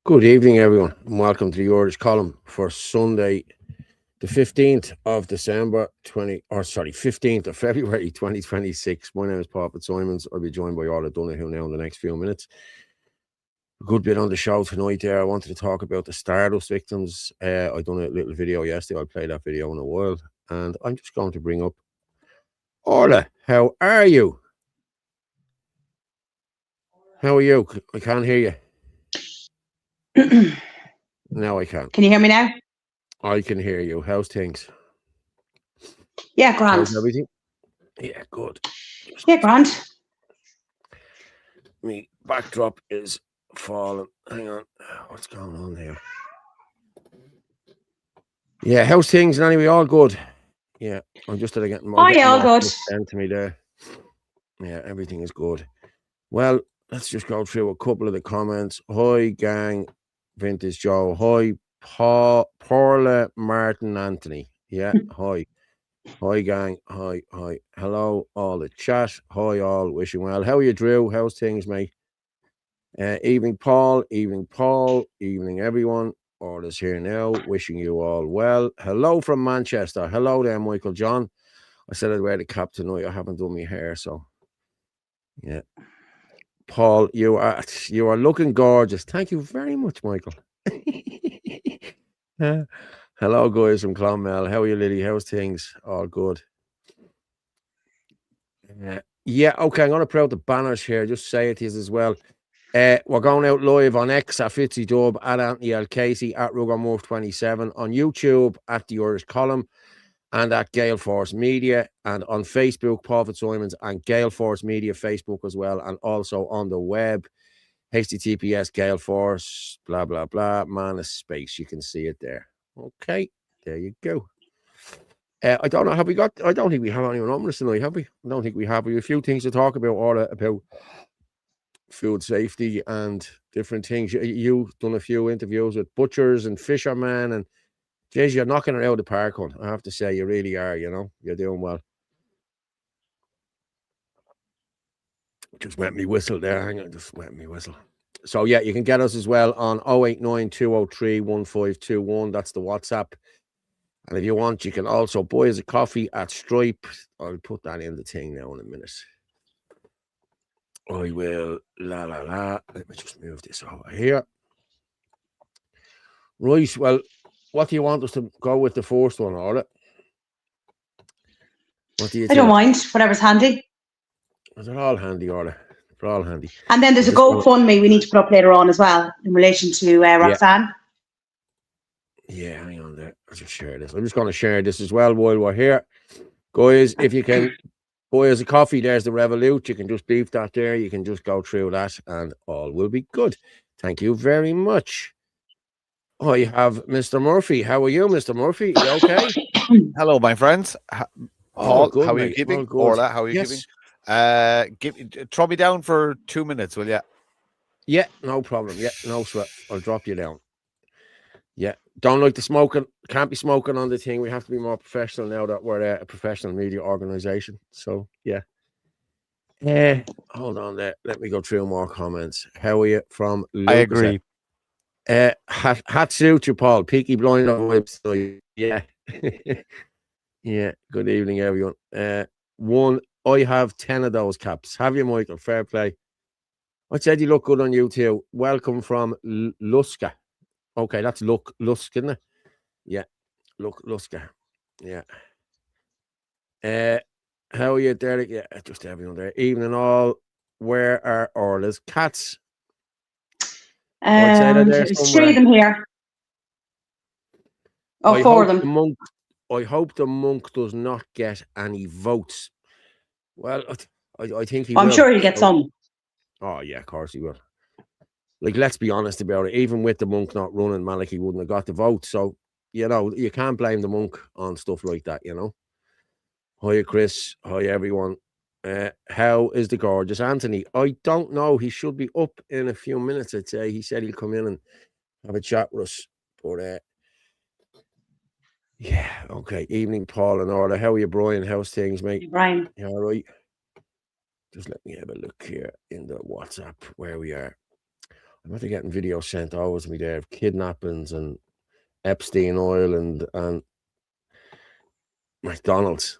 Good evening, everyone, and welcome to the Irish column for Sunday, the 15th of December 15th of February 2026. My name is Paul Fitzsimons. I'll be joined by Orla Donoghue now in the next few minutes. A good bit on the show tonight there. I wanted to talk about the Stardust victims. I done a little video yesterday. I'll play that video in a while. And I'm just going to bring up Orla. How are you? How are you? I can't hear you. Now I can. Can you hear me now? I can hear you. How's things? Yeah, grand. How's everything? Yeah, good. Yeah, grand. My backdrop is falling. Hang on. What's going on here? Yeah, how's things? Anyway, all good. Yeah, I'm just getting more. Oh, yeah, all good. Sent to me there. Yeah, everything is good. Well, let's just go through a couple of the comments. Hi, gang. Vintage Joe. Hi, Paula Martin Anthony. Yeah, hi. Hi, gang. Hi. Hello, all the chat. Hi, all. Wishing well. How are you, Drew? How's things, mate? Evening, Paul. Evening, everyone. All is here now. Wishing you all well. Hello from Manchester. Hello there, Michael John. I said I'd wear the cap tonight. I haven't done my hair, so yeah. Paul, you are looking gorgeous. Thank you very much, Michael. Hello, guys from Clonmel. How are you, Lily? How's things? All good. Yeah, okay. I'm going to put out the banners here. Just say it to you as well. We're going out live on X at Fitzy Dub, at Anthony L. Casey, at Rugermurph27, on YouTube at The Irish Column, and at Gale Force Media, and on Facebook, Paul Fitzsimons, and Gale Force Media Facebook as well, and also on the web, HTTPS Gale Force, blah, blah, blah, Manus Space. You can see it there. Okay, there you go. I don't know, I don't think we have anyone on this tonight, have we? I don't think we have. We have a few things to talk about, Orla, about food safety and different things. You've done a few interviews with butchers and fishermen, and geez, you're knocking it out of the park, hon. I have to say, you really are, you know. You're doing well. Just wet me whistle there. Hang on, just wet me whistle. So, yeah, you can get us as well on 089-203-1521. That's the WhatsApp. And if you want, you can also buy us a coffee at Stripe. I'll put that in the thing now in a minute. I will. Let me just move this over here. Right, well, what do you want us to go with the first one, Orla? What do you think? I don't mind. Whatever's handy. They're all handy, Orla. They're all handy. And then there's a GoFundMe we need to put up later on as well in relation to Roxanne. Yeah, hang on there. I'll just share this. I'm just going to share this as well while we're here. Guys, if you can buy us a coffee, there's the Revolut. You can just beep that there. You can just go through that and all will be good. Thank you very much. I have Mr. Murphy. How are you, Mr. Murphy? You okay? Hello, my friends. Paul, good, how are mate. you keeping? Orla, how are you keeping? Throw me down for 2 minutes, will you? Yeah, no problem. Yeah, no sweat. I'll drop you down. Yeah, don't like the smoking. Can't be smoking on the thing. We have to be more professional now that we're a professional media organization. So, yeah. Hold on there. Let me go through more comments. How are you from Lucas? I agree. Hat suit you, Paul. Peaky Blinder vibes. So, yeah. Yeah. Good evening, everyone. I have 10 of those caps. Have you, Michael? Fair play. I said you look good on you too. Welcome from Luska. Okay, that's Lusk, isn't it? Yeah. Luska. Yeah. How are you, Derek? Yeah, just everyone there. Evening all. Where are Orla's cats? There's 3 of them here. Oh, 4 of them. I hope the monk does not get any votes. Well, I think he will. I'm sure he'll get some. Oh, yeah, of course he will. Like, let's be honest about it. Even with the monk not running, man, like he wouldn't have got the vote. So, you know, you can't blame the monk on stuff like that, you know. Hiya, Chris. Hi, everyone. How is the gorgeous Anthony? I don't know. He should be up in a few minutes, I'd say. He said he'll come in and have a chat with us. But yeah, okay. Evening, Paul and Orla. How are you, Brian? How's things, mate? Hey, Brian. You all right? Just let me have a look here in the WhatsApp where we are. I'm after getting videos sent over to me there of kidnappings and Epstein Island and McDonald's.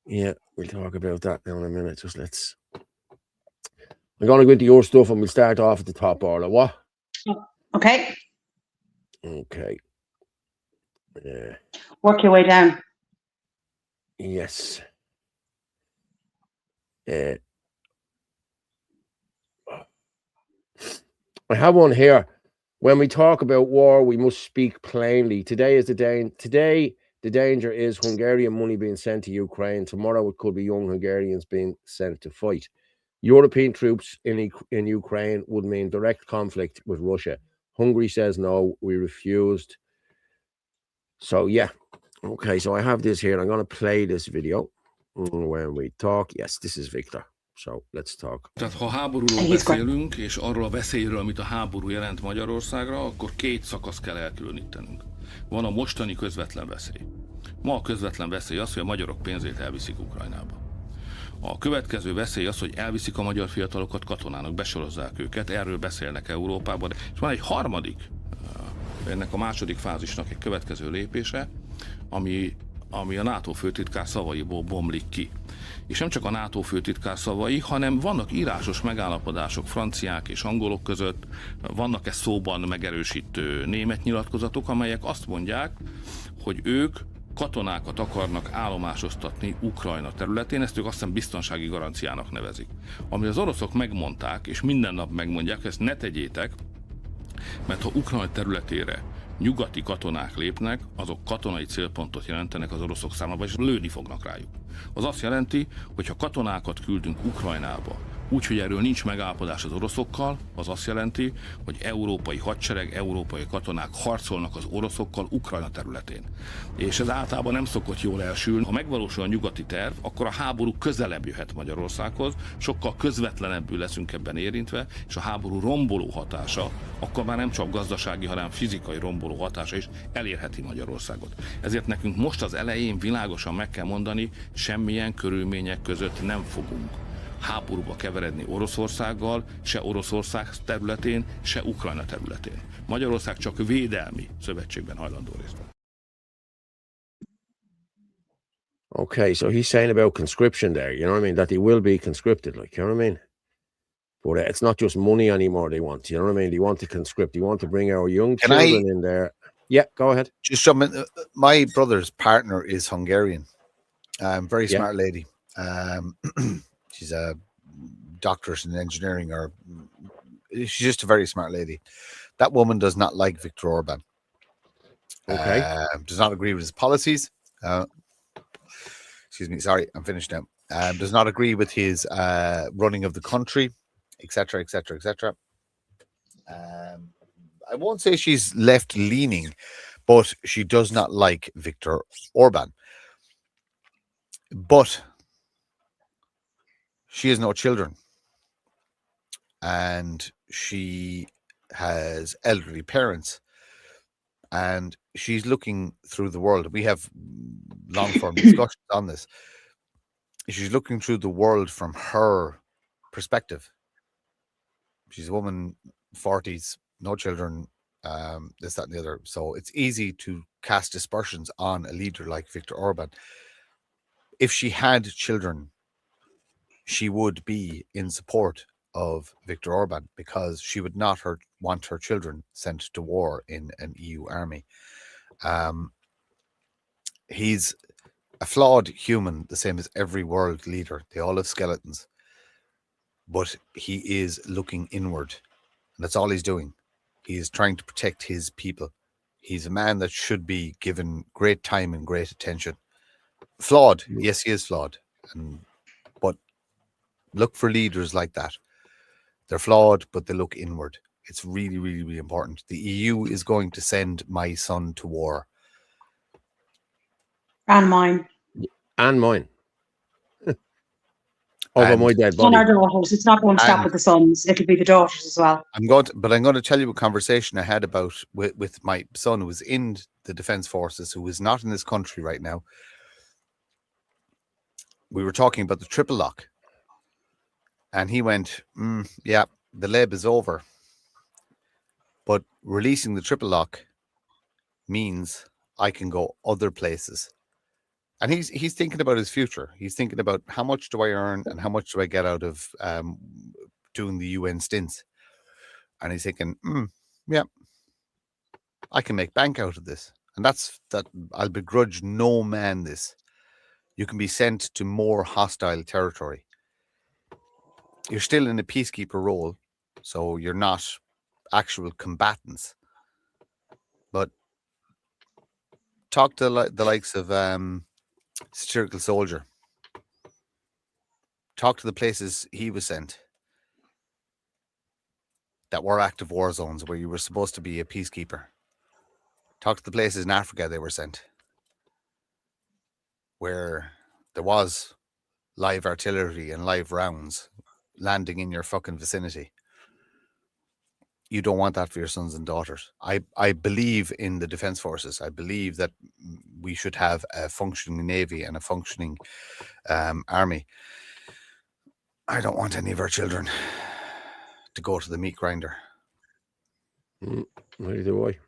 Yeah, we'll talk about that now in a minute. Just let's. I'm going to go into your stuff and we'll start off at the top, Orla. What? Okay. Okay. Work your way down. Yes. I have one here. When we talk about war, we must speak plainly. Today is the day. Today, the danger is Hungarian money being sent to Ukraine. Tomorrow, it could be young Hungarians being sent to fight. European troops in Ukraine would mean direct conflict with Russia. Hungary says no, we refused. So, yeah. Okay, so I have this here. I'm going to play this video when we talk. Yes, this is Victor. So, let's talk. Tehát ha háborúról beszélünk, és arról a veszélyről, amit a háború jelent Magyarországra, akkor két szakaszt kell elkülönítenünk. Van a mostani közvetlen veszély. Ma a közvetlen veszély az, hogy a magyarok pénzét elviszik Ukrajnába. A következő veszély az, hogy elviszik a magyar fiatalokat katonának, besorozzák őket, erről beszélnek Európában. És van egy harmadik, ennek a második fázisnak egy következő lépése, ami a NATO főtitkár szavaiból bomlik ki. És nem csak a NATO főtitkár szavai, hanem vannak írásos megállapodások franciák és angolok között, vannak ezt szóban megerősítő német nyilatkozatok, amelyek azt mondják, hogy ők katonákat akarnak állomásoztatni Ukrajna területén, ezt ők azt hiszem biztonsági garanciának nevezik. Ami az oroszok megmondták, és minden nap megmondják, hogy ezt ne tegyétek, mert ha Ukrajna területére nyugati katonák lépnek, azok katonai célpontot jelentenek az oroszok számára, és lőni fognak rájuk. Az azt jelenti, hogy ha katonákat küldünk Ukrajnába, úgyhogy erről nincs megállapodás az oroszokkal, az azt jelenti, hogy európai hadsereg, európai katonák harcolnak az oroszokkal Ukrajna területén. És ez általában nem szokott jól elsülni. Ha megvalósul a nyugati terv, akkor a háború közelebb jöhet Magyarországhoz, sokkal közvetlenebbül leszünk ebben érintve, és a háború romboló hatása, akkor már nem csak gazdasági, hanem fizikai romboló hatása is elérheti Magyarországot. Ezért nekünk most az elején világosan meg kell mondani, semmilyen körülmények között nem fogunk háborúba keveredni Oroszországgal, se Oroszország területén, se Ukrajna területén. Magyarország csak védelmi szövetségben hajlandó részt venni. Okay, so he's saying about conscription there, you know what I mean? That they will be conscripted, like, you know what I mean? But it's not just money anymore they want, you know what I mean? They want to conscript, they want to bring our young children in there. Yeah, go ahead. Just my brother's partner is Hungarian. Very smart lady. She's a doctorate in engineering, or she's just a very smart lady. That woman does not like Viktor Orban. Okay. Does not agree with his policies. Excuse me. Sorry, I'm finished now. Does not agree with his running of the country, etc., etc., etc. I won't say she's left-leaning, but she does not like Viktor Orban. But she has no children, and she has elderly parents, and she's looking through the world. We have long-form discussions on this. She's looking through the world from her perspective. She's a woman, 40s, no children, this, that, and the other. So it's easy to cast aspersions on a leader like Viktor Orban. If she had children, she would be in support of Viktor Orban, because she would not want her children sent to war in an EU army. He's a flawed human, the same as every world leader. They all have skeletons. But he is looking inward. And that's all he's doing. He is trying to protect his people. He's a man that should be given great time and great attention. Flawed. Yes, he is flawed. But look for leaders like that. They're flawed, but they look inward. It's really, really, really important. The EU is going to send my son to war. And mine. And mine. over my dead It's on body. our daughters. It's not going to stop with the sons. It'll be the daughters as well. I'm going to tell you a conversation I had about with my son who was in the Defence Forces, who is not in this country right now. We were talking about the triple lock, and he went, yeah, the lab is over, but releasing the triple lock means I can go other places. And he's thinking about his future. He's thinking about how much do I earn and how much do I get out of doing the UN stints. And he's thinking, yeah, I can make bank out of this. And that I'll begrudge no man this. You can be sent to more hostile territory. You're still in a peacekeeper role, so you're not actual combatants. But talk to the likes of Satirical Soldier. Talk to the places he was sent that were active war zones where you were supposed to be a peacekeeper. Talk to the places in Africa they were sent, where there was live artillery and live rounds landing in your fucking vicinity. You don't want that for your sons and daughters. I believe in the Defence Forces. I believe that we should have a functioning Navy and a functioning army. I don't want any of our children to go to the meat grinder. Neither do I.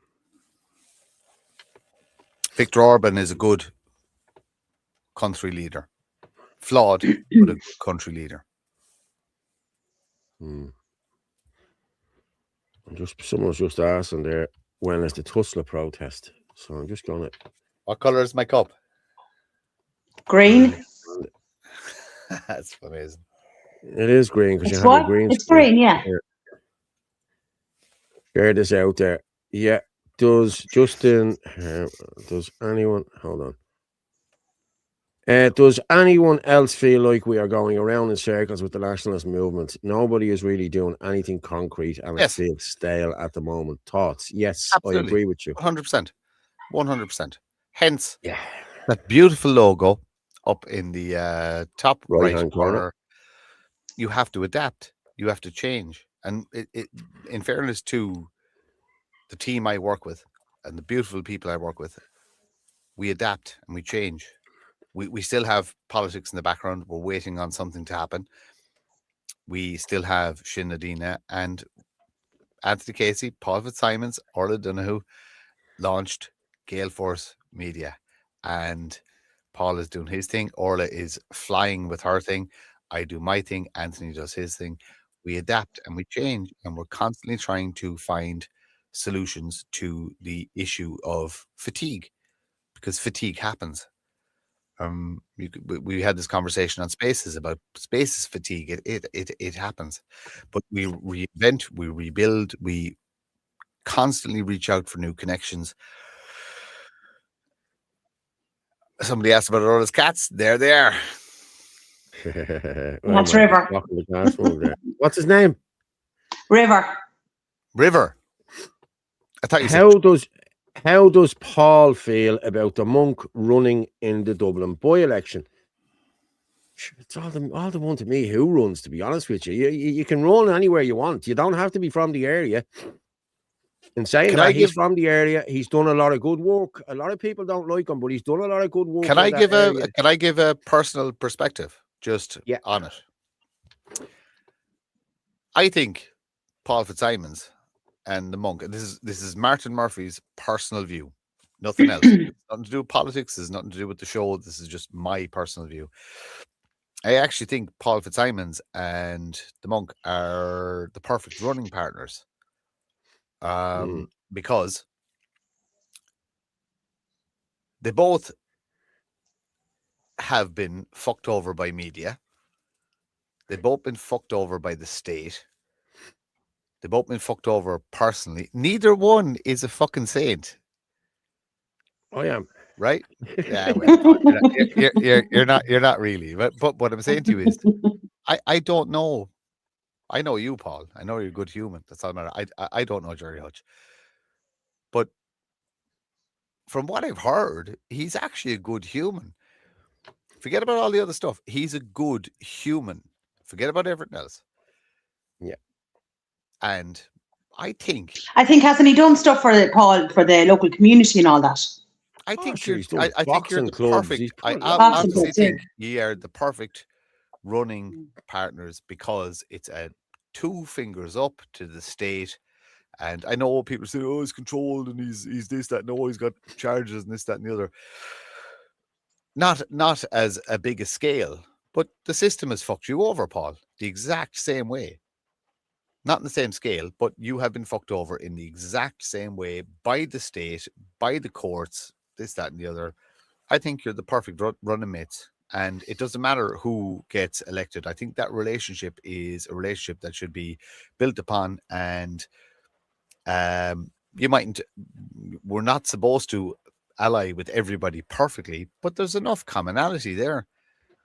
Viktor Orban is a good country leader. Flawed, but a good country leader. Someone's just asking there, when is the Tusla protest? So I'm just going to... What colour is my cup? Green. That's amazing. It is green because you It's have what? a green It's screen. green, yeah. Share this out there. Yeah. Does Justin... does anyone... Hold on. Does anyone else feel like we are going around in circles with the nationalist movement? Nobody is really doing anything concrete and it feels stale at the moment. Thoughts? Yes, absolutely. I agree with you. 100%. 100%. Hence, that beautiful logo up in the top right corner. You have to adapt. You have to change. And in fairness to the team I work with and the beautiful people I work with, we adapt and we change. We still have politics in the background. We're waiting on something to happen. We still have Shin Nadina and Anthony Casey, Paul Fitzsimons, Orla Donoghue launched Gale Force Media. And Paul is doing his thing. Orla is flying with her thing. I do my thing. Anthony does his thing. We adapt and we change. And we're constantly trying to find solutions to the issue of fatigue. Because fatigue happens. We had this conversation on Spaces about Spaces fatigue. It happens, but we reinvent, we rebuild, we constantly reach out for new connections. Somebody asked about Orla's cats. There they are. That's River. What's his name? River. I thought you said. How does Paul feel about the monk running in the Dublin by-election? It's all the one to me who runs, to be honest with you. You can run anywhere you want. You don't have to be from the area. In saying that, he's from the area. He's done a lot of good work. A lot of people don't like him, but he's done a lot of good work. Can I give a personal perspective just on it? I think Paul Fitzsimons and the monk. This is Martin Murphy's personal view, nothing else. It's nothing to do with politics. It's nothing to do with the show. This is just my personal view. I actually think Paul Fitzsimons and the monk are the perfect running partners, because they both have been fucked over by media. They've both been fucked over by the state. They've both been fucked over personally. Neither one is a fucking saint. I am. Right? Yeah, well, you're not really. But what I'm saying to you is, I don't know. I know you, Paul. I know you're a good human. That's all that matters. I don't know Jerry Hutch. But from what I've heard, he's actually a good human. Forget about all the other stuff. He's a good human. Forget about everything else. Yeah. And I think hasn't he done stuff for Paul for the local community and all that? I think sure, you're he's done I think you're boxing the clubs. perfect. He's I put loads of Boxing honestly clubs, yeah. think you are the perfect running partners because it's a 2 fingers up to the state. And I know people say, "Oh, he's controlled and he's this, that." No, he's got charges and this, that, and the other. Not as a big a scale, but the system has fucked you over, Paul, the exact same way. Not in the same scale, but you have been fucked over in the exact same way by the state, by the courts, this, that, and the other. I think you're the perfect running mates. And it doesn't matter who gets elected. I think that relationship is a relationship that should be built upon. And you mightn't, we're not supposed to ally with everybody perfectly, but there's enough commonality there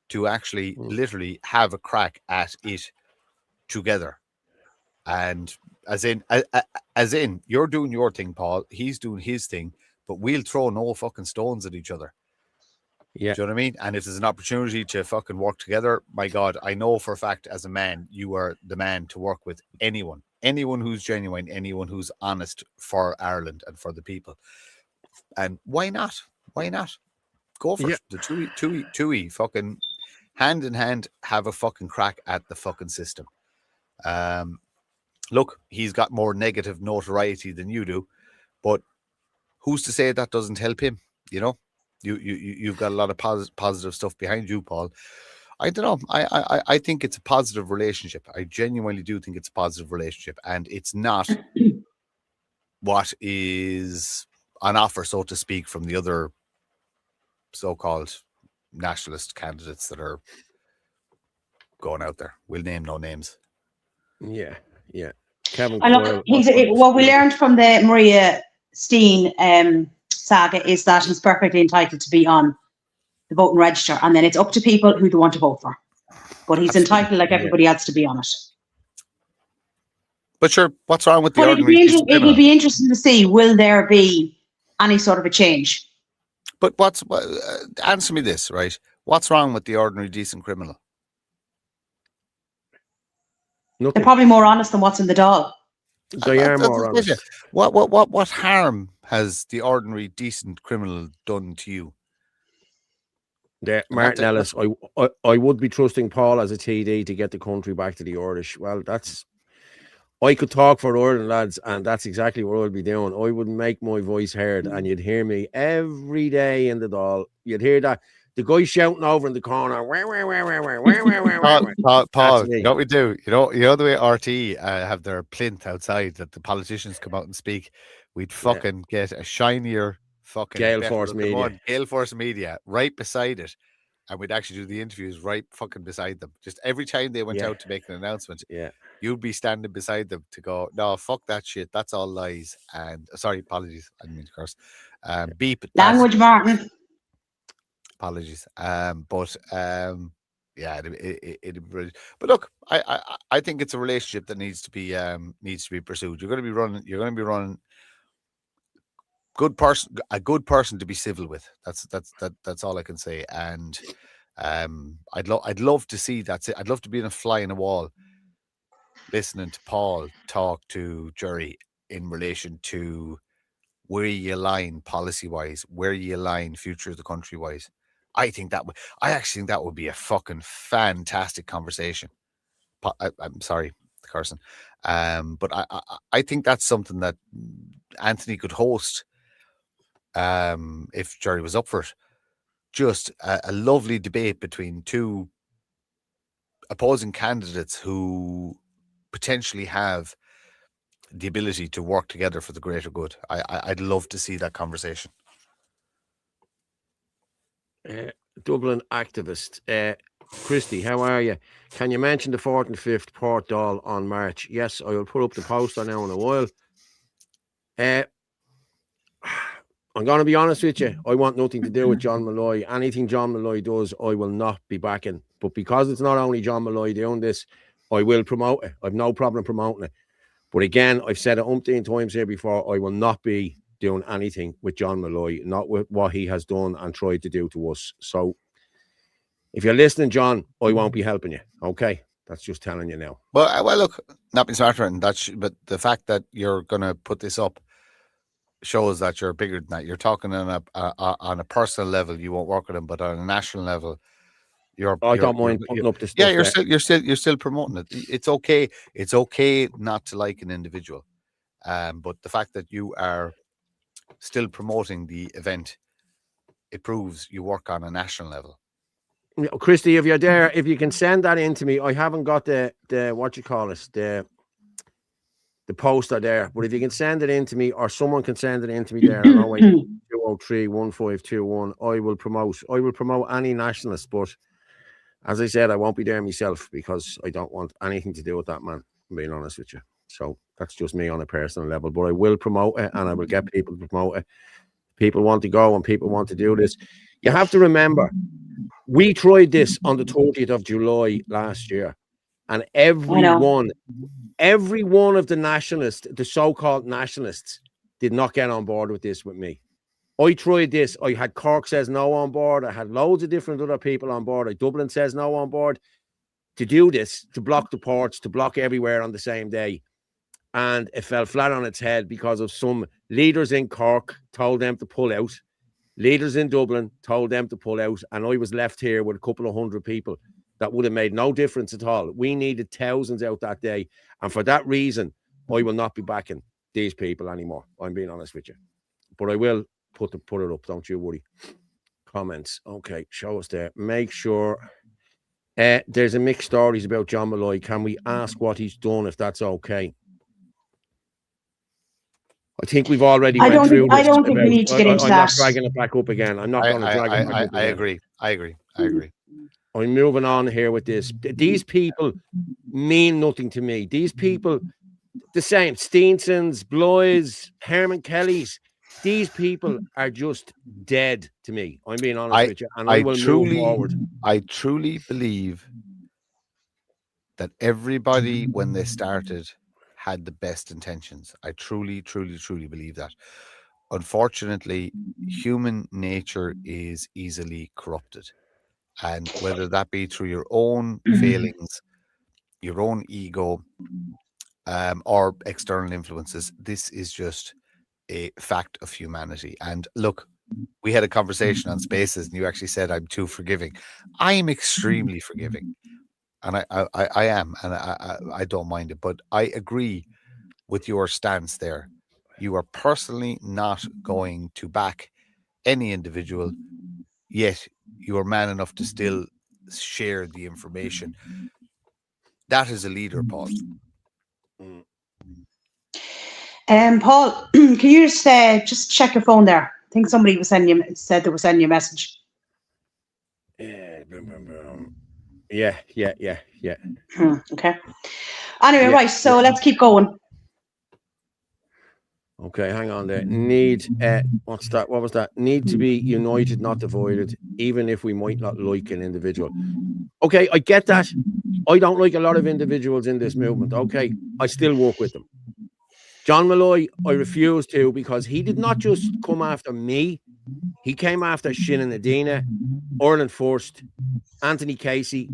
to actually literally have a crack at it together. And as in, you're doing your thing, Paul. He's doing his thing, but we'll throw no fucking stones at each other. Yeah. Do you know what I mean? And if there's an opportunity to fucking work together, my God, I know for a fact as a man, you are the man to work with anyone who's genuine, anyone who's honest for Ireland and for the people. And why not? Why not? Go for it. The two fucking hand in hand have a fucking crack at the fucking system. Look, he's got more negative notoriety than you do, but who's to say that doesn't help him? You know, you've got a lot of positive stuff behind you, Paul. I don't know. I think it's a positive relationship. I genuinely do think it's a positive relationship, and it's not what is on offer, so to speak, from the other so-called nationalist candidates that are going out there. We'll name no names. Yeah. Kevin And look, what we learned from the Maria Steen saga is that he's perfectly entitled to be on the voting register, and then it's up to people who they want to vote for. But he's entitled, like everybody else, to be on it. But sure, what's wrong with the ordinary it'll be interesting to see, will there be any sort of a change? But answer me this, right? What's wrong with the ordinary decent criminal? Nothing. They're probably more honest than what's in the doll. They are more honest. What harm has the ordinary decent criminal done to you? Martin Ellis, I would be trusting Paul as a TD to get the country back to the Irish. Well, I could talk for Ireland, lads, and that's exactly what I'd be doing. I would make my voice heard, and you'd hear me every day in the doll. You'd hear that. The guy shouting over in the corner. Paul, you know what we do? You know the way RT have their plinth outside that the politicians come out and speak. We'd fucking get a shinier fucking Gale Force Media right beside it, and we'd actually do the interviews right fucking beside them. Just every time they went out to make an announcement, you'd be standing beside them to go, "No, fuck that shit. That's all lies." And sorry, apologies, I didn't mean to curse. Beep language, Martin. Apologies. But look, I think it's a relationship that needs to be pursued. You're going to be running a good person to be civil with. That's all I can say. And I'd love to see that. I'd love to be in a fly in a wall, listening to Paul talk to Jerry in relation to where you align policy wise, where you align future of the country wise. I actually think that would be a fucking fantastic conversation. I'm sorry, Carson. But I think that's something that Anthony could host if Jerry was up for it. Just a lovely debate between two opposing candidates who potentially have the ability to work together for the greater good. I'd love to see that conversation. Dublin activist. Christy, how are you? Can you mention the 4th and 5th Port Dáil on March? Yes, I will put up the poster now in a while. I'm going to be honest with you. I want nothing to do with John Malloy. Anything John Malloy does, I will not be backing. But because it's not only John Malloy doing this, I will promote it. I've no problem promoting it. But again, I've said it umpteen times here before, I will not be doing anything with John Malloy, not with what he has done and tried to do to us. So if you're listening, John, I won't be helping you. Okay, That's just telling you now. Well, look, not being smarter, and but the fact that you're going to put this up shows that you're bigger than that. You're talking on a personal level. You won't work with them, but on a national level, I don't mind putting up this stuff. Yeah, you're still promoting it. It's okay. It's okay not to like an individual, but the fact that you are still promoting the event, it proves you work on a national level. Christy, if you're there, if you can send that in to me, I haven't got the what you call it, the poster there, but if you can send it in to me, or someone can send it in to me there, 203 1521, I will promote any nationalist, but as I said, I won't be there myself because I don't want anything to do with that man, I'm being honest with you. So that's just me on a personal level, but I will promote it and I will get people to promote it. People want to go and people want to do this. You have to remember, we tried this on the 30th of July last year, and every one of the nationalists, the so-called nationalists, did not get on board with this with me. I tried this. I had Cork Says No on board. I had loads of different other people on board. Dublin Says No on board to do this, to block the ports, to block everywhere on the same day. And it fell flat on its head because of some leaders in Cork told them to pull out. Leaders in Dublin told them to pull out. And I was left here with a couple of hundred people. That would have made no difference at all. We needed thousands out that day. And for that reason, I will not be backing these people anymore. I'm being honest with you. But I will put it up. Don't you worry. Comments. Okay, show us there. Make sure. There's a mixed stories about John Malloy. Can we ask what he's done, if that's okay? I think we've already went through this. I don't think we need to get into that. I'm not dragging it back up again. I'm not going to drag it back up again. I agree. I'm moving on here with this. These people mean nothing to me. These people, the same, Steensons, Bloys, Herman Kellys, these people are just dead to me. I'm being honest with you. And I will move forward. I truly believe that everybody, when they started, had the best intentions. I truly believe that. Unfortunately, human nature is easily corrupted. And whether that be through your own failings, your own ego, or external influences, this is just a fact of humanity. And look, we had a conversation on Spaces, and you actually said I'm too forgiving. I am extremely forgiving, and I am, and I don't mind it. But I agree with your stance there. You are personally not going to back any individual, yet you are man enough to still share the information. That is a leader, Paul. Paul, can you just check your phone there? I think somebody was said they were sending you a message. Yeah. Okay. Anyway, right. So let's keep going. Okay, hang on there. What's that? What was that? Need to be united, not divided, even if we might not like an individual. Okay, I get that. I don't like a lot of individuals in this movement. Okay, I still work with them. John Malloy, I refuse to, because he did not just come after me. He came after Shinnin Adina, Ireland First, Anthony Casey,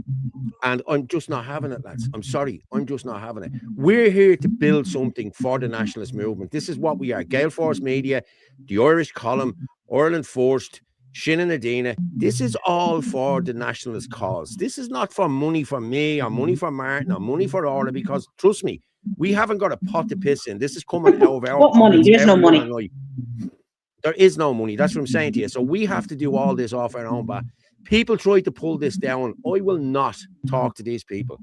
and I'm just not having it, lads. I'm sorry. I'm just not having it. We're here to build something for the nationalist movement. This is what we are. Gale Force Media, the Irish Column, Ireland First, Shinnin Adina. This is all for the nationalist cause. This is not for money for me or money for Martin or money for Orla, because trust me, we haven't got a pot to piss in. This is coming out of our what money? There's no money. There is no money. That's what I'm saying to you. So we have to do all this off our own back. People try to pull this down. I will not talk to these people.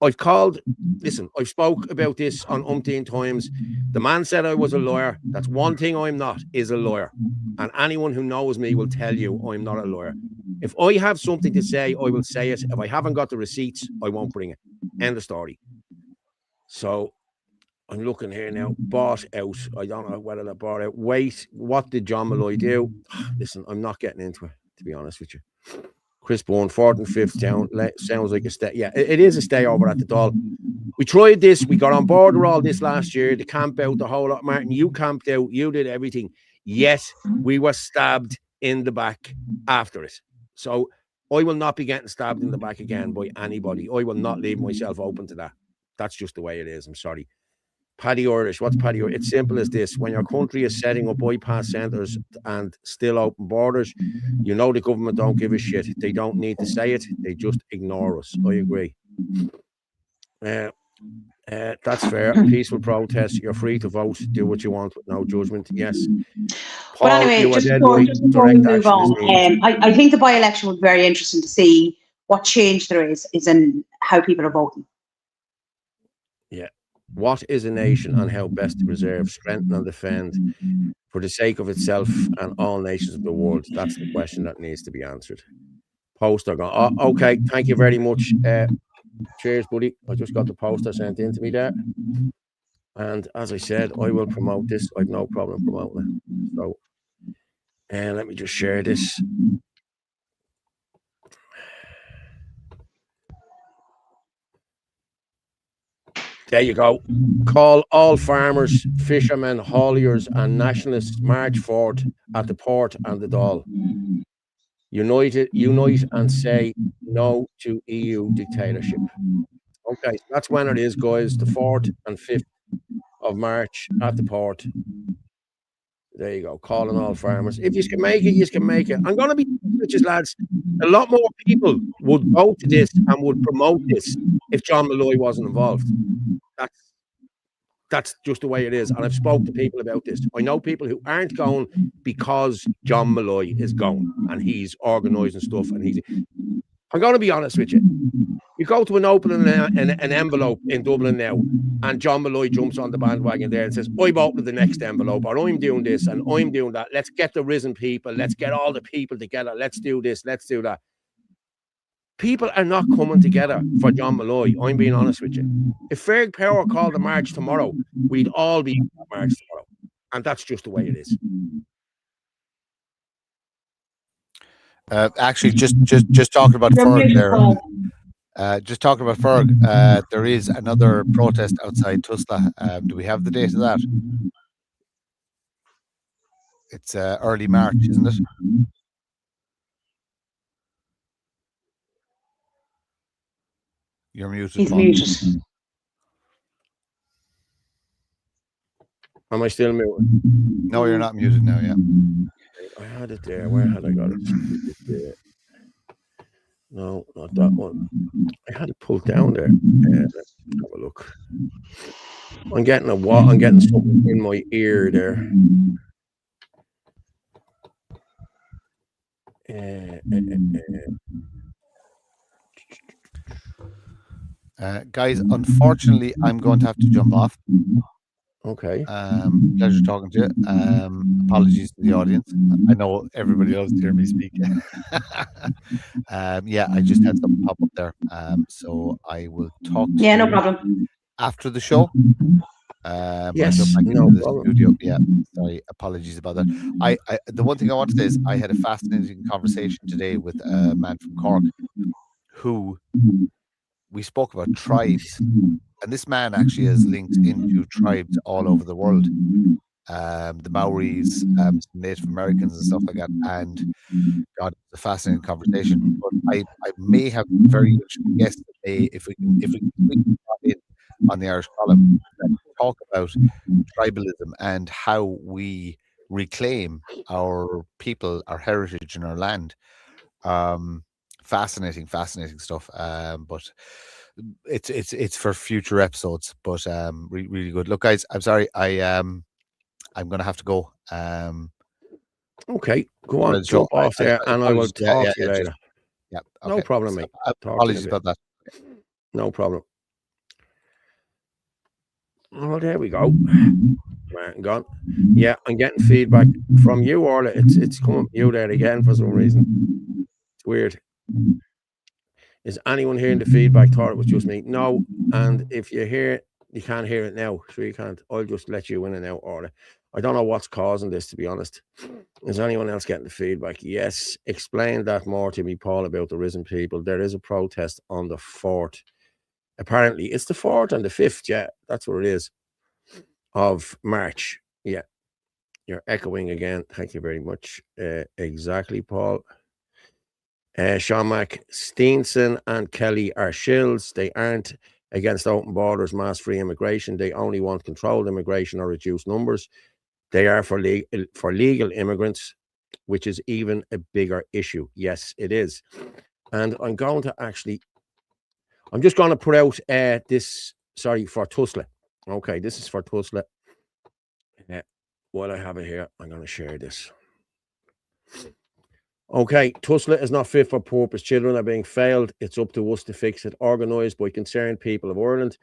I've spoke about this on umpteen times. The man said I was a lawyer. That's one thing I'm not, is a lawyer. And anyone who knows me will tell you I'm not a lawyer. If I have something to say, I will say it. If I haven't got the receipts, I won't bring it. End of story. So I'm looking here now. Bought out. I don't know whether they bought out. Wait, what did John Malloy do? Listen, I'm not getting into it, to be honest with you. Chris Bourne, 4th and 5th down. Sounds like a stay. Yeah, it is a stay over at the Dáil. We tried this. We got on board with all this last year. The camp out, the whole lot. Martin, you camped out. You did everything. Yet we were stabbed in the back after it. So I will not be getting stabbed in the back again by anybody. I will not leave myself open to that. That's just the way it is. I'm sorry. Paddy Irish, what's Paddy Irish? It's simple as this. When your country is setting up bypass centres and still open borders, you know the government don't give a shit. They don't need to say it. They just ignore us. I agree. That's fair. Peaceful protest. You're free to vote. Do what you want with no judgment. Yes. Paul, But anyway, just before we move on, I think the by-election would be very interesting to see what change there is in how people are voting. Yeah. What is a nation and how best to preserve, strengthen and defend for the sake of itself and all nations of the world? That's the question that needs to be answered. Poster gone. Oh, okay. Thank you very much. Cheers, buddy. I just got the poster sent in to me there. And as I said, I will promote this. I've no problem promoting it. So, let me just share this. There you go. Call all farmers, fishermen, hauliers, and nationalists march forward at the port and the Dáil. Unite and say no to EU dictatorship. Okay, so that's when it is, guys. The 4th and 5th of March at the port. There you go. Calling all farmers. If you can make it, you can make it. I'm going to be just lads. A lot more people would go to this and would promote this if John Malloy wasn't involved. That's just the way it is. And I've spoke to people about this. I know people who aren't going because John Malloy is going and he's organising stuff. And I'm going to be honest with you. You go to an opening an envelope in Dublin now, and John Malloy jumps on the bandwagon there and says, I'm opening the next envelope, or I'm doing this and I'm doing that. Let's get the risen people. Let's get all the people together. Let's do this. Let's do that. People are not coming together for John Malloy. I'm being honest with you. If Ferg Power called a march tomorrow, we'd all be at the march tomorrow. And that's just the way it is. Actually, just talking about Ferg there. Just talking about Ferg, there is another protest outside Tusla. Do we have the date of that? It's early March, isn't it? You're muted. He's muted. Am I still muted? No, you're not muted now, yeah. I had it there. Where had I got it? No, not that one. I had it pulled down there. Let's have a look. I'm getting I'm getting something in my ear there. Guys, unfortunately, I'm going to have to jump off. Okay. Pleasure talking to you. Apologies to the audience. I know everybody loves to hear me speak. Yeah, I just had something pop up there. So I will talk to you no problem. after the show. Yes, no problem. Studio. Yeah, sorry, apologies about that. The one thing I want to say is I had a fascinating conversation today with a man from Cork who we spoke about tribes. And this man actually has links into tribes all over the world. The Maoris, Native Americans and stuff like that. And God, it's a fascinating conversation. But I may have very much guessed that if we can in on the Irish column, talk about tribalism and how we reclaim our people, our heritage and our land. Fascinating stuff. But it's for future episodes, but really good. Look, guys, I'm sorry, I'm gonna have to go. Okay, go on, jump off there, and I will talk to you later. Okay. No problem, mate. Apologies about that. No problem. Oh, there we go. Right, gone. Yeah, I'm getting feedback from you, Orla. It's coming you there again for some reason. It's weird. Is anyone hearing the feedback? Thought it was just me. No, and if you hear it, you can't hear it now, so you can't. I'll just let you in and out, Orla. I don't know what's causing this, to be honest. Is anyone else getting the feedback? Yes. Explain that more to me, Paul, about the risen people. There is a protest on the 4th. Apparently, it's the 4th and the 5th. Yeah, that's what it is. Of March. Yeah. You're echoing again. Thank you very much. Exactly, Paul. Sean Steenson and Kelly are shills. They aren't against open borders, mass free immigration. They only want controlled immigration or reduced numbers. They are for legal immigrants, which is even a bigger issue. Yes, it is. And I'm going to I'm just going to put out this, sorry, for Tusla. Okay, this is for Tusla. While I have it here, I'm going to share this. Okay, Tusla is not fit for purpose. Children are being failed. It's up to us to fix it. Organised by concerned people of Ireland.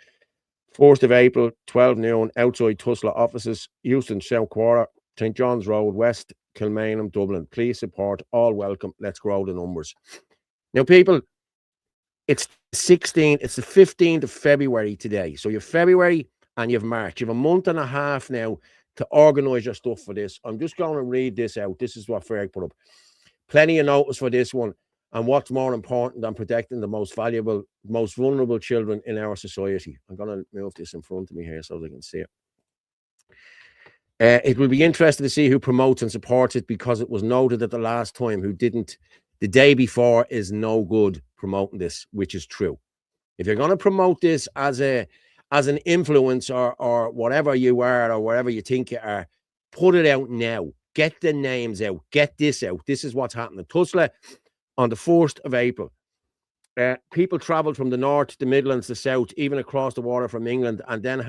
1st of April, 12 noon, outside Tusla offices, Euston, South Quarter, St. John's Road, West Kilmainham, Dublin. Please support. All welcome. Let's grow the numbers. Now, people, it's the 15th of February today. So you have February and you have March. You have a month and a half now to organise your stuff for this. I'm just going to read this out. This is what Ferg put up. Plenty of notice for this one. And what's more important than protecting the most valuable, most vulnerable children in our society? I'm going to move this in front of me here so they can see it. It will be interesting to see who promotes and supports it, because it was noted at the last time who didn't the day before is no good promoting this, which is true. If you're going to promote this as an influencer or whatever you are or whatever you think you are, put it out now. Get the names out. Get this out. This is what's happening. Tusla on the 1st of April. People travelled from the north, the Midlands, the south, even across the water from England, and then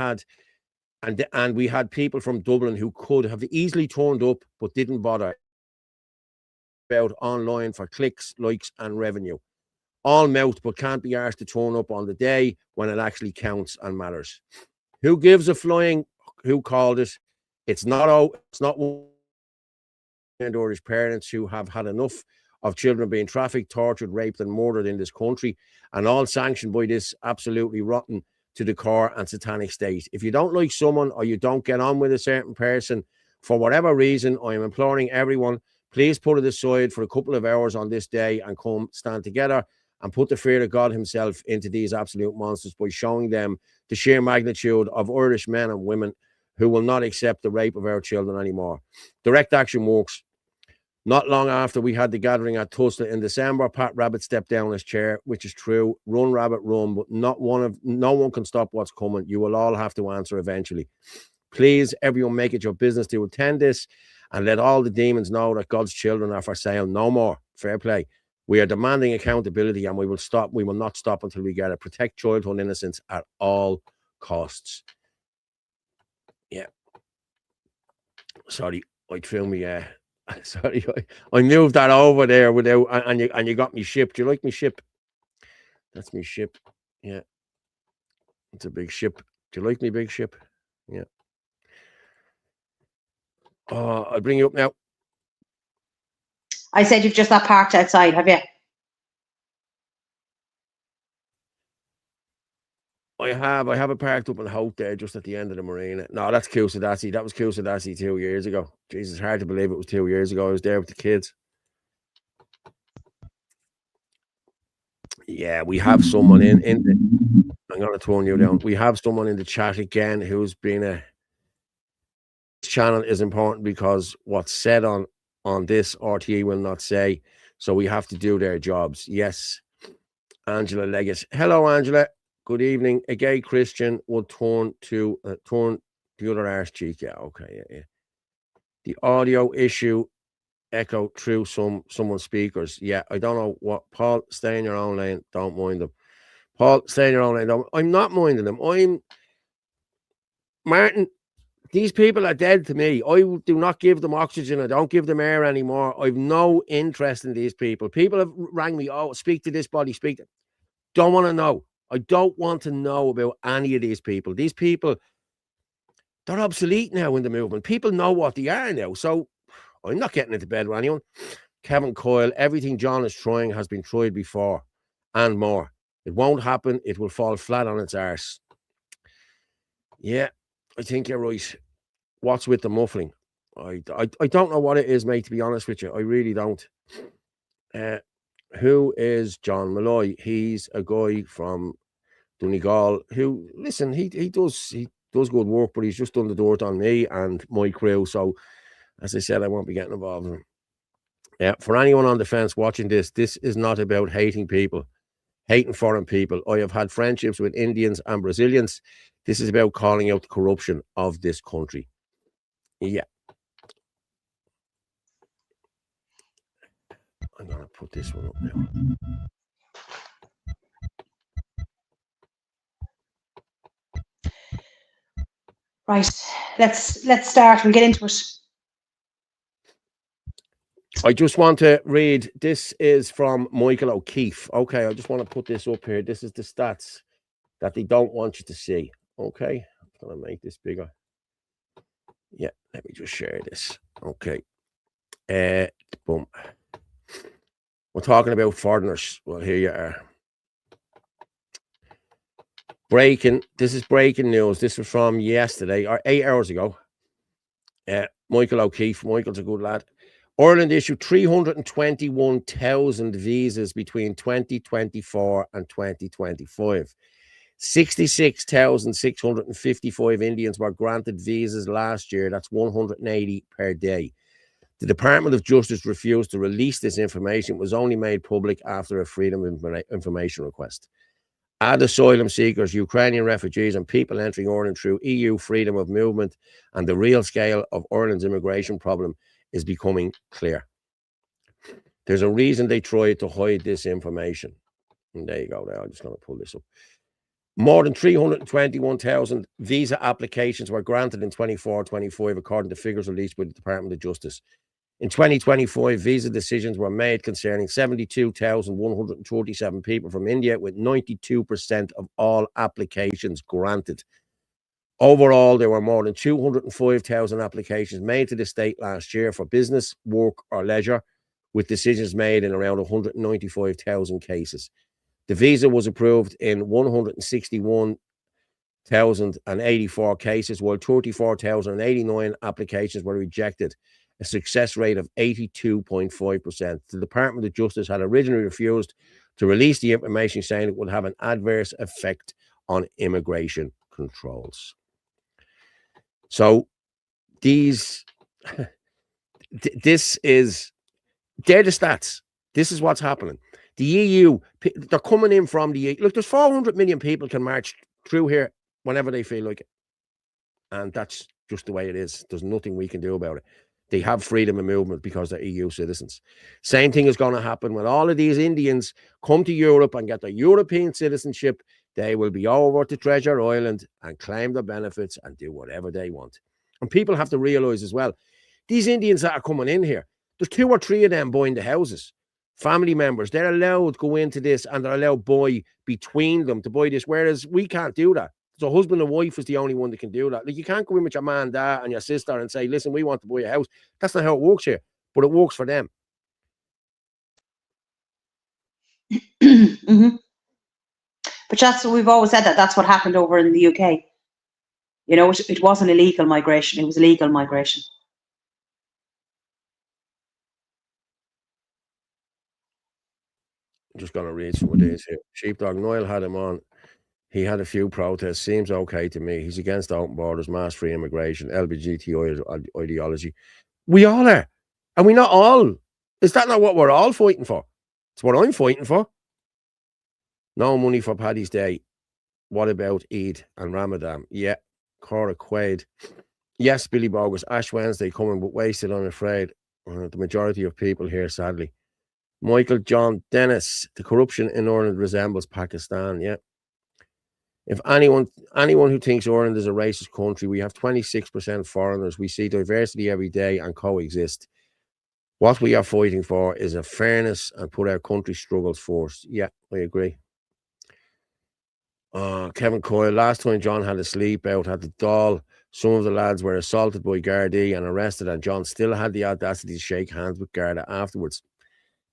and we had people from Dublin who could have easily turned up but didn't bother about online for clicks, likes, and revenue. All mouth, but can't be asked to turn up on the day when it actually counts and matters. Who gives a flying? Who called it? It's not Irish parents who have had enough of children being trafficked, tortured, raped, and murdered in this country, and all sanctioned by this absolutely rotten to the core and satanic state. If you don't like someone or you don't get on with a certain person for whatever reason, I am imploring everyone, please put it aside for a couple of hours on this day and come stand together and put the fear of God himself into these absolute monsters by showing them the sheer magnitude of Irish men and women who will not accept the rape of our children anymore. Direct action works. Not long after we had the gathering at Tusla in December, Pat Rabbit stepped down his chair, which is true. Run, Rabbit, run, but no one can stop what's coming. You will all have to answer eventually. Please, everyone, make it your business to attend this and let all the demons know that God's children are for sale. No more. Fair play. We are demanding accountability, and we will not stop until we get it. Protect childhood innocence at all costs. Yeah. Sorry, I threw me. Sorry, I moved that over there without, and you got me ship. Do you like me ship? That's me ship. Yeah, it's a big ship. Do you like me big ship? Yeah. Oh, I'll bring you up now. I said you've just that parked outside, have you? I have it parked up in the house there, just at the end of the marina. No, that's Kusadasi. That was Kusadasi 2 years ago. Jesus, hard to believe it was 2 years ago. I was there with the kids. Yeah, we have someone in the, I'm going to turn you down. We have someone in the chat again who's been this channel is important because what's said on this RTE will not say. So we have to do their jobs. Yes. Angela Leggett. Hello, Angela. Good evening. A gay Christian would turn the other arse cheek. Yeah, okay. Yeah. The audio issue echo through someone's speakers. Yeah, I don't know what. Paul, stay in your own lane. Don't mind them. Paul, stay in your own lane. I'm not minding them. Martin, these people are dead to me. I do not give them oxygen. I don't give them air anymore. I've no interest in these people. People have rang me, oh, speak to this body, speak to... Don't want to know. I don't want to know about any of these people. These people, they're obsolete now in the movement. People know what they are now. So I'm not getting into bed with anyone. Kevin Coyle, everything John is trying has been tried before and more. It won't happen. It will fall flat on its arse. Yeah, I think you're right. What's with the muffling? I don't know what it is, mate, to be honest with you. I really don't. Who is John Malloy? He's a guy from Donegal who, listen, he does good work, but he's just done the dirt on me and my crew. So, as I said, I won't be getting involved in him. Yeah, for anyone on the fence watching this is not about hating people, hating foreign people. I have had friendships with Indians and Brazilians. This is about calling out the corruption of this country. Yeah. I'm going to put this one up now. Right, let's start. We'll get into it. I just want to read. This is from Michael O'Keefe. Okay, I just want to put this up here. This is the stats that they don't want you to see. Okay, I'm going to make this bigger. Yeah, let me just share this. Okay. Boom. We're talking about foreigners. Well, here you are. This is breaking news. This was from yesterday or 8 hours ago. Michael O'Keefe. Michael's a good lad. Ireland issued 321,000 visas between 2024 and 2025. 66,655 Indians were granted visas last year. That's 180 per day. The Department of Justice refused to release this information. It was only made public after a Freedom of Information request. Add asylum seekers, Ukrainian refugees, and people entering Ireland through EU freedom of movement, and the real scale of Ireland's immigration problem is becoming clear. There's a reason they tried to hide this information. And there you go. There, I'm just going to pull this up. More than 321,000 visa applications were granted in 24-25, according to figures released by the Department of Justice. In 2025, visa decisions were made concerning 72,137 people from India, with 92% of all applications granted. Overall, there were more than 205,000 applications made to the state last year for business, work, or leisure, with decisions made in around 195,000 cases. The visa was approved in 161,084 cases, while 34,089 applications were rejected, a success rate of 82.5%. The Department of Justice had originally refused to release the information, saying it would have an adverse effect on immigration controls. So these, they're the stats. This is what's happening. The EU, they're coming in from the EU. Look, there's 400 million people can march through here whenever they feel like it. And that's just the way it is. There's nothing we can do about it. They have freedom of movement because they're EU citizens. Same thing is going to happen when all of these Indians come to Europe and get their European citizenship. They will be over to Treasure Island and claim the benefits and do whatever they want. And people have to realize as well, these Indians that are coming in here, there's 2 or 3 of them buying the houses. Family members, they're allowed to go into this and they're allowed to buy between them to buy this, whereas we can't do that. So husband and wife is the only one that can do that. Like, you can't go in with your man, dad, and your sister and say, listen, we want to buy a house. That's not how it works here, but it works for them. Mm-hmm. But that's what we've always said, that's what happened over in the UK. You know, it wasn't illegal migration, it was legal migration. I'm just going to read some of these here. Sheepdog Noel had him on. He had a few protests. Seems okay to me. He's against open borders, mass free immigration, LGBTI ideology. We all are. And we not all. Is that not what we're all fighting for? It's what I'm fighting for. No money for Paddy's Day. What about Eid and Ramadan? Yeah. Cora Quaid. Yes, Billy Bogus. Ash Wednesday coming, but wasted, I'm afraid. The majority of people here, sadly. Michael John Dennis. The corruption in Ireland resembles Pakistan. Yeah. If anyone who thinks Ireland is a racist country, we have 26% foreigners. We see diversity every day and coexist. What we are fighting for is a fairness and put our country's struggles first. Yeah, I agree. Kevin Coyle, last time John had a sleep out at the Dáil, some of the lads were assaulted by Gardaí and arrested, and John still had the audacity to shake hands with Garda afterwards.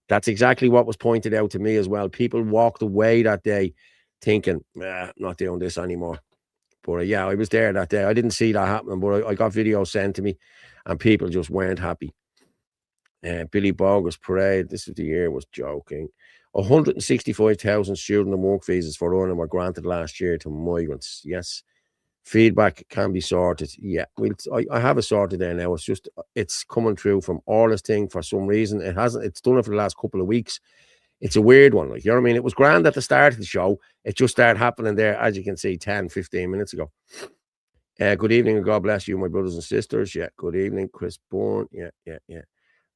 That's exactly what was pointed out to me as well. People walked away that day thinking, not doing this anymore. But yeah, I was there that day. I didn't see that happening, but I got videos sent to me and people just weren't happy. Billy Bogus parade, this is the year, was joking. 165,000 student and work visas for Ireland were granted last year to migrants. Yes. Feedback can be sorted. Yeah, I have it sorted there now. It's just, it's coming through from Orla's thing for some reason. It hasn't, it's done it for the last couple of weeks. It's a weird one. Like, you know what I mean? It was grand at the start of the show. It just started happening there, as you can see, 10, 15 minutes ago. Good evening and God bless you, my brothers and sisters. Yeah, good evening, Chris Bourne. Yeah.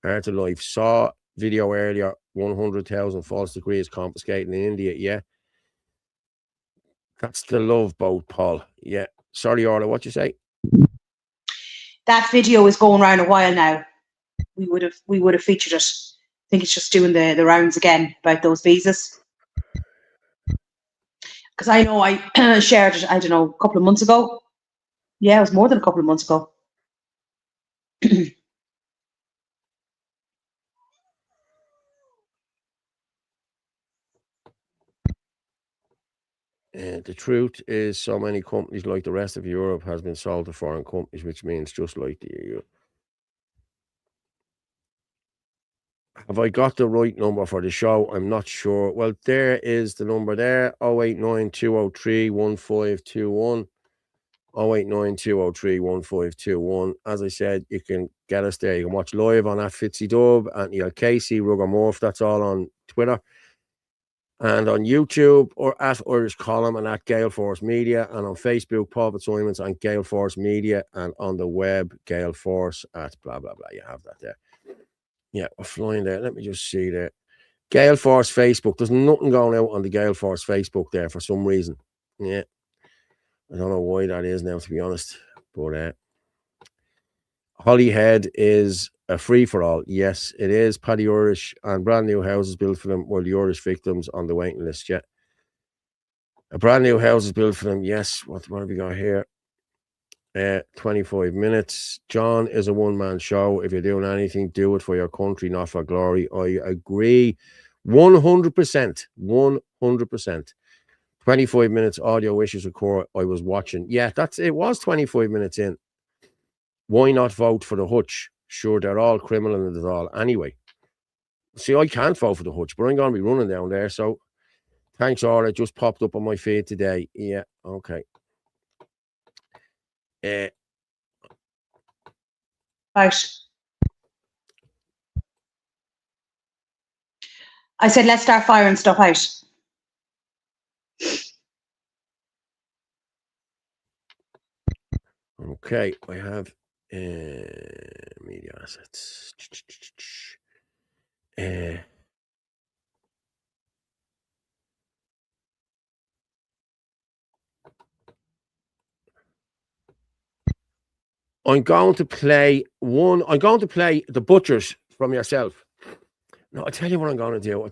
Arthur Life saw video earlier, 100,000 false degrees confiscated in India. Yeah. That's the love boat, Paul. Yeah. Sorry, Orla, what you say? That video is going around a while now. We would have featured it. I think it's just doing the rounds again about those visas. Because I know I shared it, I don't know, a couple of months ago. Yeah, it was more than a couple of months ago. The truth is, so many companies like the rest of Europe has been sold to foreign companies, which means just like the EU. Have I got the right number for the show? I'm not sure. Well, there is the number there, 089-203-1521. 089-203-1521. As I said, you can get us there. You can watch live on at FitzyDub, Anthony Casey, Rugger Morph. That's all on Twitter. And on YouTube, or at Irish Column and at Gale Force Media, and on Facebook, Paul Fitzsimons and Gale Force Media, and on the web, Gale Force at blah, blah, blah. You have that there. Yeah, we're flying there. Let me just see there. Gale Force Facebook. There's nothing going out on the Gale Force Facebook there for some reason. Yeah. I don't know why that is now, to be honest. But Holyhead is a free-for-all. Yes, it is. Paddy Irish and brand new houses built for them, while the Irish victims on the waiting list. Yeah. A brand new house is built for them. Yes. What have we got here? 25 minutes. John is a one-man show. If you're doing anything, do it for your country, not for glory. I agree 100%. 100%. 25 minutes audio issues occur. I was watching. Yeah, it was 25 minutes in. Why not vote for the Hutch? Sure, they're all criminal and it all. Anyway, see, I can't vote for the Hutch, but I'm going to be running down there. So thanks, all. It just popped up on my feed today. Yeah, okay. Out. I said, let's start firing stuff out. Okay, I have media assets. I'm going to play The Butchers from yourself. No, I'll tell you what I'm going to do. I'm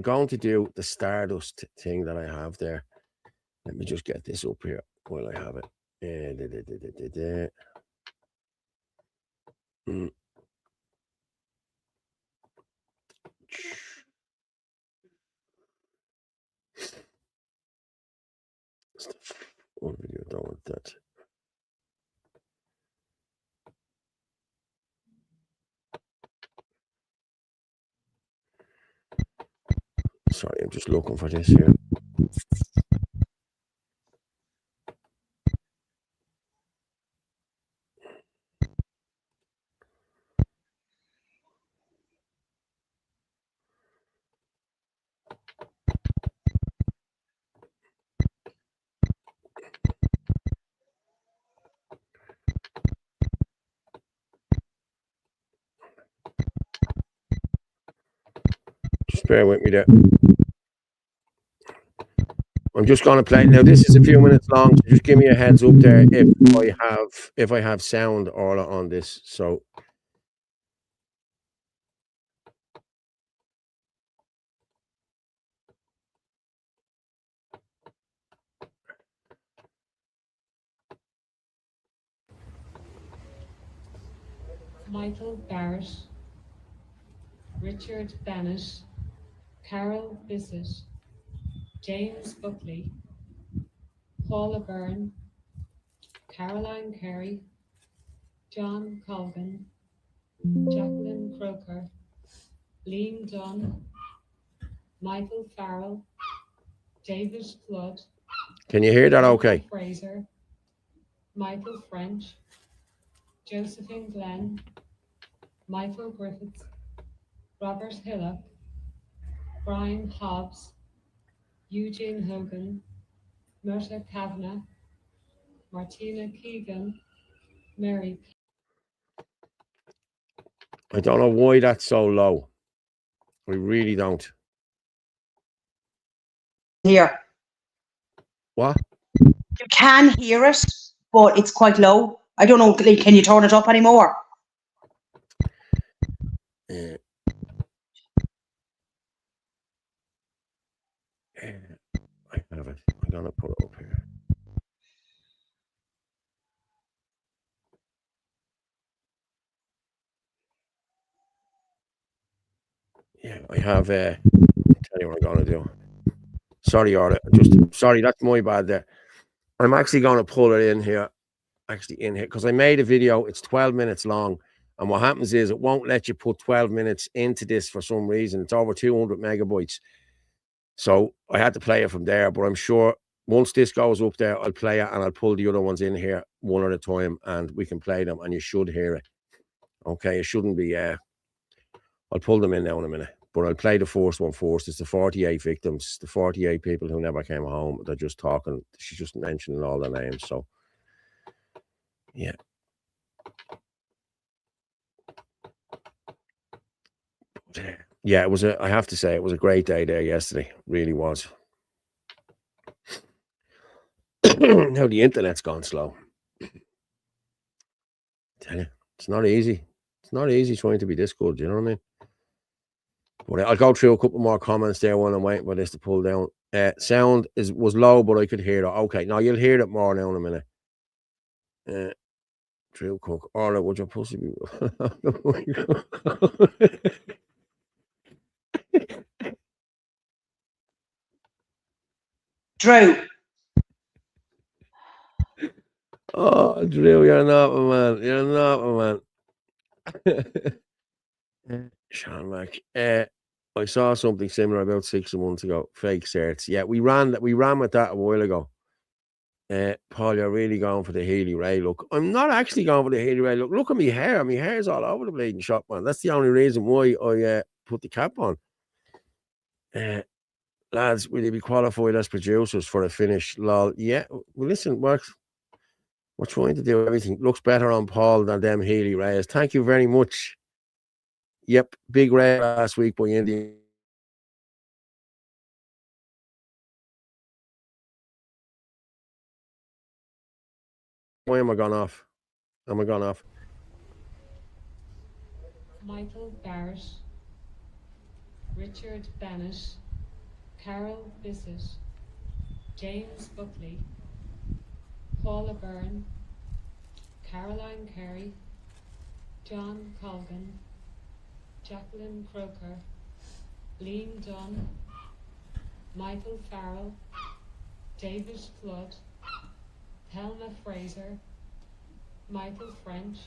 going to do the Stardust thing that I have there. Let me just get this up here while I have it. What video don't want that. Sorry, I'm just looking for this here. Just bear with me there. I'm just going to play. Now, this is a few minutes long, so just give me a heads up there if I have sound all on this. So Michael Barrett, Richard Bennett, Carol Bissett, James Buckley, Paula Byrne, Caroline Carey, John Colgan, Jacqueline Croker, Liam Dunn, Michael Farrell, David Flood. Can you hear that okay? Fraser, Michael French, Josephine Glenn, Michael Griffiths, Robert Hillock, Brian Hobbs, Eugene Hogan, Myrta Kavanagh, Martina Keegan, Mary. I don't know why that's so low. I really don't. Here. What? You can hear it, but it's quite low. I don't know, can you turn it up anymore? I have it. I'm going to put it up here. Yeah, I have. I'll tell you what I'm going to do. Sorry, Orla. Sorry, that's my bad there. I'm actually going to pull it in here. Actually, in here, because I made a video. It's 12 minutes long. And what happens is it won't let you put 12 minutes into this for some reason. It's over 200 megabytes. So I had to play it from there. But I'm sure once this goes up there, I'll play it and I'll pull the other ones in here one at a time and we can play them and you should hear it. Okay, it shouldn't be. I'll pull them in now in a minute. But I'll play the first one first. It's the 48 victims, the 48 people who never came home. They're just talking. She's just mentioning all their names. So, yeah. Yeah, it was I have to say, it was a great day there yesterday. It really was. Now the internet's gone slow. Tell you, it's not easy. It's not easy trying to be this good. You know what I mean? But I'll go through a couple more comments there while I'm waiting for this to pull down. Sound was low, but I could hear it. Okay, now you'll hear it more now in a minute. Drew Cook. Orla, would your pussy be? Drew. Oh, Drew, you're not a man. You're not a man. Sean Mack. I saw something similar about 6 months ago. Fake certs. Yeah, we ran with that a while ago. Paul, you're really going for the Healy Ray look. I'm not actually going for the Healy Ray look. Look at my hair. My hair's all over the bleeding shop, man. That's the only reason why I put the cap on. Lads, will you be qualified as producers for a finish? Lol. Yeah. Well, listen, we're trying to do everything. Looks better on Paul than them Healy Rays. Thank you very much. Yep. Big Ray last week by India. Why am I gone off? Am I gone off? Michael Barrett, Richard Bennett, Carol Bissett, James Buckley, Paula Byrne, Caroline Carey, John Colgan, Jacqueline Croker, Lean Dunn, Michael Farrell, David Flood, Helma Fraser, Michael French,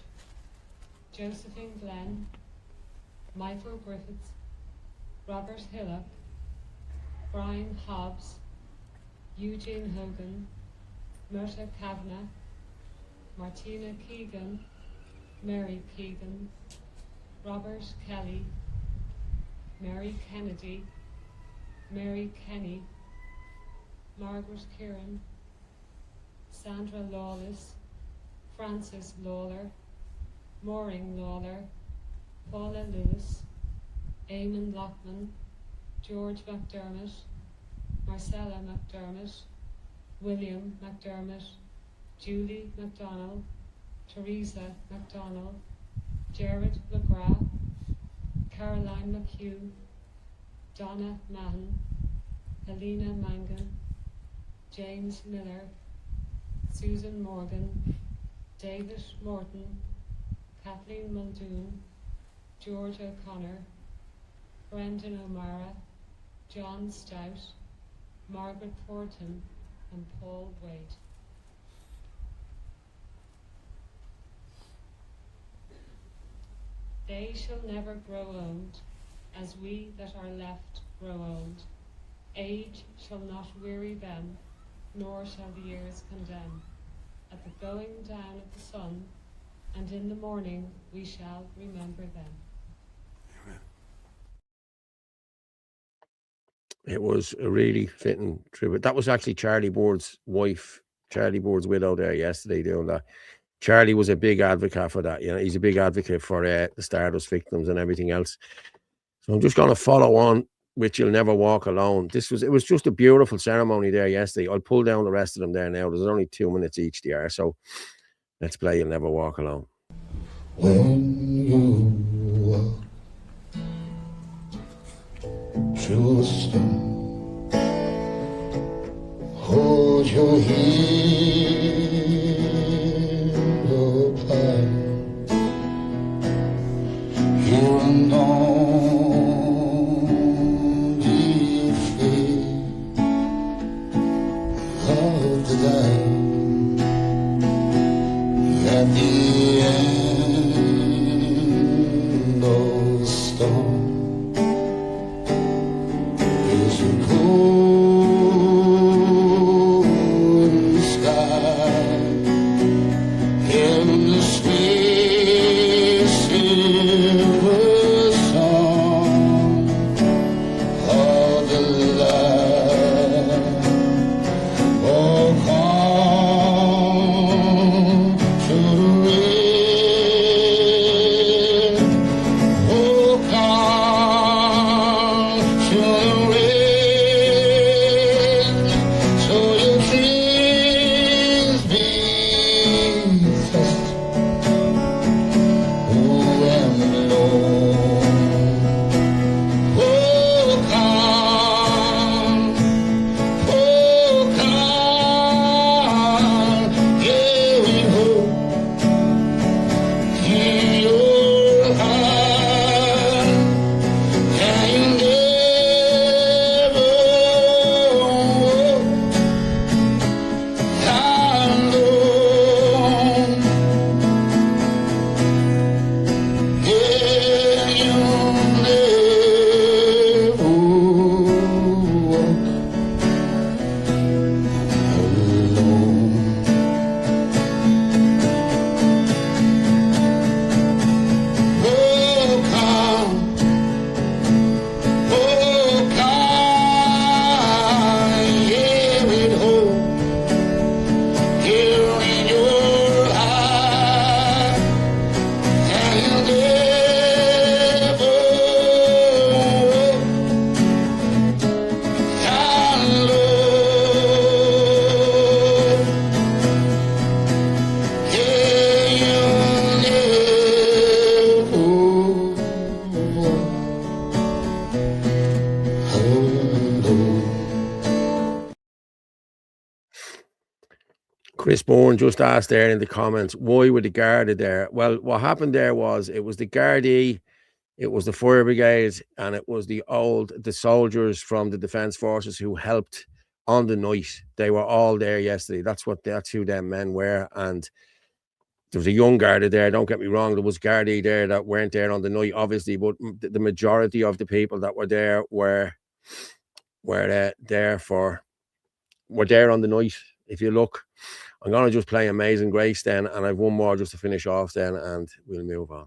Josephine Glenn, Michael Griffiths, Robert Hillock, Brian Hobbs, Eugene Hogan, Myrta Kavanagh, Martina Keegan, Mary Keegan, Robert Kelly, Mary Kennedy, Mary Kenny, Margaret Kieran, Sandra Lawless, Francis Lawler, Maureen Lawler, Paula Lewis, Eamon Lockman, George McDermott, Marcella McDermott, William McDermott, Julie McDonald, Teresa McDonald, Jared McGrath, Caroline McHugh, Donna Mahon, Helena Mangan, James Miller, Susan Morgan, David Morton, Kathleen Muldoon, George O'Connor, Brendan O'Mara, John Stout, Margaret Thornton, and Paul Wade. They shall never grow old, as we that are left grow old. Age shall not weary them, nor shall the years condemn. at the going down of the sun, and in the morning we shall remember them. It was a really fitting tribute. That was actually Charlie Board's wife, Charlie Board's widow there yesterday doing that. Charlie was a big advocate for that. You know, he's a big advocate for the Stardust victims and everything else. So I'm just going to follow on with You'll Never Walk Alone. It was just a beautiful ceremony there yesterday. I'll pull down the rest of them there now. There's only 2 minutes each there. So let's play You'll Never Walk Alone. When you walk through a storm, hold your head up high. Here and don't be afraid of the light. At the end of the storm is a golden sky and the sweet silver song of the light. Oh, come to the red. Oh, come to the red. So your dreams be tested. Oh, and alone. Oh, come. Oh, come. Yeah, we hope in your heart. And you never walk alone. Yeah, you never walk alone. Oh, come. Oh, come. Yeah, we'd hope here in your heart. And you never walk alone. Yeah, you never walk alone. Chris Bourne just asked there in the comments, why were the Garda there? Well, what happened there was it was the Gardaí, it was the fire brigade, and it was the soldiers from the defence forces who helped on the night. They were all there yesterday. That's who them men were. And there was a young Garda there. Don't get me wrong. There was Gardaí there that weren't there on the night, obviously, but the majority of the people that were there were there on the night. If you look, I'm going to just play Amazing Grace then, and I have one more just to finish off then, and we'll move on.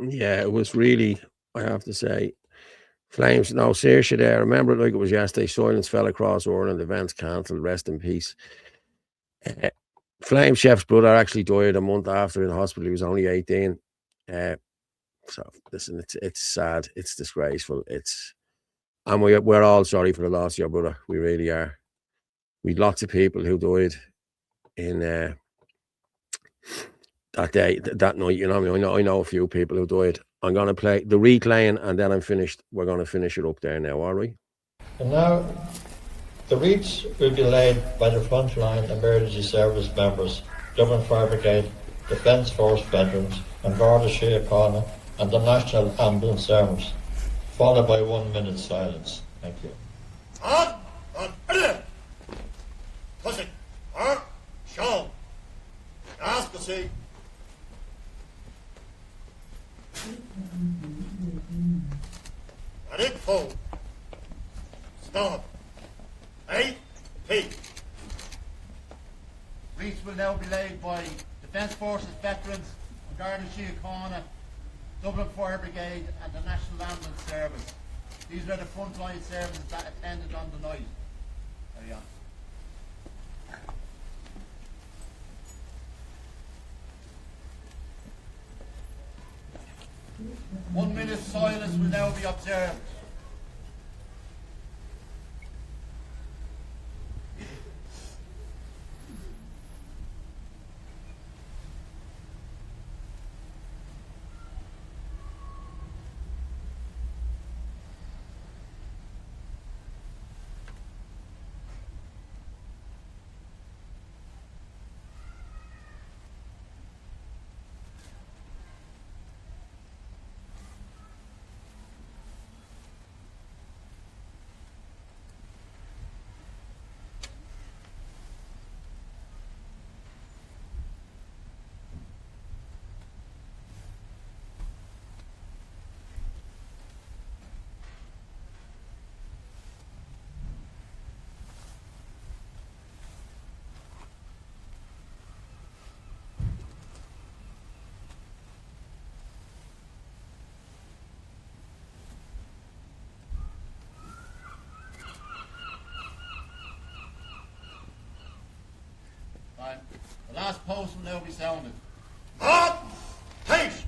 Yeah, it was really, I have to say, flames. No, seriously, there. I remember it like it was yesterday. Silence fell across Ireland. Events cancelled. Rest in peace. Flame Chef's brother actually died a month after in hospital. He was only 18. So listen, it's sad. It's disgraceful. And we're all sorry for the loss of your brother. We really are. We had lots of people who died in that day, that night. You know what I mean? I know a few people who died. I'm gonna play the replaying, and then I'm finished. We're gonna finish it up there now, are we? And now, the wreaths will be laid by the frontline emergency service members, Dublin Fire Brigade, Defence Force veterans, and Garda Síochána, and the National Ambulance Service, followed by 1 minute silence. Thank you. Sean, ask to see. And info. Stop. 8P. Wreaths will now be laid by Defence Forces veterans, Garda Síochána, Dublin Fire Brigade and the National Ambulance Service. These are the frontline services that attended on the night. Carry on. One minute silence will now be observed. Right. The last post will now be sounded. Up. Peace.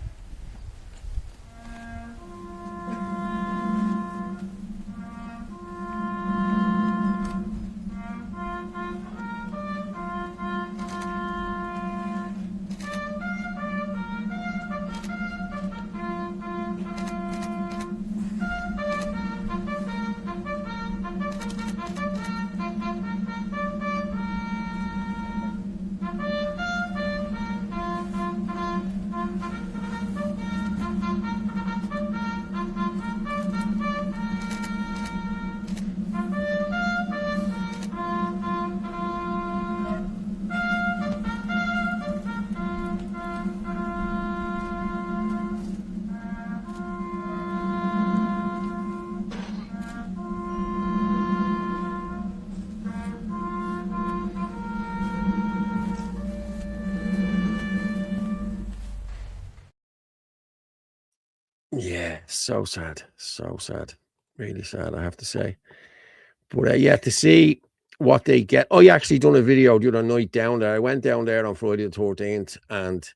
Yeah, so sad, really sad, I have to say. But yeah, to see what they get. I actually done a video the other night down there. I went down there on Friday the 13th, and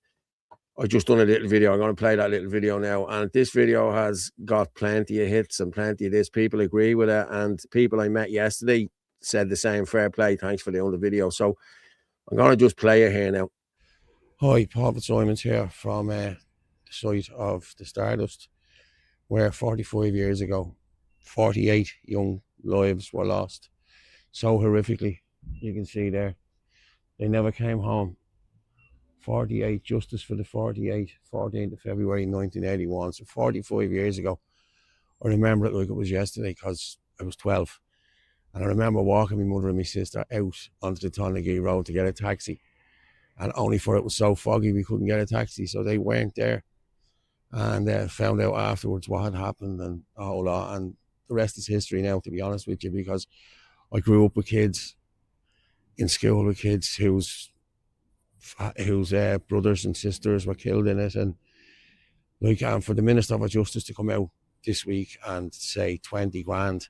I just done a little video. I'm going to play that little video now, and this video has got plenty of hits and plenty of this. People agree with it, and people I met yesterday said the same. Fair play, thanks for doing the video. So I'm going to just play it here now. Hi, Paul Fitzsimons here from the site of the Stardust, where 45 years ago, 48 young lives were lost so horrifically. You can see there, they never came home. 48, justice for the 48, 14th of February 1981. So 45 years ago. I remember it like it was yesterday because I was 12. And I remember walking my mother and my sister out onto the Tonagee Road to get a taxi. And only for it was so foggy we couldn't get a taxi. So they weren't there. And found out afterwards what had happened and a whole lot. And the rest is history now, to be honest with you, because I grew up with kids, in school with kids whose brothers and sisters were killed in it. And Like, and for the Minister for Justice to come out this week and say 20 grand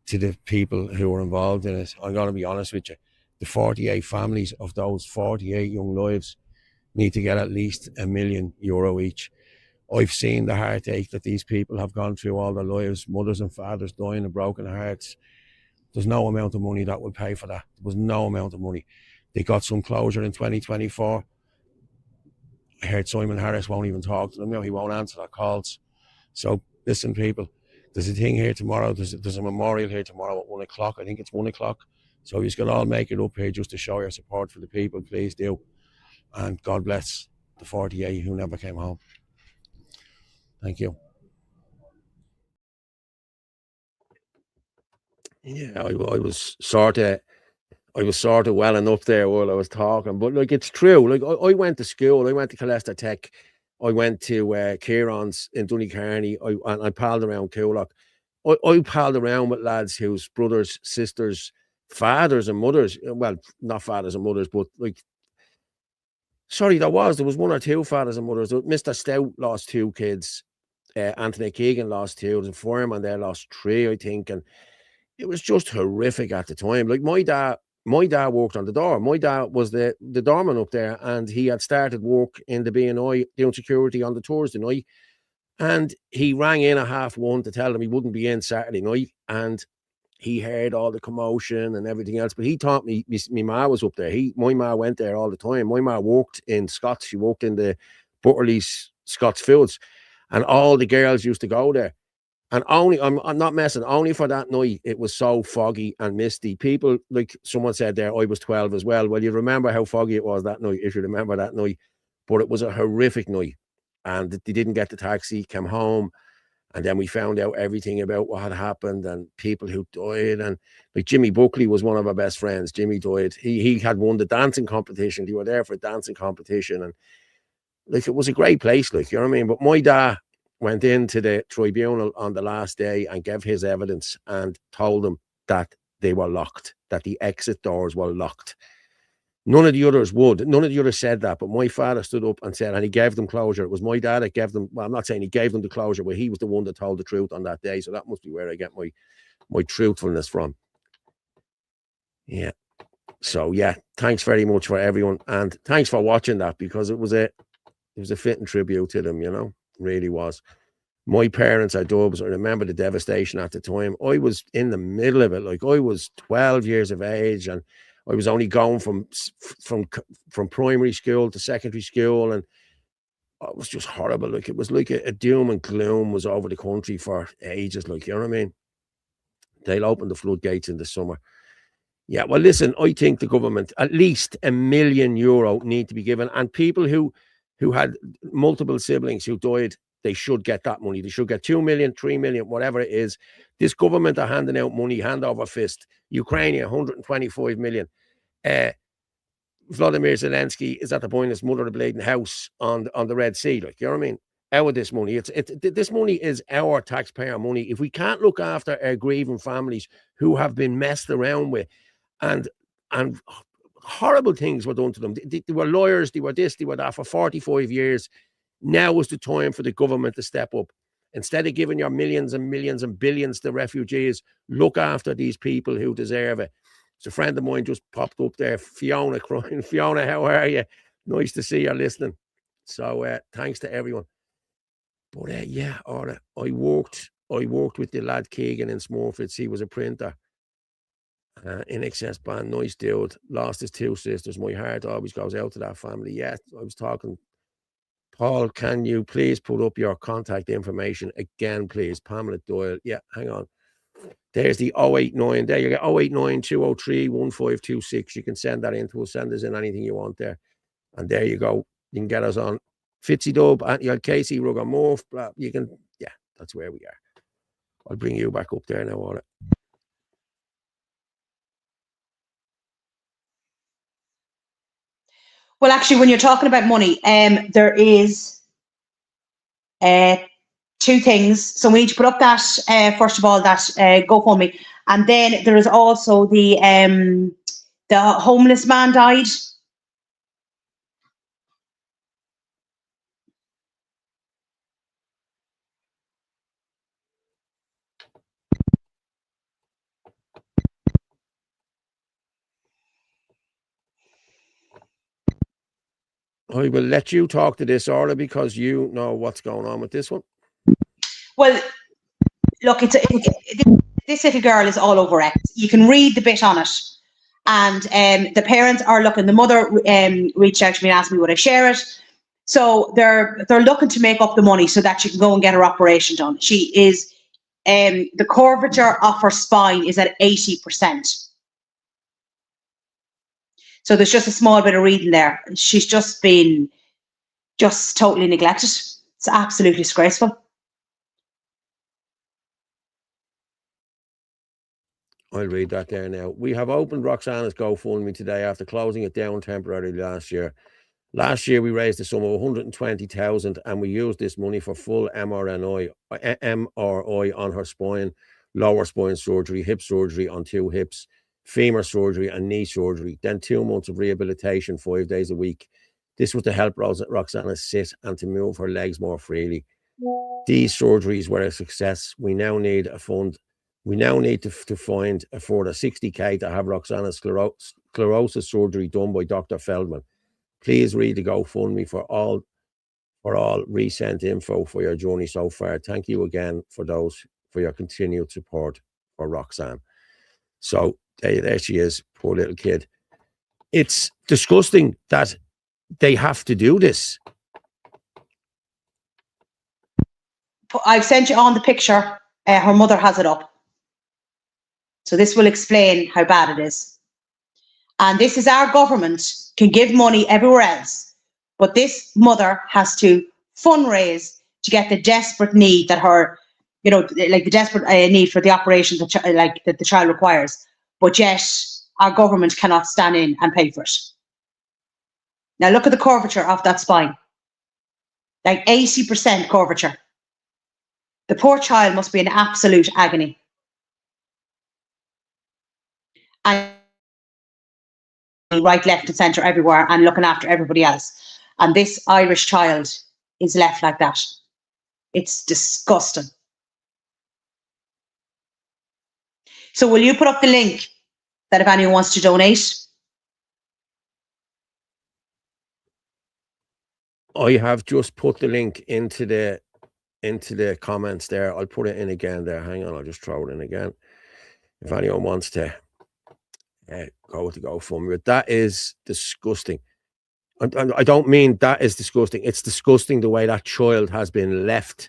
to the people who were involved in it, I'm going to be honest with you, the 48 families of those 48 young lives need to get at least €1 million each. I've seen the heartache that these people have gone through all their lives, mothers and fathers dying of broken hearts. There's no amount of money that will pay for that. There was no amount of money. They got some closure in 2024. I heard Simon Harris won't even talk to them. He won't answer their calls. So listen, people, there's a thing here tomorrow. There's a memorial here tomorrow at 1 o'clock. I think it's 1 o'clock. So you can all make it up here just to show your support for the people. Please do. And God bless the 48 who never came home. Thank you. Yeah, I was sort of welling up there while I was talking, but like, it's true. Like, I went to school. I went to Colester Tech. I went to Kieran's in Dooneycarney. I palled around Coolock. I palled around with lads whose brothers, sisters, fathers and mothers, well, not fathers and mothers, but like, sorry, there was one or two fathers and mothers. Mr. Stout lost 2 kids. Anthony Keegan lost 2. There was a fireman there lost 3, I think, and it was just horrific at the time. Like, my dad worked on the door. My dad was the doorman up there, and he had started work in the B&I doing security on the Thursday night. And he rang in at 1:30 to tell them he wouldn't be in Saturday night. And he heard all the commotion and everything else. But he taught me, my ma was up there. My ma went there all the time. My ma worked in Scott's. She worked in the Butterley's Scott's Fields. And all the girls used to go there. And only, I'm not messing, only for that night, it was so foggy and misty. People, like someone said there, I was 12 as well. Well, you remember how foggy it was that night, if you remember that night. But it was a horrific night. And they didn't get the taxi, came home. And then we found out everything about what had happened and people who died. And like Jimmy Buckley was one of our best friends. Jimmy died. He had won the dancing competition. They were there for a dancing competition. And like, it was a great place, like, you know what I mean? But my dad went into the tribunal on the last day and gave his evidence and told them that they were locked, that the exit doors were locked. None of the others would. None of the others said that, but my father stood up and said, and he gave them closure. It was my dad that gave them, well, I'm not saying he gave them the closure, but he was the one that told the truth on that day. So that must be where I get my truthfulness from. Yeah. So yeah, thanks very much for everyone. And thanks for watching that, because it was a fitting tribute to them, you know, it really was. My parents are Dubs. I remember the devastation at the time. I was in the middle of it. Like, I was 12 years of age, and I was only going from primary school to secondary school, and it was just horrible. Like, it was like a doom and gloom was over the country for ages. Like, you know what I mean? They'll open the floodgates in the summer. Yeah, well, listen, I think the government, at least €1 million need to be given, and people who had multiple siblings who died, they should get that money. They should get 2 million, 3 million, whatever it is. This government are handing out money hand over fist. Ukraine, 125 million. Vladimir Zelensky is at the point his mother of the blading house on the Red Sea. Like, you know what I mean? Out of this money. This money is our taxpayer money. If we can't look after our grieving families who have been messed around with, and horrible things were done to them. They were lawyers, they were this, they were that for 45 years. Now is the time for the government to step up. Instead of giving your millions and millions and billions to refugees, look after these people who deserve it. So a friend of mine just popped up there, Fiona, crying. Fiona, how are you? Nice to see you listening. So thanks to everyone. But yeah, I worked with the lad Keegan in Smurfits. He was a printer. In excess band, nice dude, lost his 2 sisters. My heart always goes out to that family. Yeah, I was talking, Paul, can you please put up your contact information again, please? Pamela Doyle. Yeah, hang on. There's the 089. There you go, 089 203 1526. You can send that in to us. Send us in anything you want there. And there you go. You can get us on Fitzy Dub, Anthony Casey, Rugger Morph. You can, yeah, that's where we are. I'll bring you back up there now, all right. Well, actually, when you're talking about money, there is 2 things. So we need to put up that, first of all, that GoFundMe. And then there is also the homeless man died. I will let you talk to this, Orla, because you know what's going on with this one. Well, look, this little girl is all over X. You can read the bit on it. And the parents are looking, the mother reached out to me and asked me would I share it. So they're looking to make up the money so that she can go and get her operation done. She is, the curvature of her spine is at 80%. So there's just a small bit of reading there. She's just been totally neglected. It's absolutely disgraceful. I'll read that there now. We have opened Roxana's GoFundMe today after closing it down temporarily last year. Last year, we raised a sum of 120,000 and we used this money for full MRI on her spine, lower spine surgery, hip surgery on 2 hips, femur surgery and knee surgery, then 2 months of rehabilitation 5 days a week. This was to help Roxana sit and to move her legs more freely. These surgeries were a success. We now need a fund. We now need to find a further 60k to have Roxana's sclerosis surgery done by Dr. Feldman. Please read the GoFundMe for all recent info for your journey so far. Thank you again for your continued support for Roxanne. So there she is, poor little kid. It's disgusting that they have to do this. I've sent you on the picture. Her mother has it up. So this will explain how bad it is. And this is our government can give money everywhere else. But this mother has to fundraise to get the desperate need that her, like the desperate need for the operation that the child requires. But yet our government cannot stand in and pay for it. Now look at the curvature of that spine. Like 80% curvature. The poor child must be in absolute agony. And right, left and centre everywhere and looking after everybody else. And this Irish child is left like that. It's disgusting. So will you put up the link that if anyone wants to donate? I have just put the link into the comments there. I'll put it in again there. Hang on, I'll just throw it in again. If anyone wants to go with the GoFundMe. That is disgusting. I don't mean that is disgusting. It's disgusting the way that child has been left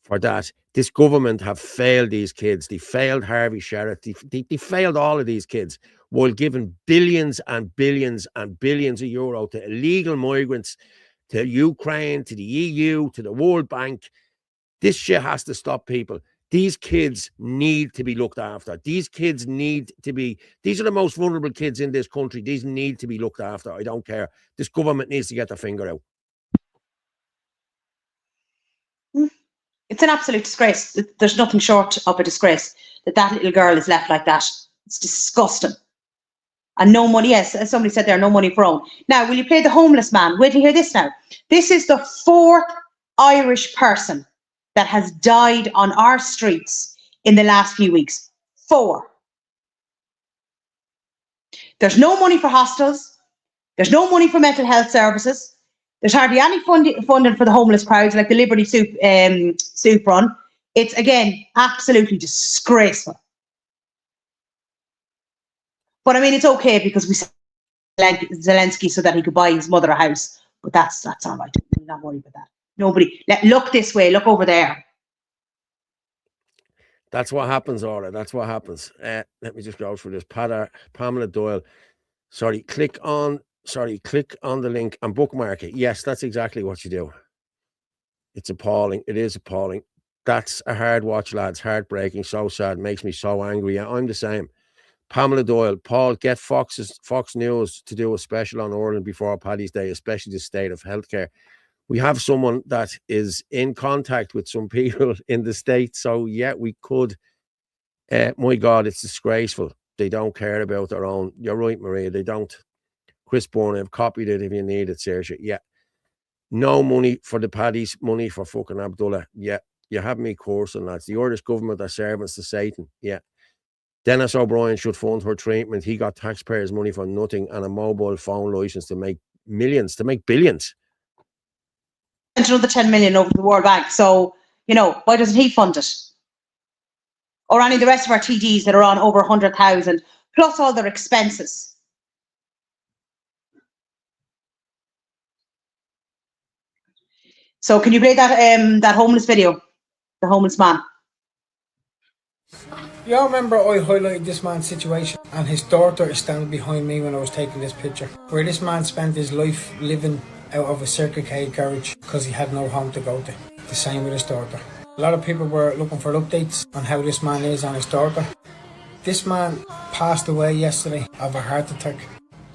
for that. This government have failed these kids. They failed Harvey Sherritt. They failed all of these kids while giving billions and billions and billions of euro to illegal migrants, to Ukraine, to the EU, to the World Bank. This shit has to stop, people. These kids need to be looked after. These kids need to be, these are the most vulnerable kids in this country. These need to be looked after. I don't care. This government needs to get their finger out. It's an absolute disgrace. There's nothing short of a disgrace that little girl is left like that. It's disgusting. And no money, yes, as somebody said there, no money for own. Now, will you play the homeless man? Wait till you hear this now. This is the 4th Irish person that has died on our streets in the last few weeks. 4. There's no money for hostels. There's no money for mental health services. There's hardly any funding for the homeless crowds, like the Liberty Soup Run. It's, again, absolutely disgraceful. But I mean, it's okay because we sent Zelensky so that he could buy his mother a house. But that's all right. I'm not worried about that. Nobody. Look this way. Look over there. That's what happens, Orla. That's what happens. Let me just go through this. Pamela Doyle. Sorry, click on the link and bookmark it. Yes, that's exactly what you do. It's appalling. It is appalling. That's a hard watch, lads. Heartbreaking. So sad. Makes me so angry. Yeah, I'm the same. Pamela Doyle. Paul, get Fox News to do a special on Ireland before Paddy's Day, especially the state of healthcare. We have someone that is in contact with some people in the States. So, yeah, we could. My God, it's disgraceful. They don't care about their own. You're right, Maria. They don't. Chris Bourne, I've copied it if you need it, Saoirse. Yeah. No money for the Paddies, money for fucking Abdullah. Yeah. You have me coursing, lads. The Irish government are servants to Satan. Yeah. Dennis O'Brien should fund her treatment. He got taxpayers' money for nothing and a mobile phone license to make millions, to make billions. another 10 million over to the World Bank. So, you know, why doesn't he fund it? Or any of the rest of our TDs that are on over 100,000, plus all their expenses. So can you play that that homeless video? The homeless man. Yeah, I remember I highlighted this man's situation, and his daughter is standing behind me when I was taking this picture, where this man spent his life living out of a Circle K garage because he had no home to go to. The same with his daughter. A lot of people were looking for updates on how this man is and his daughter. This man passed away yesterday of a heart attack.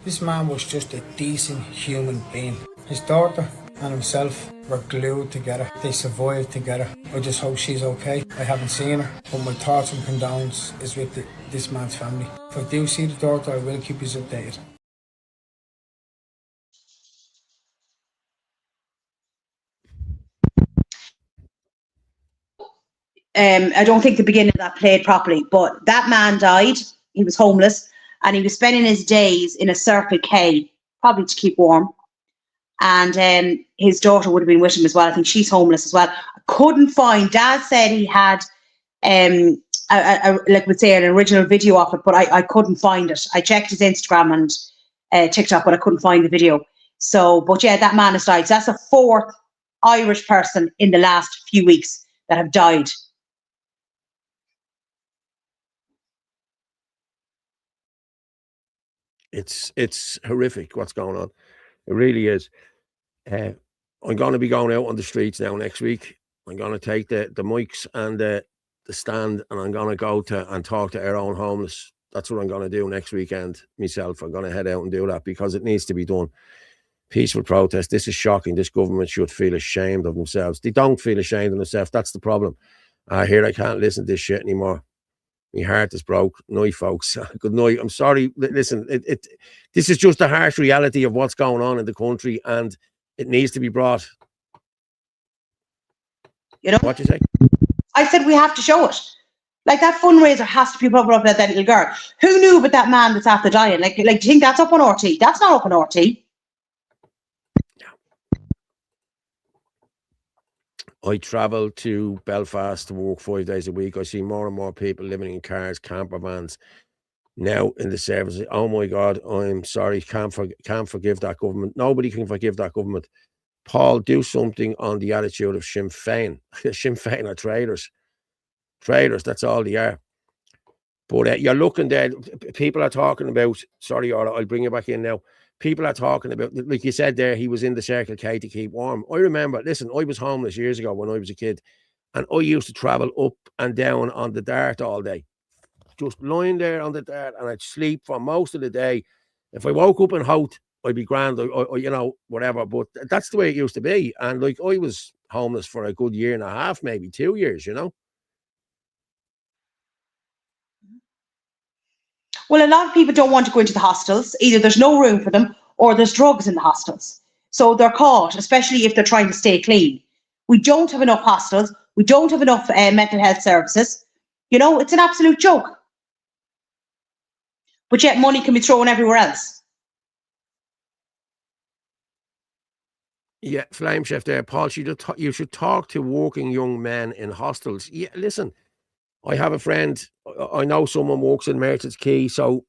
This man was just a decent human being. His daughter and himself were glued together. They survived together. I just hope she's okay. I haven't seen her, but my thoughts and condolences is with this man's family. If I do see the daughter, I will keep you updated. I don't think the beginning of that played properly, but that man died. He was homeless, and he was spending his days in a Circle K, probably to keep warm. And his daughter would have been with him as well. I think she's homeless as well. I couldn't find. Dad said he had, like we'd say, an original video of it, but I couldn't find it. I checked his Instagram and TikTok, but I couldn't find the video. So, but yeah, that man has died. So that's the fourth Irish person in the last few weeks that have died. It's horrific what's going on. It really is. I'm going to be going out on the streets now next week. I'm going to take the mics and the stand, and I'm going to go to and talk to our own homeless. That's what I'm going to do next weekend myself. I'm going to head out and do that because it needs to be done. Peaceful protest. This is shocking. This government should feel ashamed of themselves. They don't feel ashamed of themselves. That's the problem. Here I can't listen to this shit anymore. My heart is broke. Night, folks. Good night. I'm sorry. Listen, this is just the harsh reality of what's going on in the country, and it needs to be brought. You know what you say? I said we have to show it. Like that fundraiser has to be proper up at that little girl. Who knew about that man that's after dying? Like, do you think that's up on RT? That's not up on RT. I travel to Belfast to work 5 days a week. I see more and more people living in cars, camper vans, now in the services. Oh my God, I'm sorry. Can't forgive that government. Nobody can forgive that government. Paul, do something on the attitude of Sinn Féin. Sinn Féin are traitors. Traitors, that's all they are. But you're looking there, people are talking about, sorry, Orla, I'll bring you back in now. People are talking about, like you said there, he was in the Circle K to keep warm. I remember, listen, I was homeless years ago when I was a kid, and I used to travel up and down on the Dart all day. Just lying there on the Dart, and I'd sleep for most of the day. If I woke up in Hout, I'd be grand, or you know, whatever. But that's the way it used to be. And like, I was homeless for a good year and a half, maybe 2 years, you know. Well, a lot of people don't want to go into the hostels. Either there's no room for them or there's drugs in the hostels. So they're caught, especially if they're trying to stay clean. We don't have enough hostels. We don't have enough mental health services. You know, it's an absolute joke. But yet money can be thrown everywhere else. Yeah, Flame Chef there. Paul, you should talk to working young men in hostels. Yeah, listen, I have a friend, I know someone works in Merchants Quay, so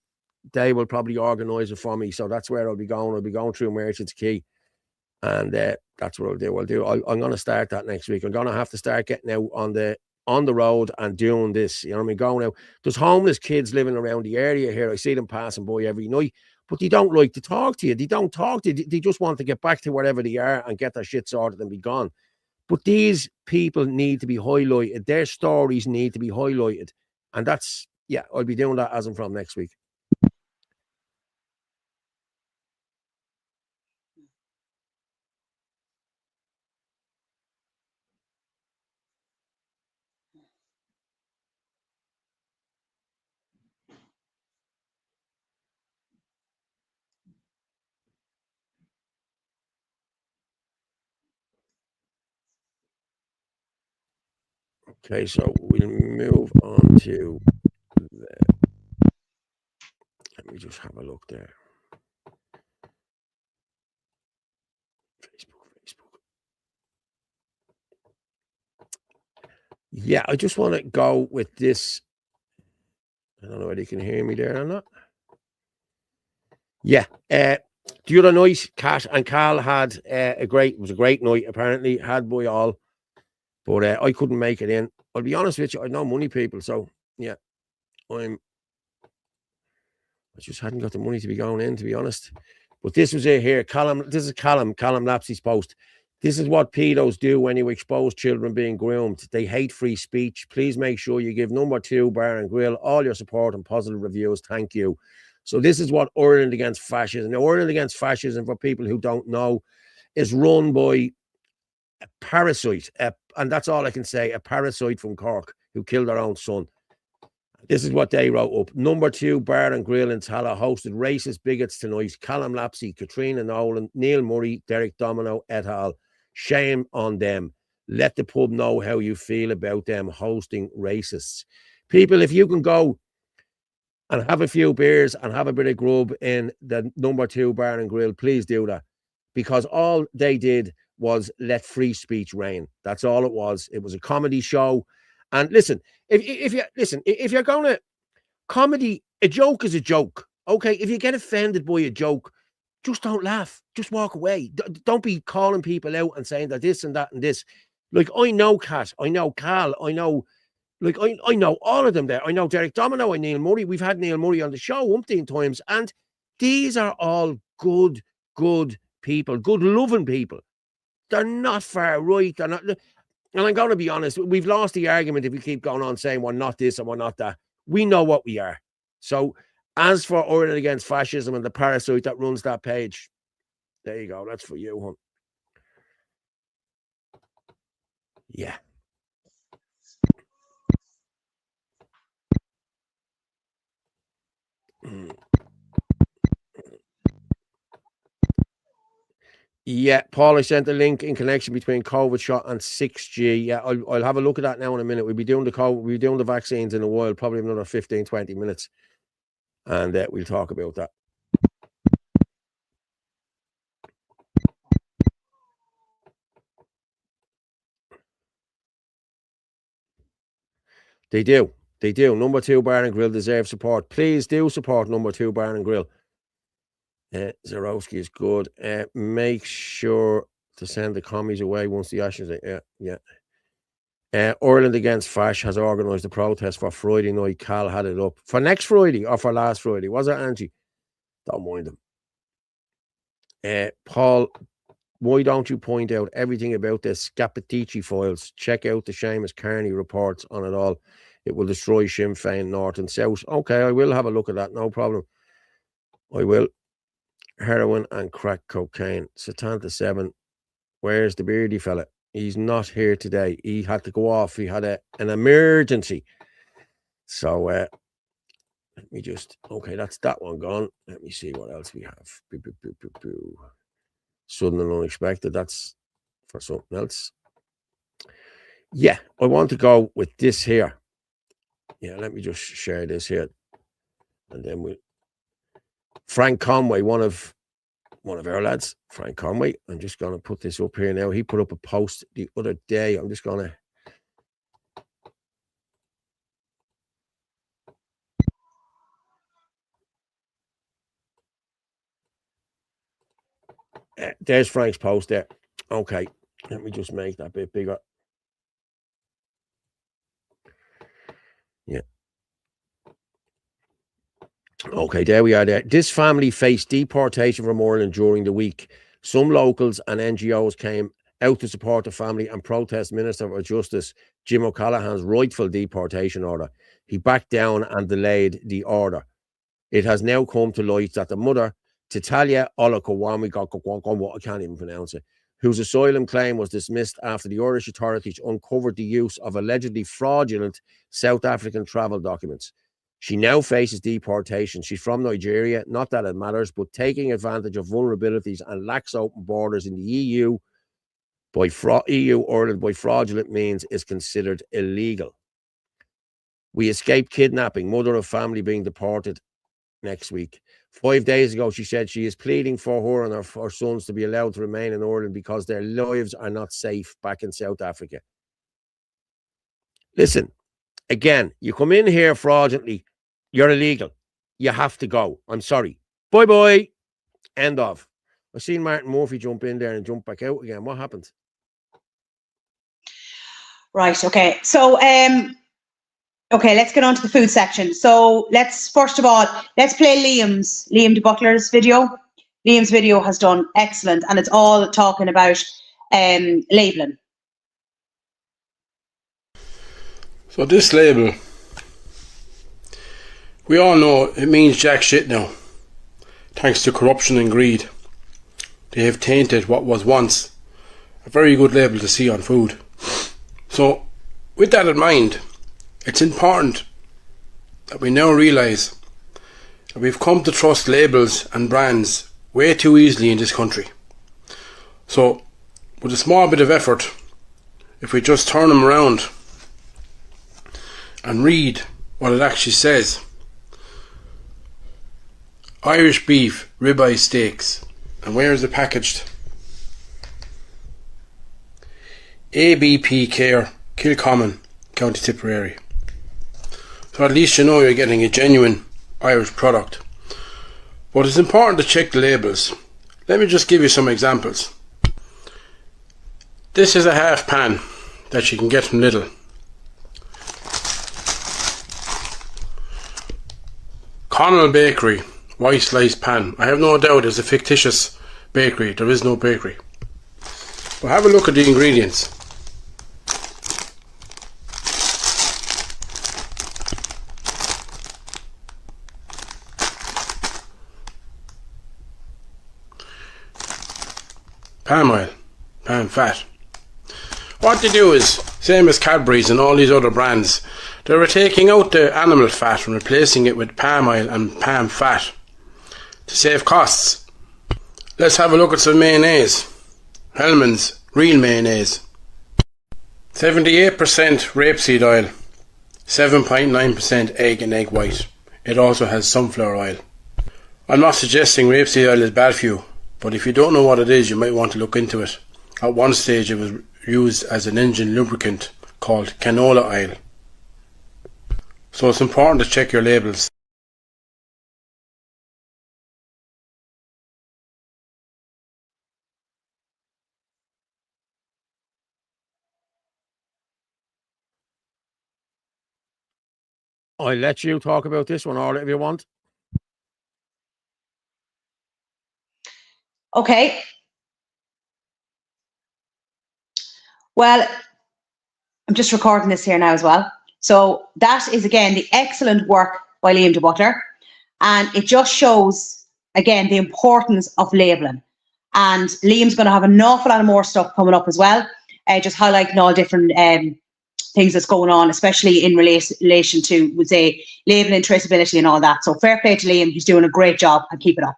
they will probably organise it for me. So that's where I'll be going. I'll be going through Merchants Quay, and that's what I'll do. I'm going to start that next week. I'm going to have to start getting out on the road and doing this. You know what I mean? Going out. There's homeless kids living around the area here. I see them passing by every night, but they don't like to talk to you. They don't talk to you. They just want to get back to wherever they are and get their shit sorted and be gone. But these people need to be highlighted. Their stories need to be highlighted. And that's, yeah, I'll be doing that as I'm from next week. Okay, so we'll move on to let me just have a look there. Facebook. Yeah, I just want to go with this. I don't know whether you can hear me there or not. Yeah. The other night, Kat and Carl had it was a great night, apparently, had by all. But I couldn't make it in. I'll be honest with you, I know money people, so yeah, I just hadn't got the money to be going in, to be honest. But this was it here. This is Callum Lapsey's post. This is what pedos do when you expose children being groomed. They hate free speech. Please make sure you give number 2 Bar and Grill all your support and positive reviews. Thank you. So this is what Ireland Against Fascism. Now, Ireland Against Fascism, for people who don't know, is run by a parasite, and that's all I can say, a parasite from Cork who killed their own son. This is what they wrote up. Number 2 Bar and Grill in Tala hosted racist bigots tonight. Callum Lapsey, Katrina Nolan, Neil Murray, Derek Domino et al. Shame on them. Let the pub know how you feel about them hosting racists. People, if you can go and have a few beers and have a bit of grub in the Number 2 Bar and Grill, please do that. Because all they did was let free speech reign. That's all it was. It was a comedy show. And listen, if you're going to comedy, a joke is a joke. Okay, if you get offended by a joke, just don't laugh. Just walk away. Don't be calling people out and saying that this and that and this. Like, I know Kat, I know Carl, I know, like, I know all of them there. I know Derek Domino and Neil Murray. We've had Neil Murray on the show umpteen times. And these are all good people, good loving people. They're not far right. They're not. And I'm going to be honest, we've lost the argument if we keep going on saying we're not this and we're not that. We know what we are. So as for Ireland Against Fascism and the parasite that runs that page, there you go. That's for you, hon. Yeah. Yeah, Paul, I sent a link in connection between COVID shot and 6G. Yeah, I'll have a look at that now in a minute. We'll be doing the vaccines in a while, probably another 15, 20 minutes. And we'll talk about that. They do. Number 2 Bar and Grill deserves support. Please do support Number 2 Bar and Grill. Zarowski is good. Make sure to send the commies away once the ashes are. Yeah. Ireland Against Fash has organised a protest for Friday night. Cal had it up for next Friday or for last Friday. Was it, Angie? Don't mind them. Paul, why don't you point out everything about the Scapitici files? Check out the Seamus Carney reports on it all. It will destroy Sinn Féin North and South. Okay, I will have a look at that. No problem. I will. Heroin and crack cocaine. Satanta 7. Where's the beardy fella? He's not here today. He had to go off. He had an emergency. So let me just, okay, that's that one gone. Let me see what else we have. Sudden and unexpected. That's for something else. Yeah, I want to go with this here. Yeah, let me just share this here. And then Frank Conway, one of our lads, Frank Conway. I'm just going to put this up here now. He put up a post the other day. I'm just going to... there's Frank's post there. Okay, let me just make that a bit bigger. Yeah. Okay, there we are there. This family faced deportation from Ireland during the week. Some locals and NGOs came out to support the family and protest Minister for Justice Jim O'Callaghan's rightful deportation order. He backed down and delayed the order. It has now come to light that the mother, Titalia Olakawami, I can't even pronounce it, whose asylum claim was dismissed after the Irish authorities uncovered the use of allegedly fraudulent South African travel documents. She now faces deportation. She's from Nigeria, not that it matters, but taking advantage of vulnerabilities and lax open borders in the EU Ireland by fraudulent means is considered illegal. We escaped kidnapping, mother of family being deported next week. 5 days ago, she said she is pleading for her and her sons to be allowed to remain in Ireland because their lives are not safe back in South Africa. Listen, again, you come in here fraudulently, you're illegal. You have to go. I'm sorry. Bye-bye. End of. I seen Martin Murphy jump in there and jump back out again. What happened? Right, okay. So, okay, let's get on to the food section. So first of all, let's play Liam de Butler's video. Liam's video has done excellent, and it's all talking about labelling. So this label, we all know it means jack shit now. Thanks to corruption and greed, they have tainted what was once a very good label to see on food. So with that in mind, it's important that we now realise that we've come to trust labels and brands way too easily in this country. So with a small bit of effort, if we just turn them around and read what it actually says. Irish beef ribeye steaks. And where is it packaged? ABP Care, Kilcommon, County Tipperary. So at least you know you're getting a genuine Irish product. But it's important to check the labels. Let me just give you some examples. This is a half pan that you can get from Lidl. Connell Bakery, white slice pan. I have no doubt it's a fictitious bakery. There is no bakery. But have a look at the ingredients. Palm oil, palm fat. What they do is, same as Cadbury's and all these other brands, they're taking out the animal fat and replacing it with palm oil and palm fat to save costs. Let's have a look at some mayonnaise. Hellman's real mayonnaise. 78% rapeseed oil, 7.9% egg and egg white. It also has sunflower oil. I'm not suggesting rapeseed oil is bad for you, but if you don't know what it is, you might want to look into it. At one stage it was used as an engine lubricant called canola oil. So it's important to check your labels. I'll let you talk about this one all if you want. Okay. Well, I'm just recording this here now as well. So that is, again, the excellent work by Liam de Butler. And it just shows, again, the importance of labelling. And Liam's going to have an awful lot of more stuff coming up as well, just highlighting all different things that's going on, especially in relation to, we'll say, labelling, traceability and all that. So fair play to Liam. He's doing a great job, and keep it up.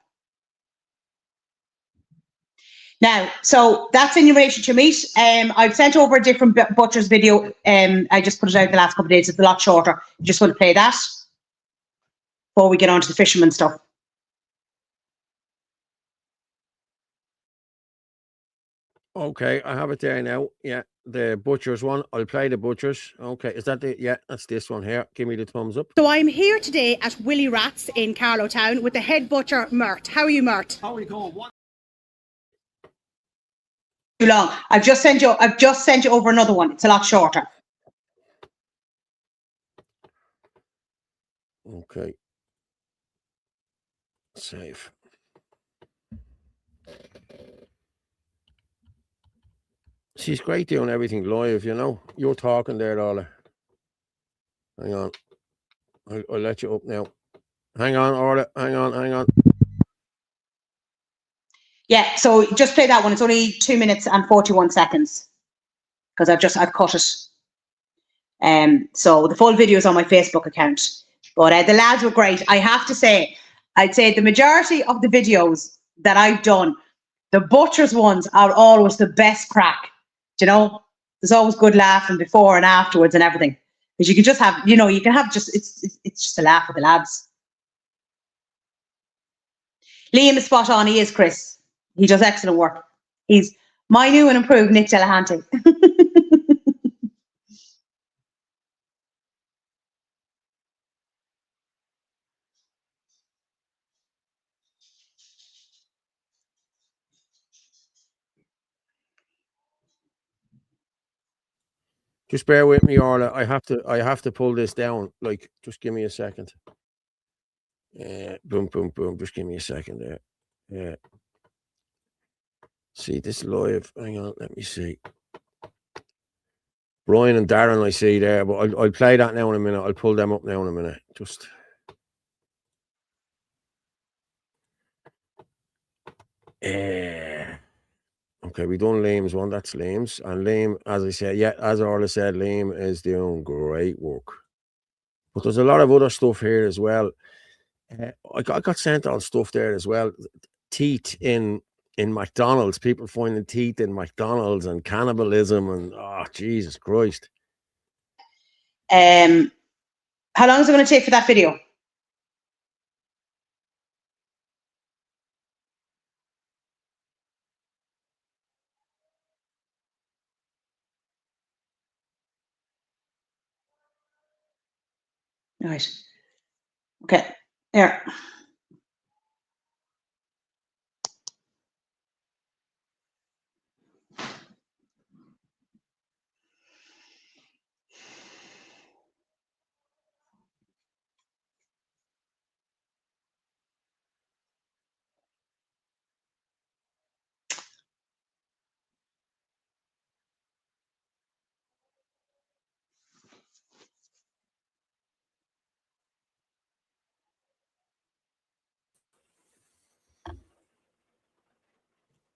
Now, so that's in relation to meat. I've sent over a different butcher's video. I just put it out the last couple of days. It's a lot shorter. You just want to play that before we get on to the fisherman stuff. Okay, I have it there now. Yeah, the butcher's one. I'll play the butcher's. Okay, is that the... Yeah, that's this one here. Give me the thumbs up. So I'm here today at Willie Rat's in Carlow Town with the head butcher, Mert. How are you, Mert? How are you going? Too long. I've just sent you over another one. It's a lot shorter. Okay. Save. She's great doing everything live, you know. You're talking there, Ola. Hang on. I'll let you up now. Hang on, Ola. Hang on. Yeah, so just play that one. It's only 2 minutes and 41 seconds because I've cut it. So the full video is on my Facebook account. But the lads were great. I have to say, I'd say the majority of the videos that I've done, the butcher's ones are always the best crack. Do you know? There's always good laughing before and afterwards and everything. Because you can just have, you know, you can have just, it's just a laugh with the lads. Liam is spot on. He is, Chris. He does excellent work. He's my new and improved Nick Delahanty. Just bear with me, Orla. I have to pull this down. Like, just give me a second. Boom, boom, boom. Just give me a second there. Yeah. See this live. Hang on, let me see. Brian and Darren, I see there, but I'll play that now in a minute. I'll pull them up now in a minute. Just. Okay, we done Liam's one. That's Liam's. And Liam, as I said, yeah, as Orla said, Liam is doing great work. But there's a lot of other stuff here as well. I got sent on stuff there as well. Teeth in McDonald's. People finding teeth in McDonald's and cannibalism and Jesus Christ. How long is it going to take for that video? Right. Okay. There.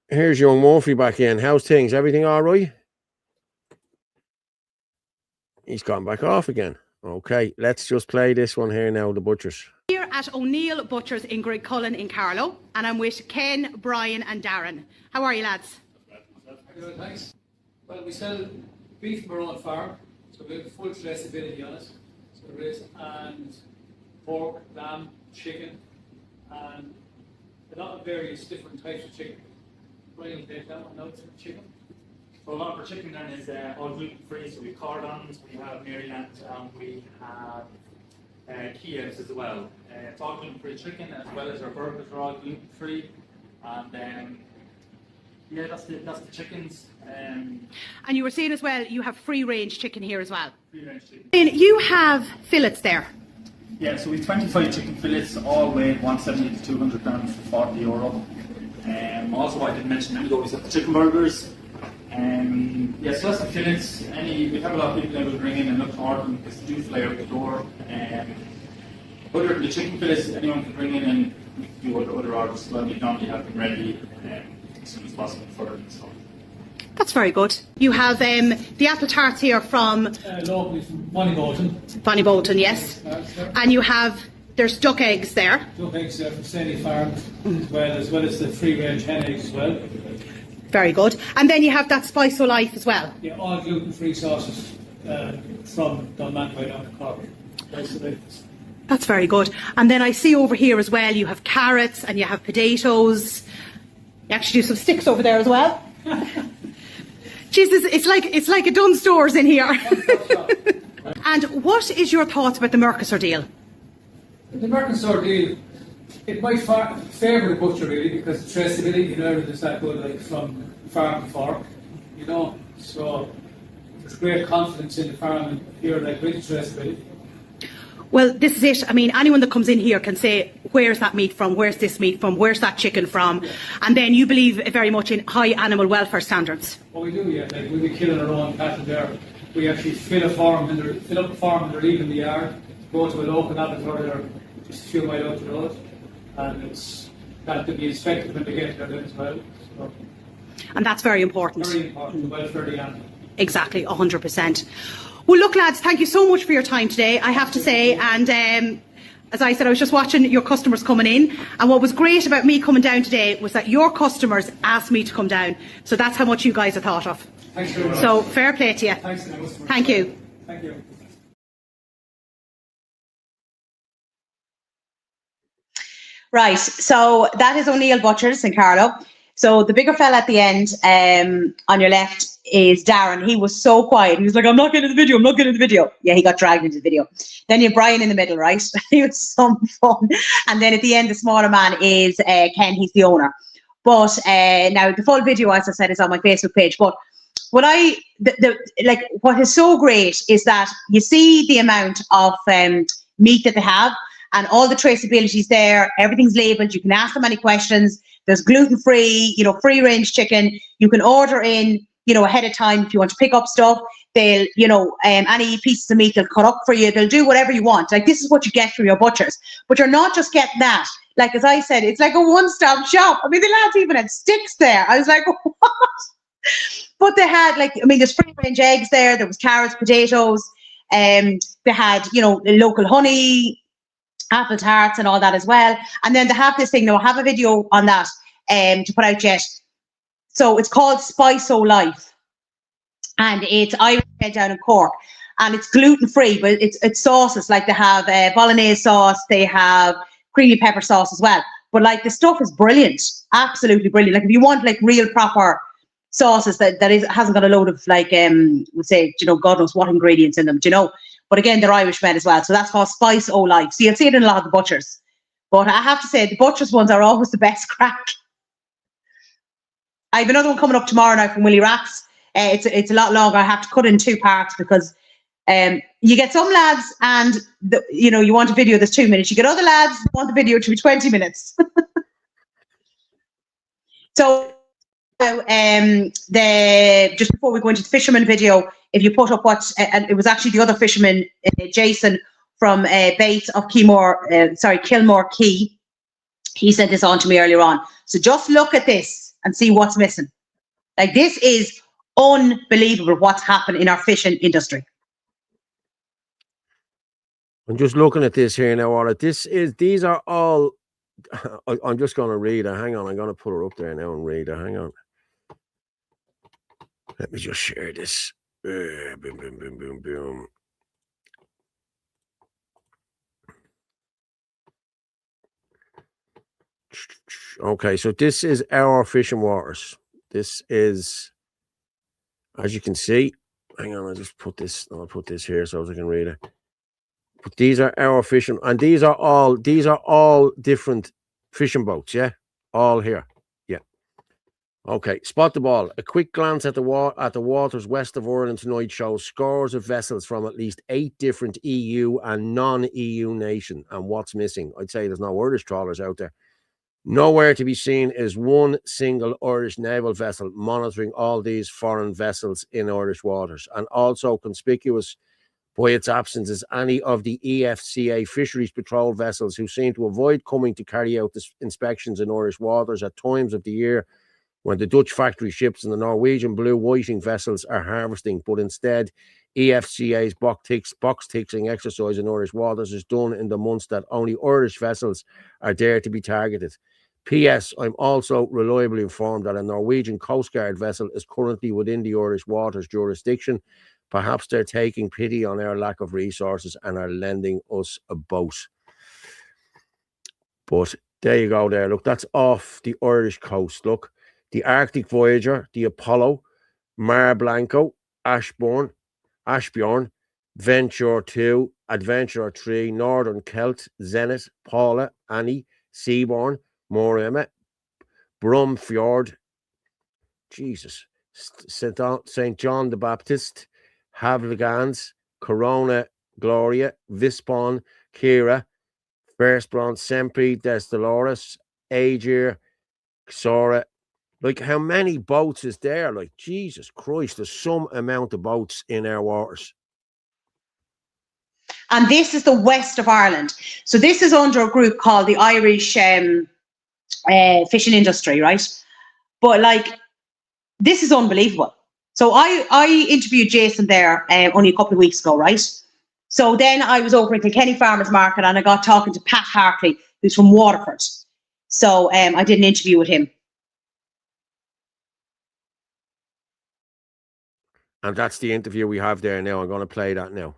Here's young Murphy back in. How's things? Everything all right? He's gone back off again. Okay, let's just play this one here now, the Butchers. Here at O'Neill Butchers in Grigcullen in Carlow, and I'm with Ken, Brian and Darren. How are you, lads? Good, thanks. Well, we sell beef from our own farm, so we have full traceability on it. So there is, and pork, lamb, chicken, and a lot of various different types of chicken. Brian, you take that one now, chicken. So a lot of our chicken then is all gluten-free, so we have cordons, we have Maryland, we have Kievs as well. It's all gluten-free chicken, as well as our burgers are all gluten-free. And yeah, that's the chickens. And you were saying as well, you have free-range chicken here as well. Free-range chicken. And you have fillets there. Yeah, so we have 25 chicken fillets, all weighed 170 to 200 grams for €40. Also, I didn't mention any, we have the chicken burgers. Yes, so that's the fillets. We have a lot of people able to bring in and look for them because they do fly out the door. Other than the chicken fillets, anyone can bring in and do other orders as well. We normally have them ready as soon as possible for them. So. That's very good. You have the apple tarts here from locally from Bonnie Bolton. Bonnie Bolton, yes. And you have there's duck eggs there. Duck eggs there from Sandy Farm as well as the free range hen eggs as well. Very good. And then you have that Spice O' Life as well. Yeah, all gluten-free sauces from Dunmanway down to Cork. That's very good. And then I see over here as well, you have carrots and you have potatoes. You actually do some sticks over there as well. Jesus, it's like a Dunnes Stores in here. And what is your thoughts about the Mercosur deal? The Mercosur deal, it might favour the butcher really because the traceability in Ireland is that good, like from farm to fork, you know. So there's great confidence in the farm here, like with traceability. Well, this is it. I mean, anyone that comes in here can say, where's that meat from? Where's this meat from? Where's that chicken from? And then you believe very much in high animal welfare standards. Well, we do, yeah. Like we'll be killing our own cattle there. We actually fill up the farm and they're leaving the yard, go to a local abattoir there, just a few miles out the road. And it's got to be inspected when they get there as well. So. And that's very important. Very important, the welfare of the animal. Exactly, 100%. Well, look, lads, thank you so much for your time today, I have to say. And as I said, I was just watching your customers coming in. And what was great about me coming down today was that your customers asked me to come down. So that's how much you guys are thought of. Thanks very much. So, fair play to you. Thanks. Thank you. Thank you. Right, so that is O'Neill Butchers in Carlow. So the bigger fella at the end on your left is Darren. He was so quiet. He was like, I'm not getting the video, I'm not getting the video. Yeah, he got dragged into the video. Then you have Brian in the middle, right? He was some fun. And then at the end, the smaller man is Ken, he's the owner. But now the full video, as I said, is on my Facebook page. But what is so great is that you see the amount of meat that they have, and all the traceability is there. Everything's labeled. You can ask them any questions. There's gluten-free, free-range chicken. You can order in, ahead of time if you want to pick up stuff. They'll, any pieces of meat they'll cut up for you. They'll do whatever you want. Like, this is what you get from your butchers. But you're not just getting that. Like, as I said, it's like a one-stop shop. I mean, the lads even had sticks there. I was like, what? But they had, there's free-range eggs there. There was carrots, potatoes. They had, local honey, apple tarts and all that as well. And then they have this thing. Now, I have a video on that to put out yet. So it's called Spice O Life. And it's Irish bread down in Cork. And it's gluten-free, but it's sauces. Like, they have bolognese sauce. They have creamy pepper sauce as well. But, the stuff is brilliant. Absolutely brilliant. Like, if you want, real proper sauces that hasn't got a load of, we'd say, God knows what ingredients in them, But again, they're Irish men as well. So that's called Spice O Life. So you'll see it in a lot of the butchers. But I have to say, the butchers ones are always the best crack. I have another one coming up tomorrow now from Willie Rats. It's a lot longer. I have to cut in 2 parts because you get some lads and, you want a video that's 2 minutes. You get other lads who want the video to be 20 minutes. So just before we go into the fisherman video, if you put up and it was actually the other fisherman, Jason from Bates of Kilmore Key. He sent this on to me earlier on. So just look at this and see what's missing. This is unbelievable what's happened in our fishing industry. I'm just looking at this here now, Orla. These are all, I'm just going to read it. Hang on, I'm going to put her up there now and read it. Hang on. Let me just share this. Boom, boom, boom, boom, boom. Okay, so this is our fishing waters. This is, as you can see, hang on, I'll put this here so I can read it. But these are our fishing, and these are all different fishing boats, yeah? All here. Yeah. Okay, spot the ball. A quick glance at the waters west of Ireland tonight shows scores of vessels from at least 8 different EU and non-EU nations. And what's missing? I'd say there's no Irish trawlers out there. Nowhere to be seen is one single Irish naval vessel monitoring all these foreign vessels in Irish waters. And also conspicuous by its absence is any of the EFCA fisheries patrol vessels who seem to avoid coming to carry out the inspections in Irish waters at times of the year when the Dutch factory ships and the Norwegian blue whiting vessels are harvesting, but instead EFCA's box ticking exercise in Irish waters is done in the months that only Irish vessels are there to be targeted. P.S. I'm also reliably informed that a Norwegian Coast Guard vessel is currently within the Irish waters jurisdiction. Perhaps they're taking pity on our lack of resources and are lending us a boat. But there you go there. Look, that's off the Irish coast. Look, the Arctic Voyager, the Apollo, Mar Blanco, Ashbourne, Venture 2, Adventurer 3, Northern Celt, Zenith, Paula, Annie, Seaborn, Morema, Brum Fjord, Jesus, St. John the Baptist, Havlegans, Corona, Gloria, Vispon, Kira, Firstborn, Sempre, Des Dolores, Aegir, Sora. Like, how many boats is there? Like, Jesus Christ, there's some amount of boats in our waters. And this is the west of Ireland. So this is under a group called the Irish fishing industry, right? But this is unbelievable. So I interviewed Jason there only a couple of weeks ago, right? So then I was over at the Kilkenny Farmers Market and I got talking to Pat Hartley, who's from Waterford. So I did an interview with him. And that's the interview we have there now. I'm going to play that now.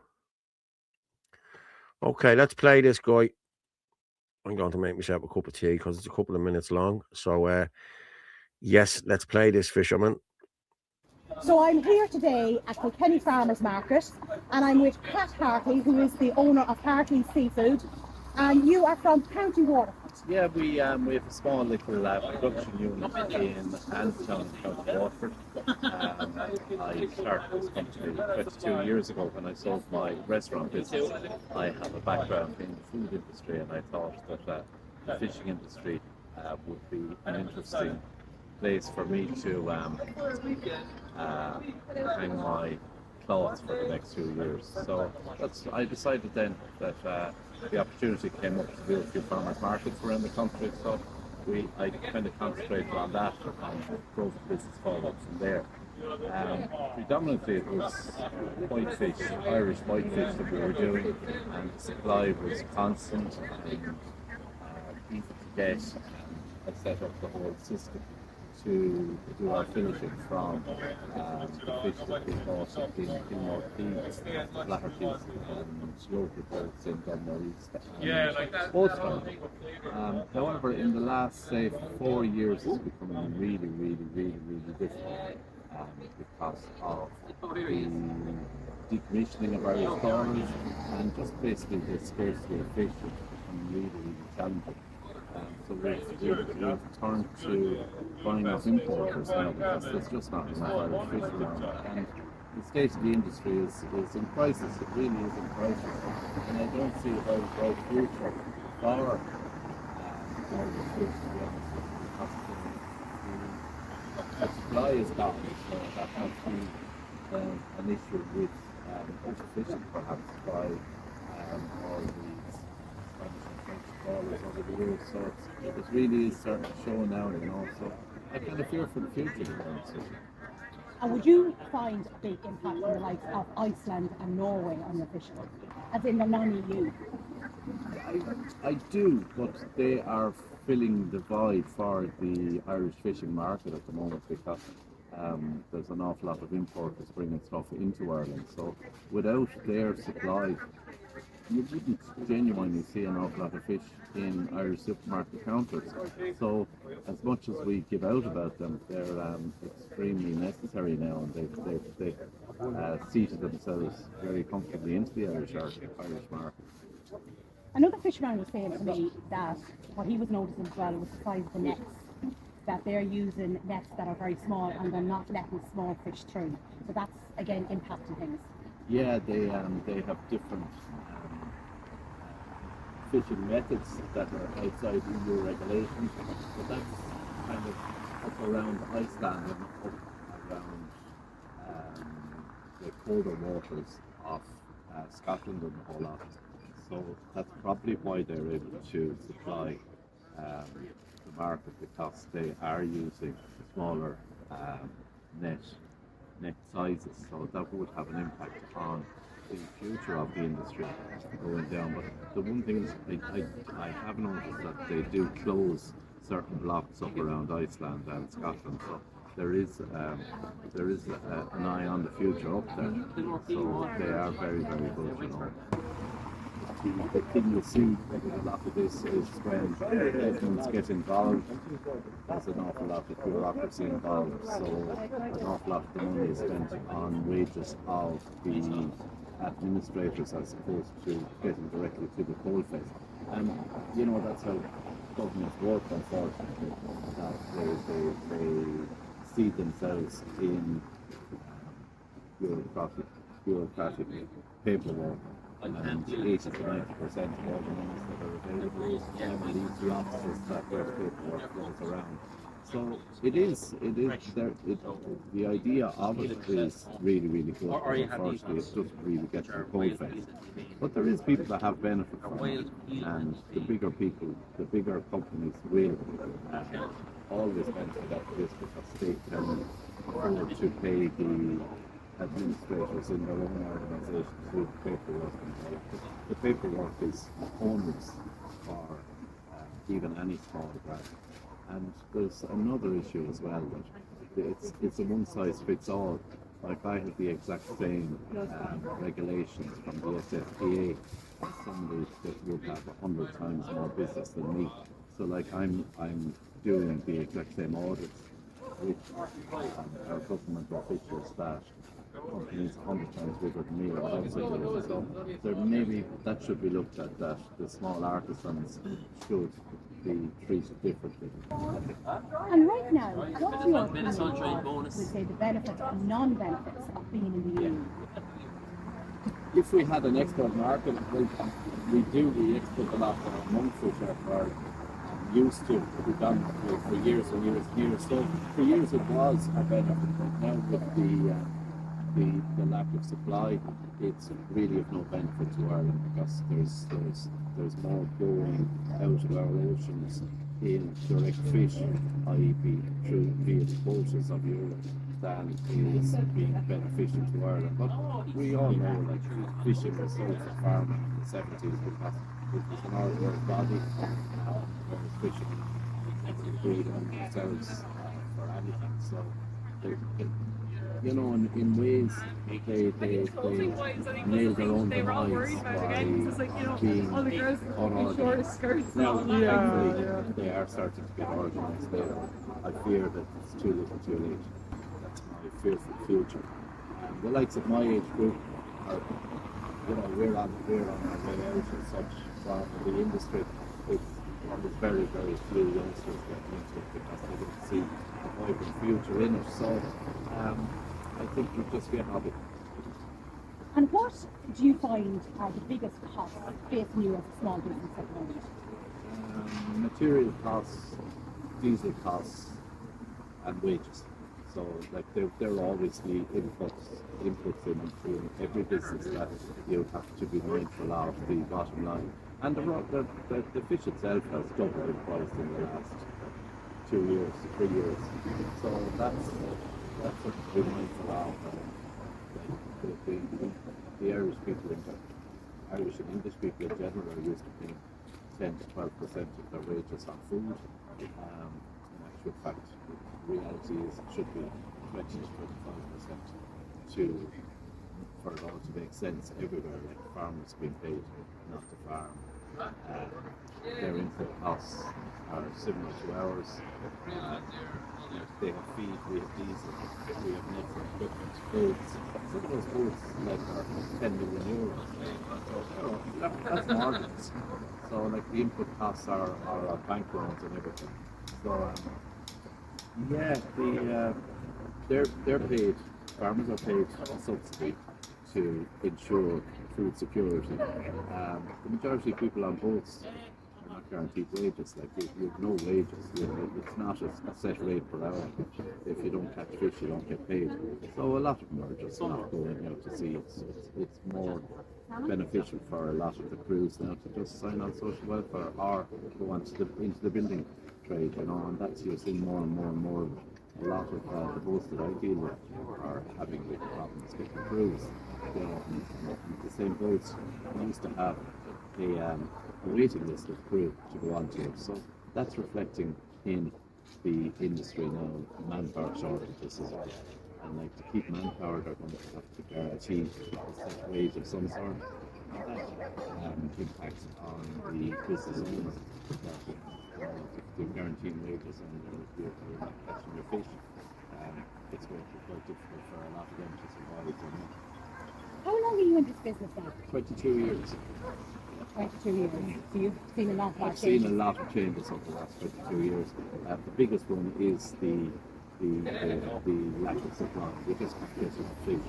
Okay, let's play this guy. I'm going to make myself a cup of tea because it's a couple of minutes long. So, yes, let's play this fisherman. So I'm here today at Kilkenny Farmers Market and I'm with Pat Hartley, who is the owner of Hartley's Seafood. And you are from County Waterford. Yeah, we have a small little production unit in Antown, County Waterford. I started this company 22 years ago when I sold my restaurant business. I have a background in the food industry, and I thought that the fishing industry would be an interesting place for me to hang my cloths for the next few years. So I decided then that the opportunity came up to do a few farmers markets around the country. So I kind of concentrated on that and drove the business forward from there. Predominantly it was whitefish, Irish whitefish that we were doing, and the supply was constant and easy to get. I set up the whole system to do our finishing from the fish that we bought in Kilmore Keys, Flaherty's, and local boats in Dunmore East, and Bolton. However, in the last, say, 4 years, it's becoming really difficult because of the decommissioning of Irish trawlers and just basically the scarcity of fish is becoming really challenging. So we've turned to buying off importers now because there's just not enough Irish fish around. And the state of the industry is in crisis. It really is in crisis. And I don't see a very bright future for Irish fish, to be honest with you, because the supply is gone. So that might be an issue with overfishing perhaps by all these Spanish and French trawlers over the years. So it really is starting to show now, you know. So I kind of fear for the future, to be honest with you. And would you find a big impact on the likes of Iceland and Norway on your fishing, as in the non-EU? I do, but they are filling the void for the Irish fishing market at the moment because there's an awful lot of importers bringing stuff into Ireland. So without their supply, you wouldn't genuinely see an awful lot of fish in Irish supermarket counters. So as much as we give out about them, they're extremely necessary now, and they've seated themselves very comfortably into the Irish market. Another fisherman was saying to me that what he was noticing as well was the size of the nets, that they're using nets that are very small and they're not letting small fish through. So that's again impacting things. Yeah, they have different fishing methods that are outside EU regulations, but that's kind of up around Iceland and up around the colder waters of Scotland and the whole lot. So that's probably why they're able to supply the market, because they are using smaller net sizes. So that would have an impact on the future of the industry going down. But the one thing I have noticed that they do close certain blocks up around Iceland and Scotland. So there is an eye on the future up there. So they are very good, you know. The thing you see with a lot of this is when governments get involved, there's an awful lot of bureaucracy involved, so an awful lot of the money is spent on wages of the administrators as opposed to getting directly to the coalface. And you know, that's how governments work, unfortunately, that they see themselves in bureaucratic paperwork. And 80 to 90% of all the monies that are available leads the offices that where the paperwork flows around. So the idea of it is really good, but unfortunately it doesn't really get to the coalface. But there is people that have benefit from it, and the bigger people, the bigger companies will always benefit out of this because they can afford to pay the administrators in their own organisations do the paperwork. The paperwork is onerous for even any small grant. And there's another issue as well, that it's a one-size-fits-all. Like I have the exact same regulations from the SFPA as somebody that would have 100 times more business than me. So like I'm doing the exact same audits with our government officials that companies 100 times bigger than me or outside Europe. So there maybe that should be looked at, that the small artisans should be treated differently. And right now, what's your opinion on, we say, the benefits and non-benefits of being in the EU? If we had an export market, well, we export a lot of months are used to be done for years and years and years. So for years it was a benefit, but now with the lack of supply, it's really of no benefit to Ireland, because there's more going out of our oceans in direct fish, i.e. through via the quotas of Europe, than is being beneficial to Ireland. But we all know, like, fishing was sold for farming in the 70s because it was an ordinary body, whereas fishing breed on themselves for anything. So, you know, in ways they nail their own demise by being unorganised. Now, thankfully, they are starting to get organised now. I fear that it's too little too late. That's my fearful future. The likes of my age group are, you know, we're on our way out as such from the industry. There's very, very few youngsters getting into it because they don't see a vibrant future in it. So I think we just get on it. And what do you find are the biggest costs facing you as a small business at the moment? Material costs, diesel costs, and wages. So, like, they're always the inputs into every business that you have to be mindful of the bottom line. And the fish itself has doubled in price in the last 2 years, 3 years. So that's what to be mindful of. The Irish people, Irish and English people in general, are used to paying 10 to 12% of their wages on food. In actual fact, the reality is it should be 20 to 25% for it all to make sense everywhere. Like, farmers being paid not to farm. Their input costs are similar to ours. They have feed, we have diesel, we have network equipment, boats. Some of those boats, like, are 10 million euros. So, that's margins. So, like, the input costs are bank loans and everything. So they're paid. Farmers are paid a subsidy to ensure food security. The majority of people on boats are not guaranteed wages. Like, you have no wages. It's not a set rate per hour. If you don't catch fish, you don't get paid. So a lot of them are just not going out to sea. It's more beneficial for a lot of the crews now to just sign on social welfare or go into the building trade, you know, and that's, you're seeing more and more and more. A lot of the boats that I deal with are having big problems getting crews. You know, the same boats used to have a waiting list of crew to go on to. So that's reflecting in the industry now, manpower shortages as well. And, like, to keep manpower, they're going to have to guarantee a set wage of some sort. And that impacts on the business owners. If they're guaranteeing wages and you're not catching your fish, it's going to be quite difficult for a lot of them to survive. How long are you in this business now? 22 years. 22 years. So you've seen a lot of I've seen a lot of changes over the last 22 years. The biggest one is the lack of supply. We just have to get enough fish.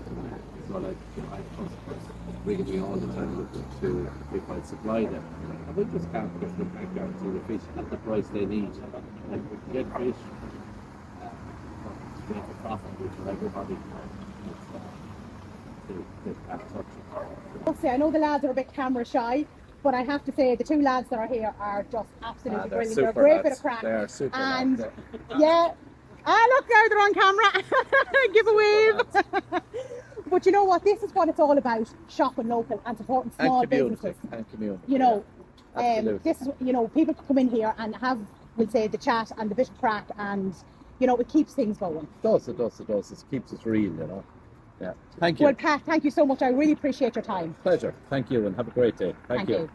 So, like, I have customers ringing me all the time to if I supply them. And they just can't, because they can't guarantee the fish at the price they need. Like, we can get fish to make a profit for everybody. They can't touch it. I'll say, I know the lads are a bit camera shy, but I have to say the two lads that are here are just absolutely brilliant. They're a great bit of crack. They are super and lads. yeah. Look, there they're on camera. Give a wave. But you know what? This is what it's all about: shopping local and supporting small businesses. And community. You know, this is, you know, people can come in here and have, we'll say, the chat and the bit of crack, and, you know, it keeps things going. It does. It keeps us real, you know. Yeah. Thank you. Well, Pat, thank you so much. I really appreciate your time. Pleasure. Thank you, and have a great day. Thank you.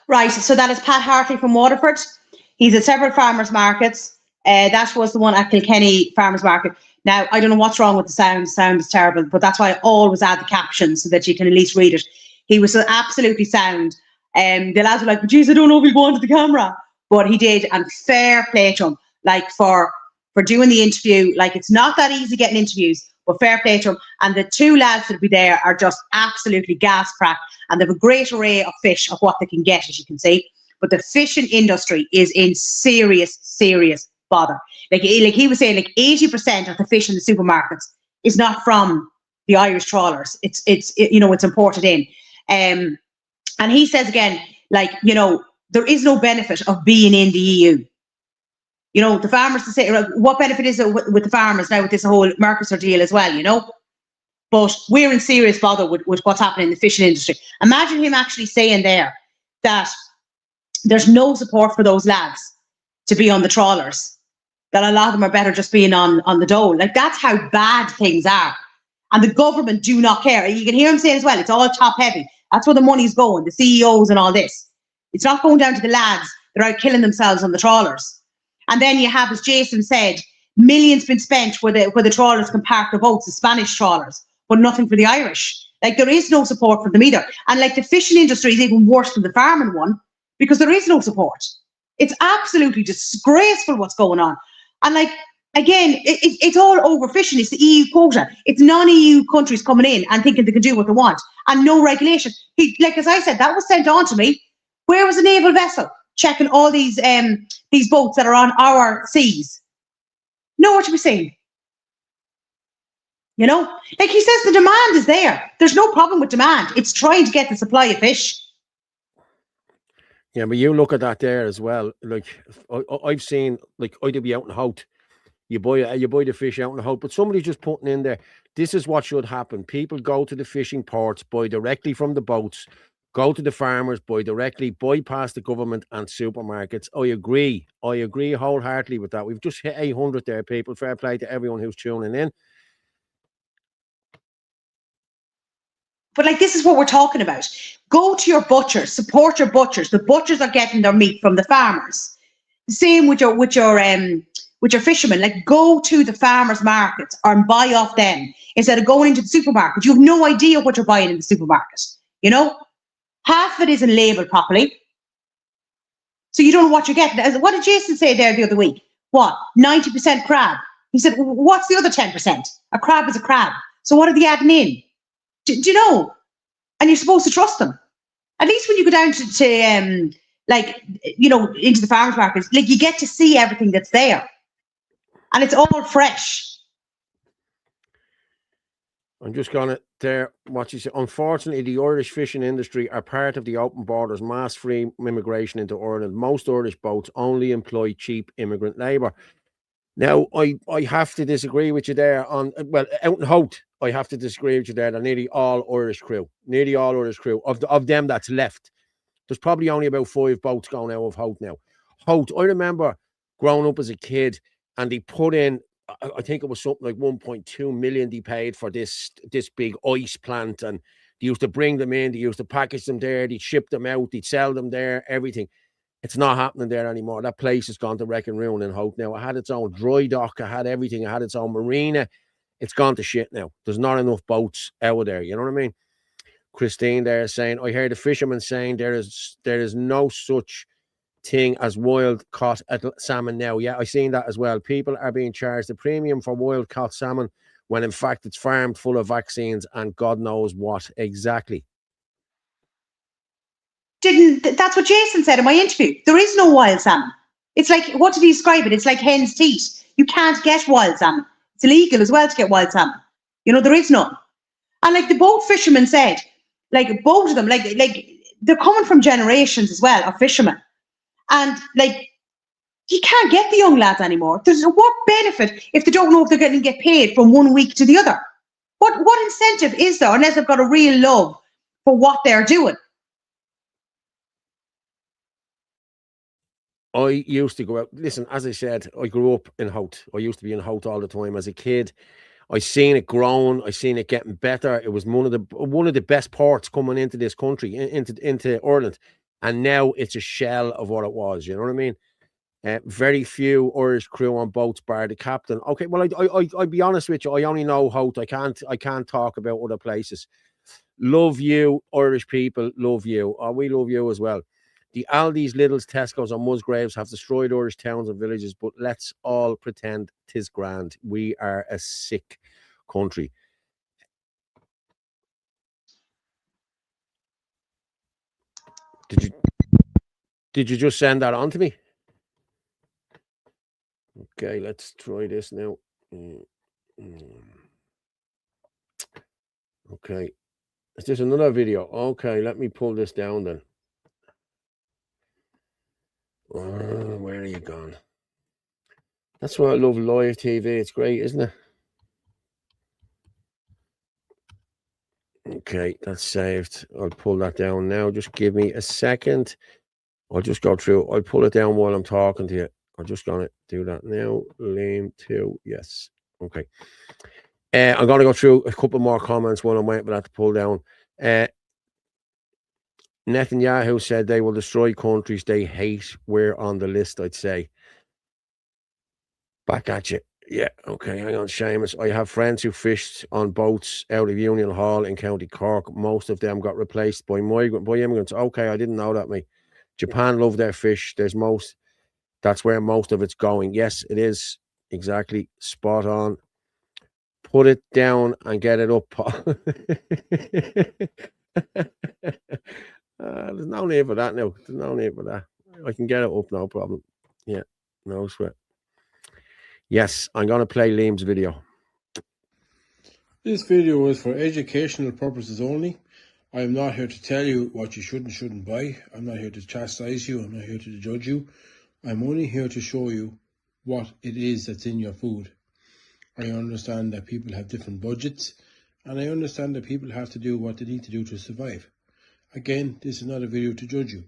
Right, so that is Pat Hartley from Waterford. He's at several farmers markets. That was the one at Kilkenny Farmers Market. Now, I don't know what's wrong with the sound. The sound is terrible, but that's why I always add the captions so that you can at least read it. He was absolutely sound. The lads were like, but geez, I don't know if he'll go onto the camera. But he did, and fair play to him. Like, for doing the interview, like, it's not that easy getting interviews, but fair play to him. And the two lads that'll be there are just absolutely gas cracked, and they have a great array of fish of what they can get, as you can see. But the fishing industry is in serious, serious bother. Like he was saying, like 80% of the fish in the supermarkets is not from the Irish trawlers. It's imported in. And he says again, like, there is no benefit of being in the EU. The farmers to say, what benefit is it with the farmers now with this whole Mercosur deal as well, But we're in serious bother with what's happening in the fishing industry. Imagine him actually saying there that there's no support for those lads to be on the trawlers, that a lot of them are better just being on the dole. Like, that's how bad things are. And the government do not care. You can hear him saying as well, it's all top heavy. That's where the money's going, the CEOs and all this. It's not going down to the lads that are out killing themselves on the trawlers. And then you have, as Jason said, millions been spent where the trawlers can park their boats, the Spanish trawlers, but nothing for the Irish. Like, there is no support for them either. And like, the fishing industry is even worse than the farming one because there is no support. It's absolutely disgraceful what's going on. And like, again, it's all overfishing. It's the EU quota. It's non-EU countries coming in and thinking they can do what they want and no regulation. Like, as I said, that was sent on to me. Where was a naval vessel checking all these boats that are on our seas? Nowhere to be seen. Like he says, the demand is there. There's no problem with demand. It's trying to get the supply of fish. Yeah, but you look at that there as well. Like, I've seen, like, I'd be out in Hout. You buy the fish out in the Hout, but somebody just putting in there, this is what should happen. People go to the fishing ports, buy directly from the boats, go to the farmers, buy directly, bypass the government and supermarkets. I agree wholeheartedly with that. We've just hit 800 there, people. Fair play to everyone who's tuning in. But like, this is what we're talking about. Go to your butchers, support your butchers. The butchers are getting their meat from the farmers. The same with your fishermen. Like, go to the farmers' markets and buy off them instead of going into the supermarket. You have no idea what you're buying in the supermarket. Half of it isn't labelled properly, so you don't know what you're getting. What did Jason say there the other week? What, 90% crab? He said, what's the other 10%? A crab is a crab. So what are they adding in? Do you know? And you're supposed to trust them. At least when you go down to into the farmers markets, like, you get to see everything that's there. And it's all fresh. I'm just going to there, what you say. Unfortunately, the Irish fishing industry are part of the open borders, mass-free immigration into Ireland. Most Irish boats only employ cheap immigrant labour. Now, I have to disagree with you there on, well, out in Hout, I have to disagree with you there. They're nearly all Irish crew. Of them that's left. There's probably only about 5 boats going out of Hout now. Hout, I remember growing up as a kid, and they put in, I think it was something like 1.2 million they paid for this big ice plant, and they used to bring them in, they used to package them there, they'd ship them out, they'd sell them there, everything. It's not happening there anymore. That place has gone to wreck and ruin in Hout now. It had its own dry dock, it had everything, it had its own marina. It's gone to shit now. There's not enough boats out there, you know what I mean? Christine there saying, I heard the fishermen saying there is no such thing as wild caught salmon now. Yeah, I seen that as well. People are being charged a premium for wild caught salmon when in fact it's farmed full of vaccines and God knows what exactly. That's what Jason said in my interview. There is no wild salmon. It's like, what did he describe it? It's like hen's teeth. You can't get wild salmon. It's illegal as well to get wild salmon. There is none. And like the boat fishermen said, like both of them, like they're coming from generations as well of fishermen. And like, you can't get the young lads anymore. There's what benefit if they don't know if they're going to get paid from one week to the other? What incentive is there unless they've got a real love for what they're doing? I used to go out. Listen, as I said, I grew up in Hout. I used to be in Hout all the time as a kid. I seen it growing. I seen it getting better. It was one of the best ports coming into this country, into Ireland. and now it's a shell of what it was. You know what I mean? Very few Irish crew on boats, bar the captain. Okay, well, I'll be honest with you. I only know Hout. I can't talk about other places. Love you, Irish people. Love you. Oh, we love you as well. The Aldi's, Lidl's, Tesco's, and Musgraves have destroyed Irish towns and villages, but let's all pretend 'tis grand. We are a sick country. Did you just send that on to me? Okay, let's try this now. Okay. Is this another video? Okay, let me pull this down then. Where are you gone? That's why I love live TV. It's great, isn't it? Okay, that's saved. I'll pull that down now. Just give me a second. I'll just go through. I'll pull it down while I'm talking to you. I'm just going to do that now. Lame 2. Yes. Okay. I'm going to go through a couple more comments while I'm waiting for that to pull down. Netanyahu said they will destroy countries they hate. We're on the list, I'd say. Back at you. Yeah, okay, hang on, Seamus. I have friends who fished on boats out of Union Hall in County Cork. Most of them got replaced by immigrants. Okay, I didn't know that, mate. Japan love their fish. That's where most of it's going. Yes, it is. Exactly. Spot on. Put it down and get it up. There's no need for that now. There's no need for that. I can get it up, no problem. Yeah, no sweat. Yes, I'm going to play Liam's video. This video is for educational purposes only. I am not here to tell you what you should and shouldn't buy. I'm not here to chastise you. I'm not here to judge you. I'm only here to show you what it is that's in your food. I understand that people have different budgets, and I understand that people have to do what they need to do to survive. Again, this is not a video to judge you.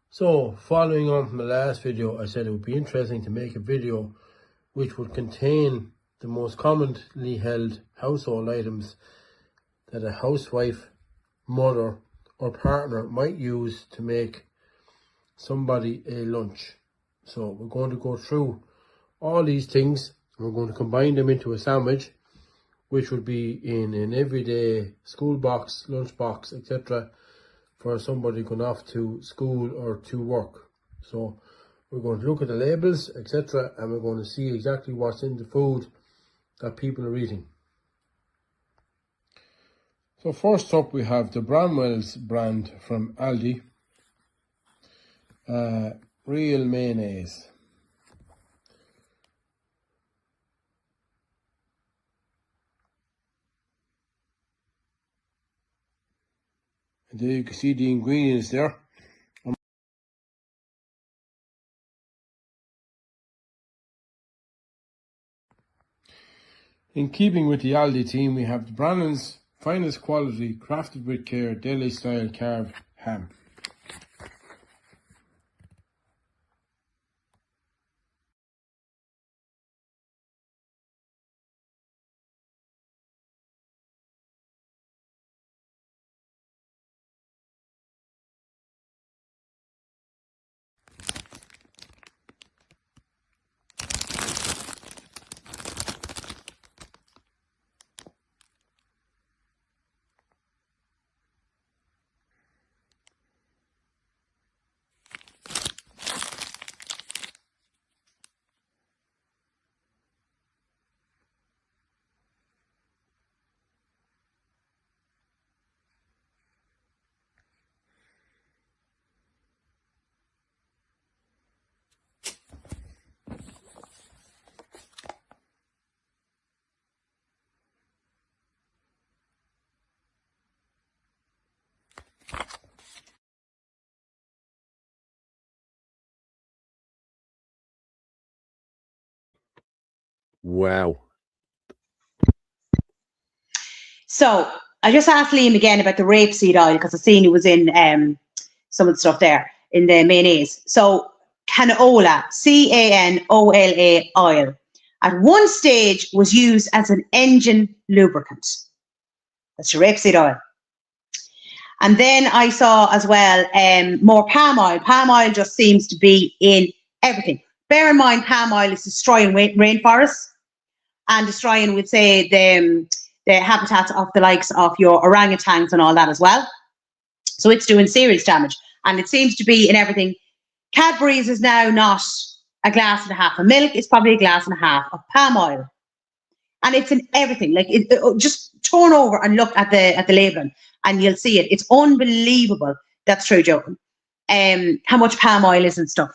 So, following on from the last video, I said it would be interesting to make a video which would contain the most commonly held household items that a housewife, mother, or partner might use to make somebody a lunch. So, we're going to go through all these things. We're going to combine them into a sandwich, which would be in an everyday school box, lunch box, etc., for somebody going off to school or to work. So we're going to look at the labels, etc., and we're going to see exactly what's in the food that people are eating. So first up, we have the Bramwell's brand from Aldi, real mayonnaise. And there you can see the ingredients there. In keeping with the Aldi team, we have the Brannan's finest quality, crafted with care, deli style carved ham. Wow. So I just asked Liam again about the rapeseed oil because I seen it was in some of the stuff there in the mayonnaise. So canola, CANOLA oil. at one stage was used as an engine lubricant. That's your rapeseed oil. And then I saw as well more palm oil. Palm oil just seems to be in everything. Bear in mind, palm oil is destroying rainforests and destroying, we'd say, the habitats of the likes of your orangutans and all that as well. So it's doing serious damage. And it seems to be in everything. Cadbury's is now not a glass and a half of milk. It's probably a glass and a half of palm oil. And it's in everything. Like, just turn over and look at the labelling and you'll see it. It's unbelievable. That's true, Joe. How much palm oil is and stuff.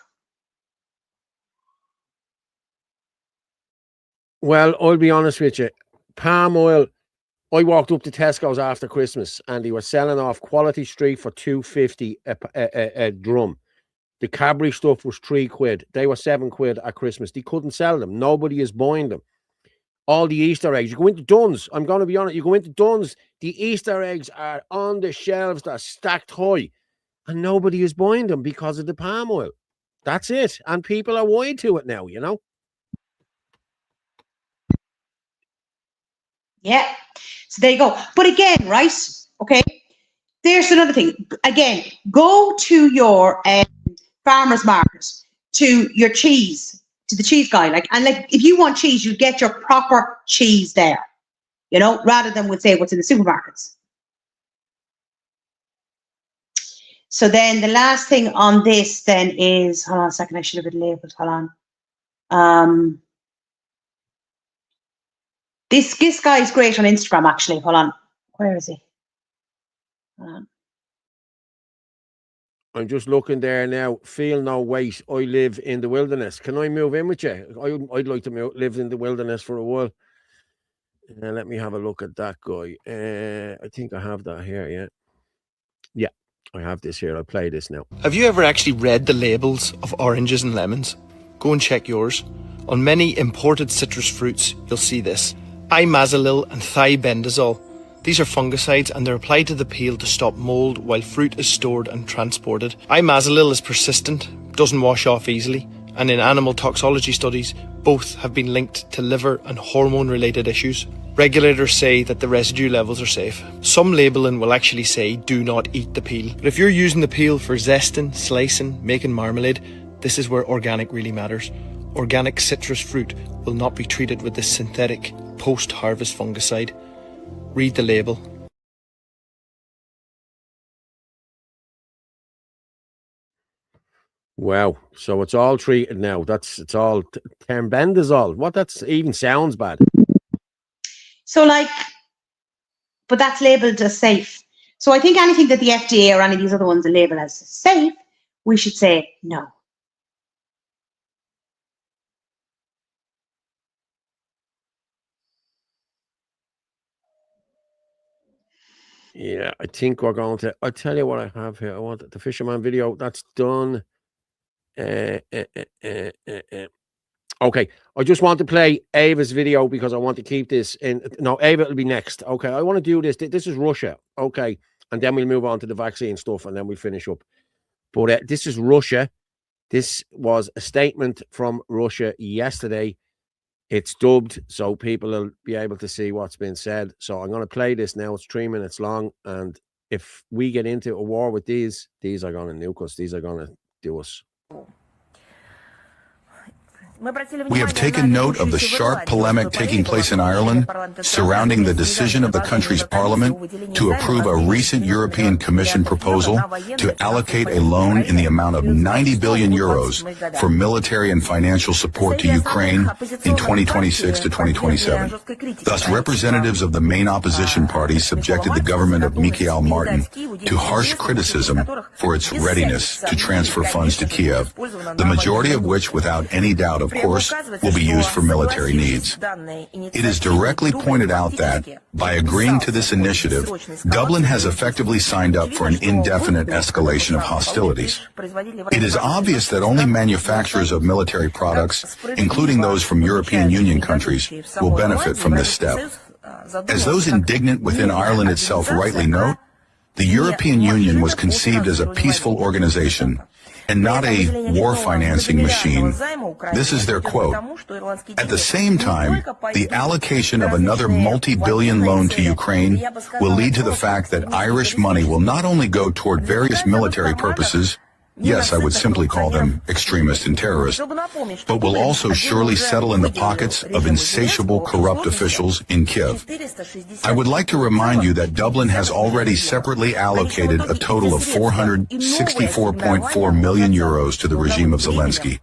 Well, I'll be honest with you. Palm oil, I walked up to Tesco's after Christmas and they were selling off Quality Street for $2.50 a drum. The Cadbury stuff was £3. They were £7 at Christmas. They couldn't sell them. Nobody is buying them. All the Easter eggs. You go into Dunn's. I'm going to be honest. You go into Dunn's. The Easter eggs are on the shelves. They're stacked high. And nobody is buying them because of the palm oil. That's it. And people are wired to it now, you know. Yeah. So there you go. But again, right? Okay. There's another thing. Again, go to your farmer's market, to your cheese, to the cheese guy. And if you want cheese, you get your proper cheese there, you know, rather than would say what's in the supermarkets. So then the last thing on this then is, hold on a second, I should have it labeled. Hold on. This guy is great on Instagram, actually. Hold on. Where is he? Hold on. I'm just looking there now. Feel no weight. I live in the wilderness. Can I move in with you? I'd like to live in the wilderness for a while. Let me have a look at that guy. I think I have that here, yeah. Yeah, I have this here. I'll play this now. Have you ever actually read the labels of oranges and lemons? Go and check yours. On many imported citrus fruits, you'll see this. Imazalil and thiabendazole. These are fungicides and they're applied to the peel to stop mold while fruit is stored and transported. Imazalil is persistent, doesn't wash off easily, and in animal toxicology studies, both have been linked to liver and hormone-related issues. Regulators say that the residue levels are safe. Some labelling will actually say do not eat the peel. But if you're using the peel for zesting, slicing, making marmalade, this is where organic really matters. Organic citrus fruit will not be treated with this synthetic post-harvest fungicide. Read the label. Wow. So it's all treated now. It's all thiabendazole. What? That even sounds bad. So but that's labelled as safe. So I think anything that the FDA or any of these other ones are labelled as safe, we should say no. Yeah, I think we're going to. I'll tell you what I have here. I want the fisherman video. That's done. Okay, I just want to play Ava's video because I want to keep this in. No, Ava will be next. Okay, I want to do this. This is Russia. Okay, and then we'll move on to the vaccine stuff and then we'll finish up. But this is Russia. This was a statement from Russia yesterday. It's dubbed, so people will be able to see what's been said. So I'm going to play this now. It's 3 minutes long. And if we get into a war with these are going to nuke us. These are going to do us. We have taken note of the sharp polemic taking place in Ireland surrounding the decision of the country's parliament to approve a recent European Commission proposal to allocate a loan in the amount of 90 billion euros for military and financial support to Ukraine in 2026 to 2027. Thus, representatives of the main opposition parties subjected the government of Mikhail Martin to harsh criticism for its readiness to transfer funds to Kiev, the majority of which, without any doubt, of course, will be used for military needs. It is directly pointed out that, by agreeing to this initiative, Dublin has effectively signed up for an indefinite escalation of hostilities. It is obvious that only manufacturers of military products, including those from European Union countries, will benefit from this step. As those indignant within Ireland itself rightly note, The European Union was conceived as a peaceful organization and not a war financing machine. This is their quote. At the same time, the allocation of another multi-billion loan to Ukraine will lead to the fact that Irish money will not only go toward various military purposes, yes, I would simply call them extremist and terrorist, but will also surely settle in the pockets of insatiable corrupt officials in Kiev. I would like to remind you that Dublin has already separately allocated a total of 464.4 million euros to the regime of Zelensky.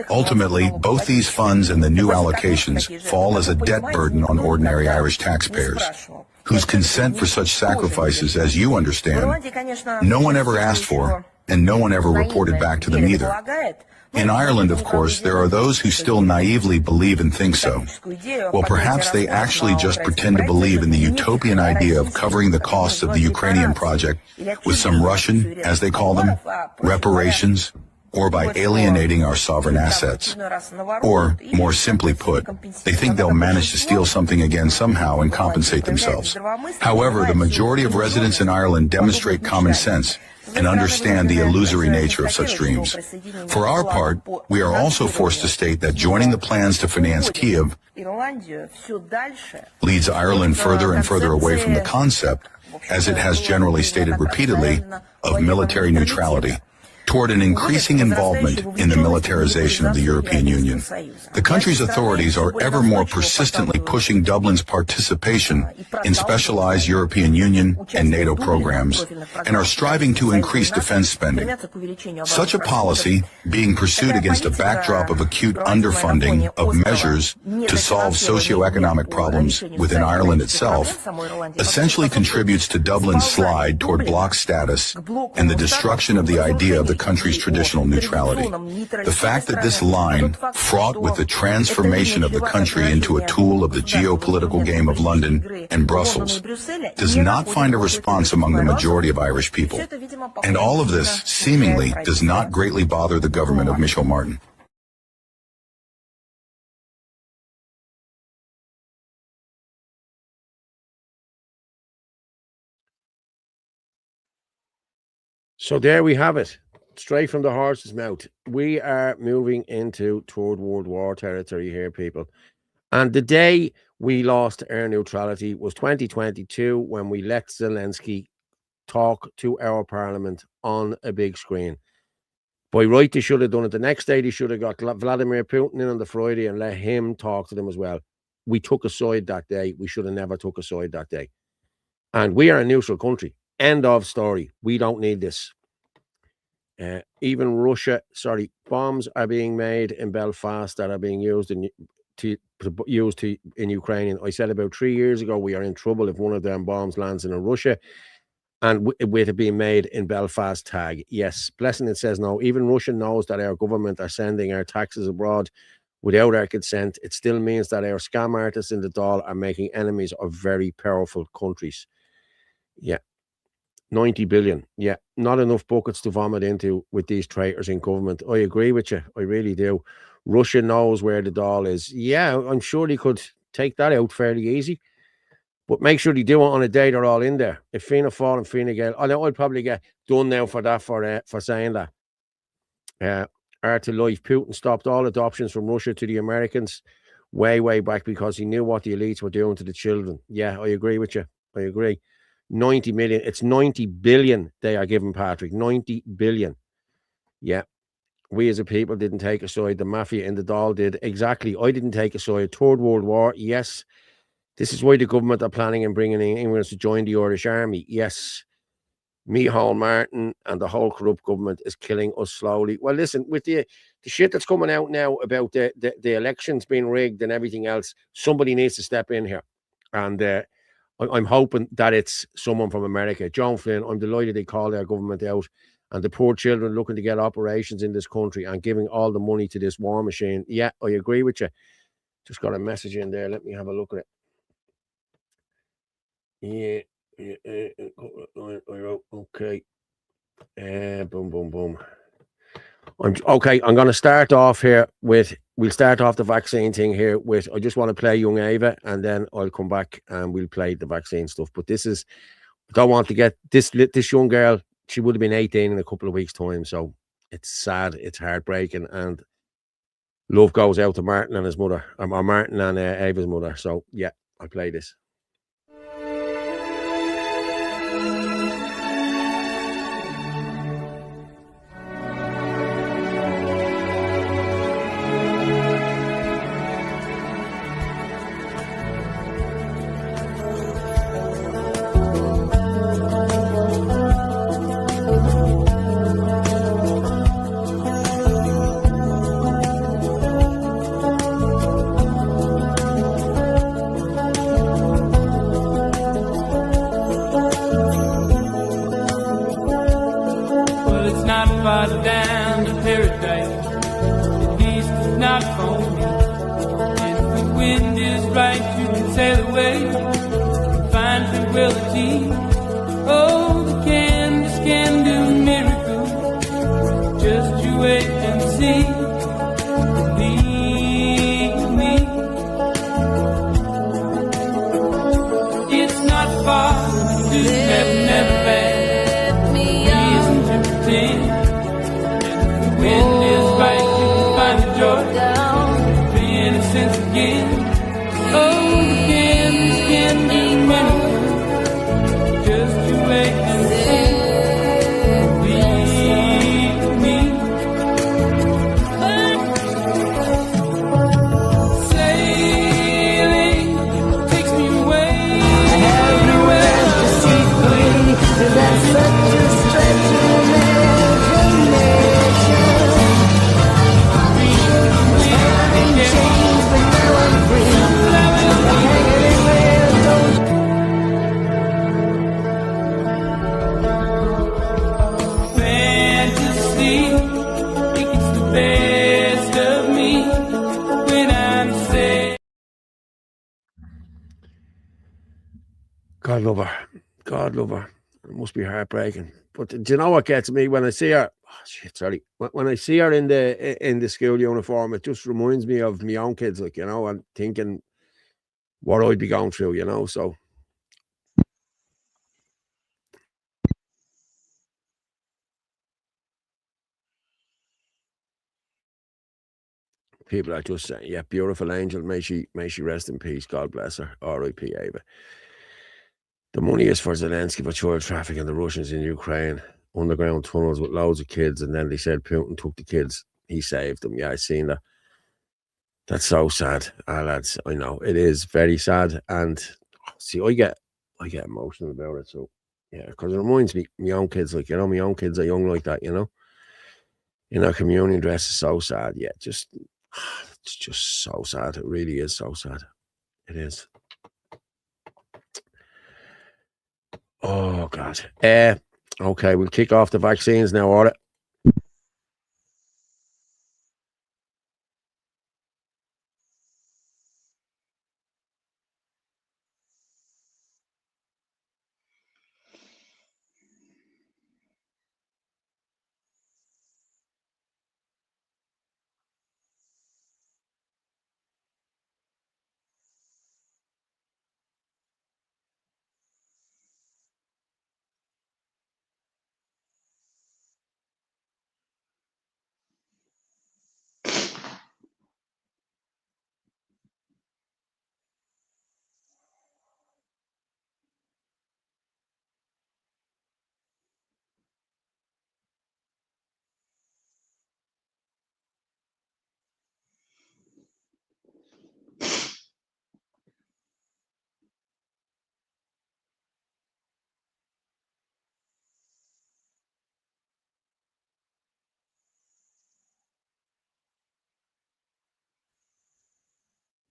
Ultimately, both these funds and the new allocations fall as a debt burden on ordinary Irish taxpayers, whose consent for such sacrifices, as you understand, no one ever asked for, and no one ever reported back to them either. In Ireland, of course, there are those who still naively believe and think so. Well, perhaps they actually just pretend to believe in the utopian idea of covering the costs of the Ukrainian project with some Russian, as they call them, reparations, or by alienating our sovereign assets. Or, more simply put, they think they'll manage to steal something again somehow and compensate themselves. However, the majority of residents in Ireland demonstrate common sense and understand the illusory nature of such dreams. For our part, we are also forced to state that joining the plans to finance Kiev leads Ireland further and further away from the concept, as it has generally stated repeatedly, of military neutrality, toward an increasing involvement in the militarization of the European Union. The country's authorities are ever more persistently pushing Dublin's participation in specialized European Union and NATO programs and are striving to increase defense spending. Such a policy, being pursued against a backdrop of acute underfunding of measures to solve socioeconomic problems within Ireland itself, essentially contributes to Dublin's slide toward bloc status and the destruction of the idea of the country's traditional neutrality. The fact that this line, fraught with the transformation of the country into a tool of the geopolitical game of London and Brussels, does not find a response among the majority of Irish people. And all of this, seemingly, does not greatly bother the government of Michel Martin. So there we have it. Straight from the horse's mouth. We are moving into Third World War territory here, people. And the day we lost air neutrality was 2022, when we let Zelensky talk to our parliament on a big screen. By right, they should have done it the next day. They should have got Vladimir Putin in on the Friday and let him talk to them as well. We took a side that day. We should have never took a side that day. And we are a neutral country. End of story. We don't need this. Even Russia, bombs are being made in Belfast that are being used in Ukrainian. I said about 3 years ago, we are in trouble if one of them bombs lands in Russia, and with it being made in Belfast tag. Yes, Blessing, it says no. Even Russia knows that our government are sending our taxes abroad without our consent. It still means that our scam artists in the Dáil are making enemies of very powerful countries. Yeah. 90 billion. Yeah, not enough buckets to vomit into with these traitors in government. I agree with you. I really do. Russia knows where the Dáil is. Yeah, I'm sure they could take that out fairly easy. But make sure they do it on a day they're all in there. If Fianna Fáil and Fine Gael, I know I'd probably get done now for that, for saying that. Art to life. Putin stopped all adoptions from Russia to the Americans way back because he knew what the elites were doing to the children. Yeah, I agree with you. I agree. 90 million. It's 90 billion they are giving, Patrick. 90 billion. Yeah. We as a people didn't take a side. The mafia in the Dáil did. Exactly. I didn't take a side. Third World War. Yes. This is why the government are planning and bringing in England to join the Irish Army. Yes. Micheál Martin and the whole corrupt government is killing us slowly. Well, listen, with the shit that's coming out now about the elections being rigged and everything else, somebody needs to step in here. And I'm hoping that it's someone from America. John Flynn, I'm delighted they called our government out, and the poor children looking to get operations in this country and giving all the money to this war machine. Yeah, I agree with you. Just got a message in there. Let me have a look at it. Yeah. Okay. Boom. I'm going to start off here with, we'll start off the vaccine thing here with, I just want to play Young Ava, and then I'll come back and we'll play the vaccine stuff. But this is, don't want to get this young girl. She would have been 18 in a couple of weeks' time. So it's sad. It's heartbreaking. And love goes out to Martin and his mother, or Martin and Ava's mother. So yeah, I play this. God love her. God love her. It must be heartbreaking. But do you know what gets me when I see her? Oh, shit, sorry. When I see her in the school uniform, it just reminds me of my own kids, like, you know, and thinking what I'd be going through, you know. So people are just saying, yeah, beautiful angel. May she rest in peace. God bless her. R.I.P. Ava. The money is for Zelensky for child traffic and the Russians in Ukraine. Underground tunnels with loads of kids. And then they said Putin took the kids. He saved them. Yeah, I seen that. That's so sad. Lads, I know. It is very sad. And see, I get emotional about it. So yeah, because it reminds me, my own kids, like, you know, my own kids are young like that, you know. In our communion dress is so sad. Yeah, it's just so sad. It really is so sad. It is. Oh God. Okay, we'll kick off the vaccines now, all right?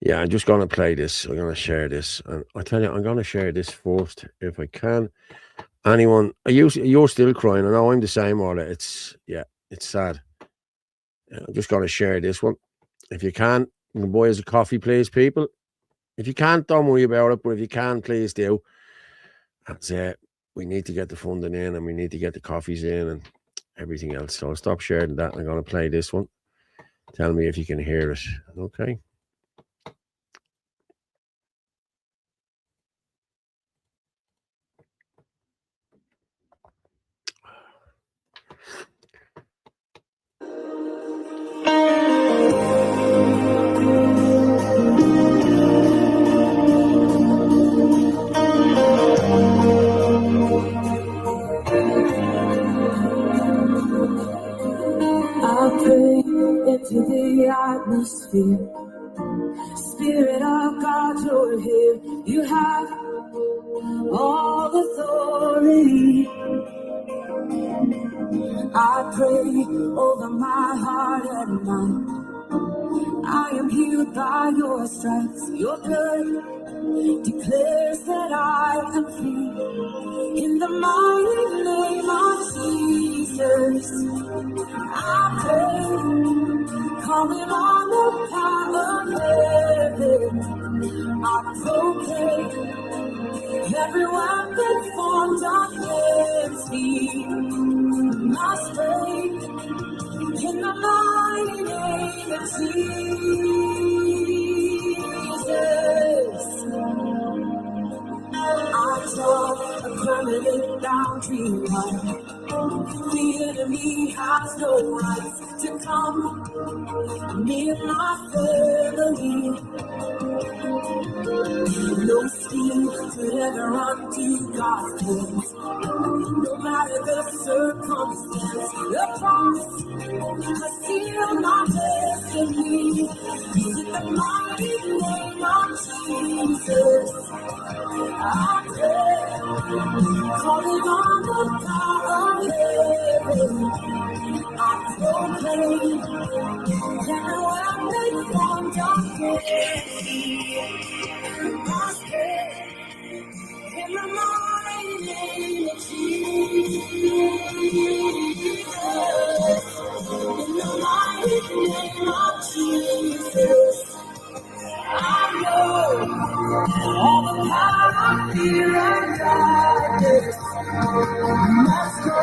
Yeah, I'm just going to play this. I'm going to share this. And I tell you, I'm going to share this first if I can. Anyone, you're still crying. I know I'm the same, Orla. It's sad. I'm just going to share this one. If you can buy us a coffee, please, people. If you can't, don't worry about it. But if you can, please do. That's it. We need to get the funding in and we need to get the coffees in and everything else. So I'll stop sharing that. I'm going to play this one. Tell me if you can hear it. Okay. atmosphere. Spirit of God, you're here. You have all authority. I pray over my heart and mind. I am healed by your stripes. Your blood declares that I am free. In the mighty name of Jesus, I pray, calling on the power of heaven. I proclaim every weapon formed against me must break. In the mighty name of Jesus, I draw a permanent boundary line. The enemy has no right to come near my family. No scheme could ever undo God's plans. No matter the circumstance, the promise I seal my destiny. In the mighty name of Jesus, I pray, calling on the power of heaven. I proclaim every weapon formed against me must break. In the mighty name of Jesus. In the mighty name of Jesus, I know all the power of fear and darkness must go.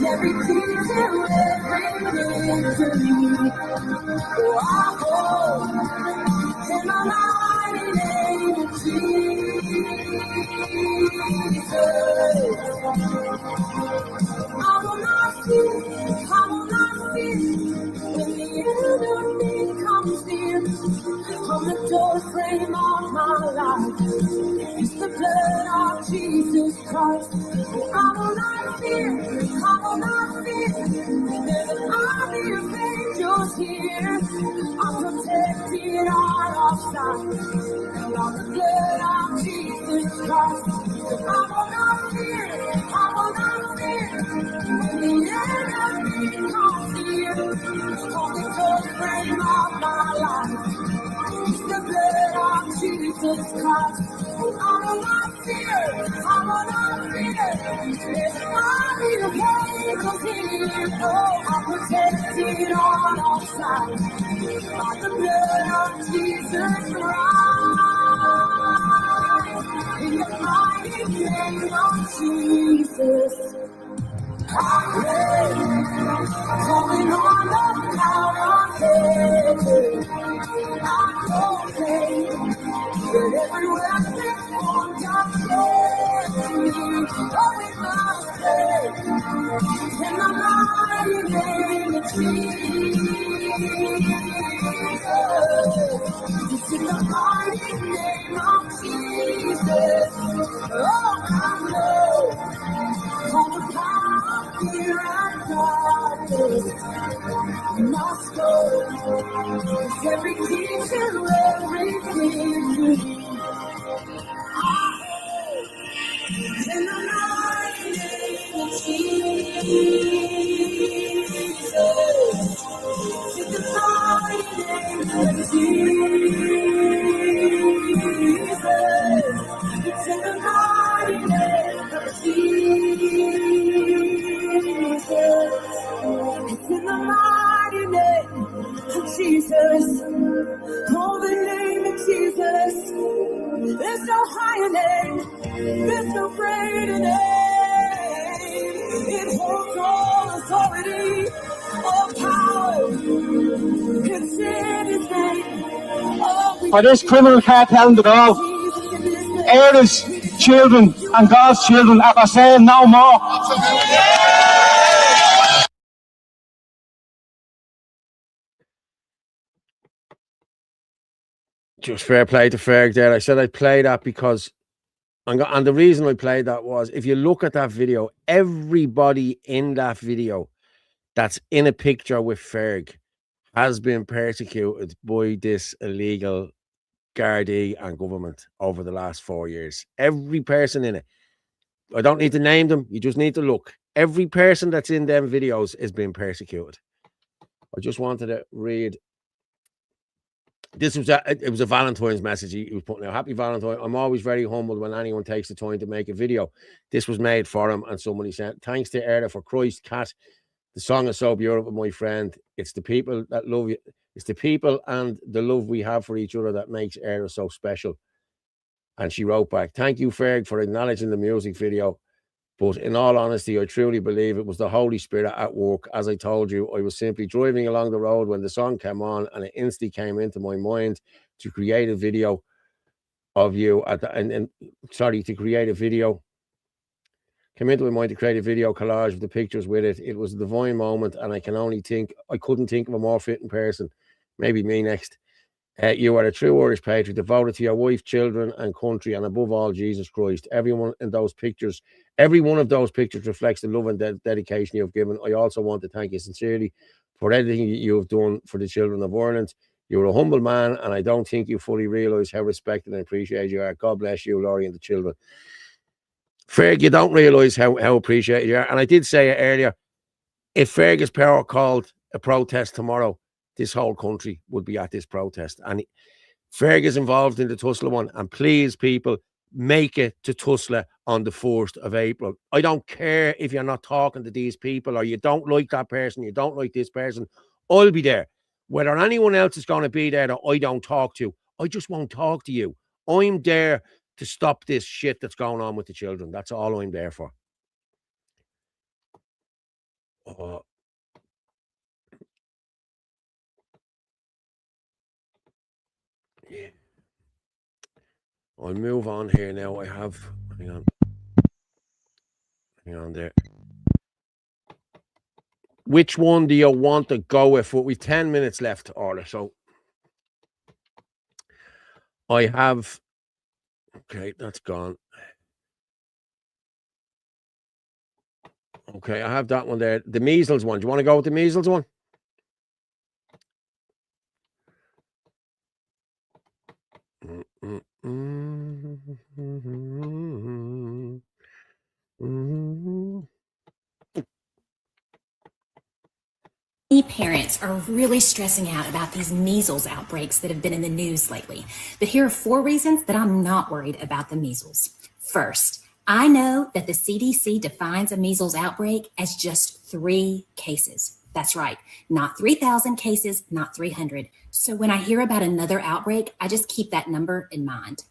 Every teacher, every victory, oh, I hold in the mighty name of Jesus. I will not fear, I will not fear. When the enemy comes near, from the doorframe of my life, it's the blood of Jesus Christ. I will not fear, I will not fear. There's an army of angels here. I'm protected on all sides by the blood of Jesus Christ. I will not fear, I will not fear. When the enemy comes near, from the doorframe of my life, it's the blood of Jesus Christ. I will not fear, I will not fear. There's an army of angels here. Oh, I'm protected on all sides by the blood of Jesus Christ. In the mighty name of Jesus, I pray, calling on the power of heaven. I proclaim that every weapon formed against me, oh, it must break. In the mighty name of Jesus, it's in the mighty name of Jesus. Oh, I know all the power of fear and darkness must go. It's every teacher, every victory. In the mighty name of Jesus. In the mighty name of Jesus. It's in the mighty name of Jesus. It's in the mighty name of Jesus. Oh, the name of Jesus. There's no higher name. There's no greater name. It holds all authority, all power. It's in His name. Oh, For this criminal cartel and the dog, heirs, children, and God's children are saying no more. Just fair play to Ferg there. I said I'd play that because, and the reason I played that was, if you look at that video, everybody in that video that's in a picture with Ferg has been persecuted by this illegal Gardaí and government over the last 4 years. Every person in it. I don't need to name them. You just need to look. Every person that's in them videos is being persecuted. I just wanted to read. It was a Valentine's message he was putting out. Happy Valentine. I'm always very humbled when anyone takes the time to make a video. This was made for him, and somebody said, thanks to Erda for Christ, Cat. The song is so beautiful, my friend. It's the people that love you. It's the people and the love we have for each other that makes Erda so special. And she wrote back, thank you, Ferg, for acknowledging the music video. But in all honesty, I truly believe it was the Holy Spirit at work. As I told you, I was simply driving along the road when the song came on, and it instantly came into my mind to create a video of you to create a video. Came into my mind to create a video collage of the pictures with it. It was a divine moment, and I couldn't think of a more fitting person. Maybe me next. You are a true Irish patriot, devoted to your wife, children, and country, and above all, Jesus Christ. Every one of those pictures reflects the love and dedication you have given. I also want to thank you sincerely for everything you have done for the children of Ireland. You're a humble man, and I don't think you fully realise how respected and appreciated you are. God bless you, Laurie, and the children. Ferg, you don't realise how appreciated you are. And I did say it earlier, if Fergus Power called a protest tomorrow, this whole country would be at this protest. And Ferg is involved in the Tusla one. And please, people, make it to Tusla on the 1st of April. I don't care if you're not talking to these people or you don't like that person, you don't like this person. I'll be there. Whether anyone else is going to be there that I don't talk to, I just won't talk to you. I'm there to stop this shit that's going on with the children. That's all I'm there for. Yeah. I'll move on here now. Hang on there. Which one do you want to go with? We've 10 minutes left, Orla. So I have, okay, that's gone. Okay, I have that one there. The measles one. Do you want to go with the measles one? Many parents are really stressing out about these measles outbreaks that have been in the news lately. But here are 4 reasons that I'm not worried about the measles. First, I know that the CDC defines a measles outbreak as just 3 cases. That's right, not 3,000 cases, not 300. So when I hear about another outbreak, I just keep that number in mind.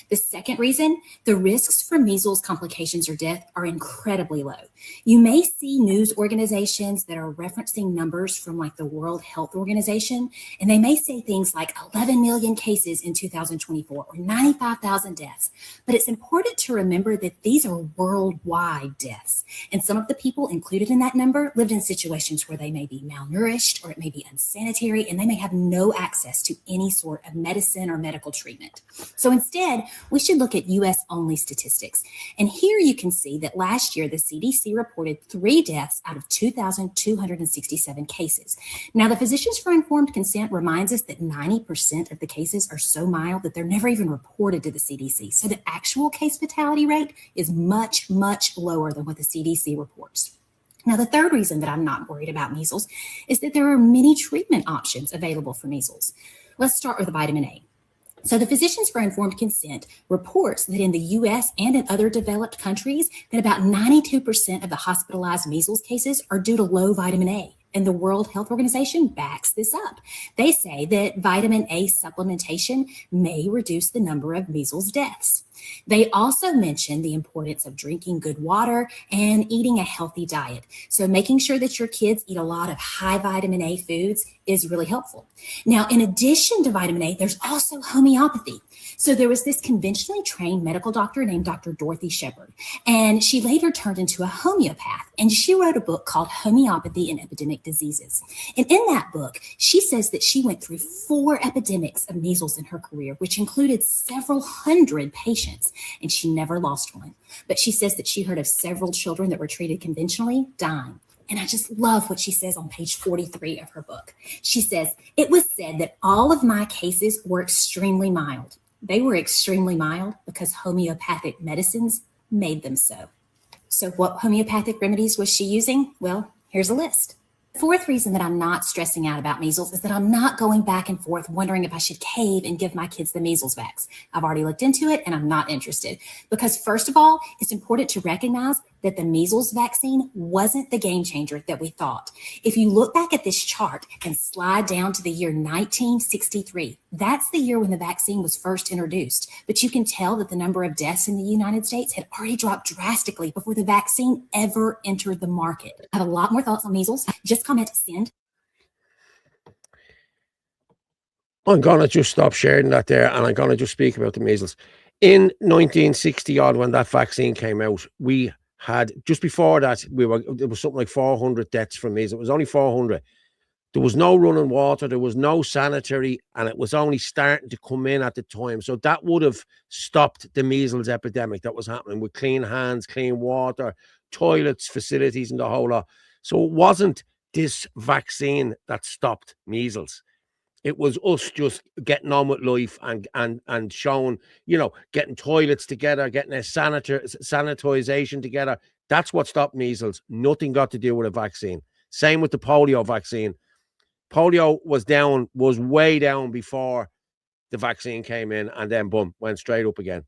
The second reason, the risks for measles complications or death are incredibly low. You may see news organizations that are referencing numbers from like the World Health Organization, and they may say things like 11 million cases in 2024 or 95,000 deaths. But it's important to remember that these are worldwide deaths. And some of the people included in that number lived in situations where they may be malnourished or it may be unsanitary, and they may have no access to any sort of medicine or medical treatment. So instead, we should look at US only statistics. And here you can see that last year, the CDC reported 3 deaths out of 2,267 cases. Now, the Physicians for Informed Consent reminds us that 90% of the cases are so mild that they're never even reported to the CDC. So the actual case fatality rate is much, much lower than what the CDC reports. Now, the third reason that I'm not worried about measles is that there are many treatment options available for measles. Let's start with vitamin A. So the Physicians for Informed Consent reports that in the US and in other developed countries, that about 92% of the hospitalized measles cases are due to low vitamin A. And the World Health Organization backs this up. They say that vitamin A supplementation may reduce the number of measles deaths. They also mention the importance of drinking good water and eating a healthy diet. So making sure that your kids eat a lot of high vitamin A foods is really helpful. Now, in addition to vitamin A, there's also homeopathy. So there was this conventionally trained medical doctor named Dr. Dorothy Shepard, and she later turned into a homeopath, and she wrote a book called Homeopathy and Epidemic Diseases. And in that book, she says that she went through 4 epidemics of measles in her career, which included several hundred patients, and she never lost one. But she says that she heard of several children that were treated conventionally dying. And I just love what she says on page 43 of her book. She says, "It was said that all of my cases were extremely mild. They were extremely mild because homeopathic medicines made them so." So what homeopathic remedies was she using? Well, here's a list. The fourth reason that I'm not stressing out about measles is that I'm not going back and forth wondering if I should cave and give my kids the measles vax. I've already looked into it and I'm not interested. Because first of all, it's important to recognize that the measles vaccine wasn't the game changer that we thought. If you look back at this chart and slide down to the year 1963, that's the year when the vaccine was first introduced. But you can tell that the number of deaths in the United States had already dropped drastically before the vaccine ever entered the market. I have a lot more thoughts on measles. Just comment send. I'm going to just stop sharing that there, and I'm going to just speak about the measles. In 1960 odd, when that vaccine came out, we had, just before that, there was something like 400 deaths from measles. It was only 400. There was no running water, there was no sanitary, and it was only starting to come in at the time. So that would have stopped the measles epidemic that was happening with clean hands, clean water, toilets, facilities, and the whole lot. So it wasn't this vaccine that stopped measles. It was us just getting on with life and showing, getting toilets together, getting a sanitization together. That's what stopped measles. Nothing got to do with a vaccine. Same with the polio vaccine. Polio was way down before the vaccine came in, and then boom, went straight up again.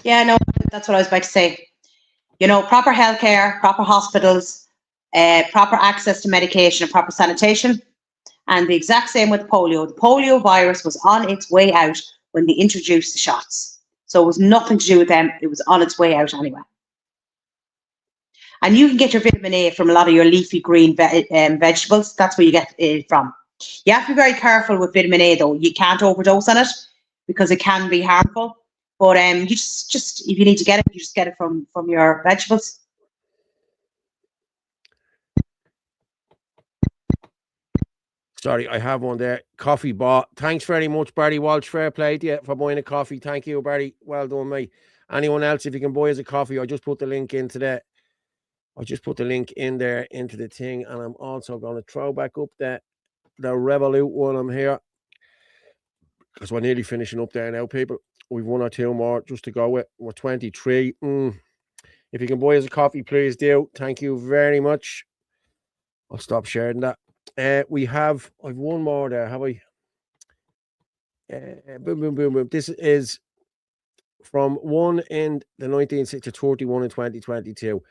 Yeah, no, that's what I was about to say. Proper healthcare, proper hospitals, proper access to medication, and proper sanitation. And the exact same with polio. The polio virus was on its way out when they introduced the shots. So it was nothing to do with them. It was on its way out anyway. And you can get your vitamin A from a lot of your leafy green vegetables. That's where you get it from. You have to be very careful with vitamin A, though. You can't overdose on it because it can be harmful. But you just if you need to get it, you just get it from your vegetables. Sorry, I have one there. Coffee bought. Thanks very much, Barry Walsh. Fair play to you for buying a coffee. Thank you, Barry. Well done, mate. Anyone else, if you can buy us a coffee, I just put the link into that. I just put the link in there into the thing, and I'm also going to throw back up the Revolut one. I'm here because we're nearly finishing up there now, people. We've one or two more just to go with. We're 23. If you can buy us a coffee, please do. Thank you very much. I'll stop sharing that. I've one more there, have I? Boom. This is from one in the 1960 to 31 in 2022.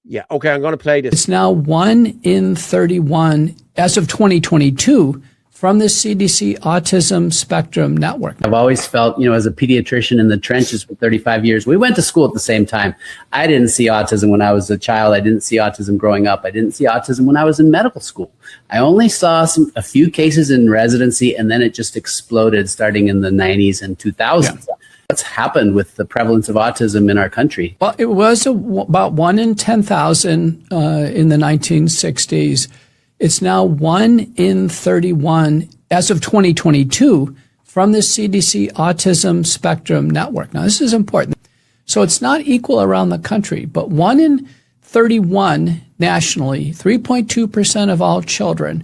Yeah, okay, I'm going to play this. It's now 1 in 31 as of 2022 from the CDC Autism Spectrum Network. I've always felt, as a pediatrician in the trenches for 35 years, we went to school at the same time. I didn't see autism when I was a child. I didn't see autism growing up. I didn't see autism when I was in medical school. I only saw a few cases in residency, and then it just exploded starting in the 90s and 2000s. Yeah. What's happened with the prevalence of autism in our country? Well, it was about 1 in 10,000 in the 1960s. It's now 1 in 31 as of 2022 from the CDC Autism Spectrum Network. Now, this is important. So it's not equal around the country, but 1 in 31 nationally, 3.2% of all children,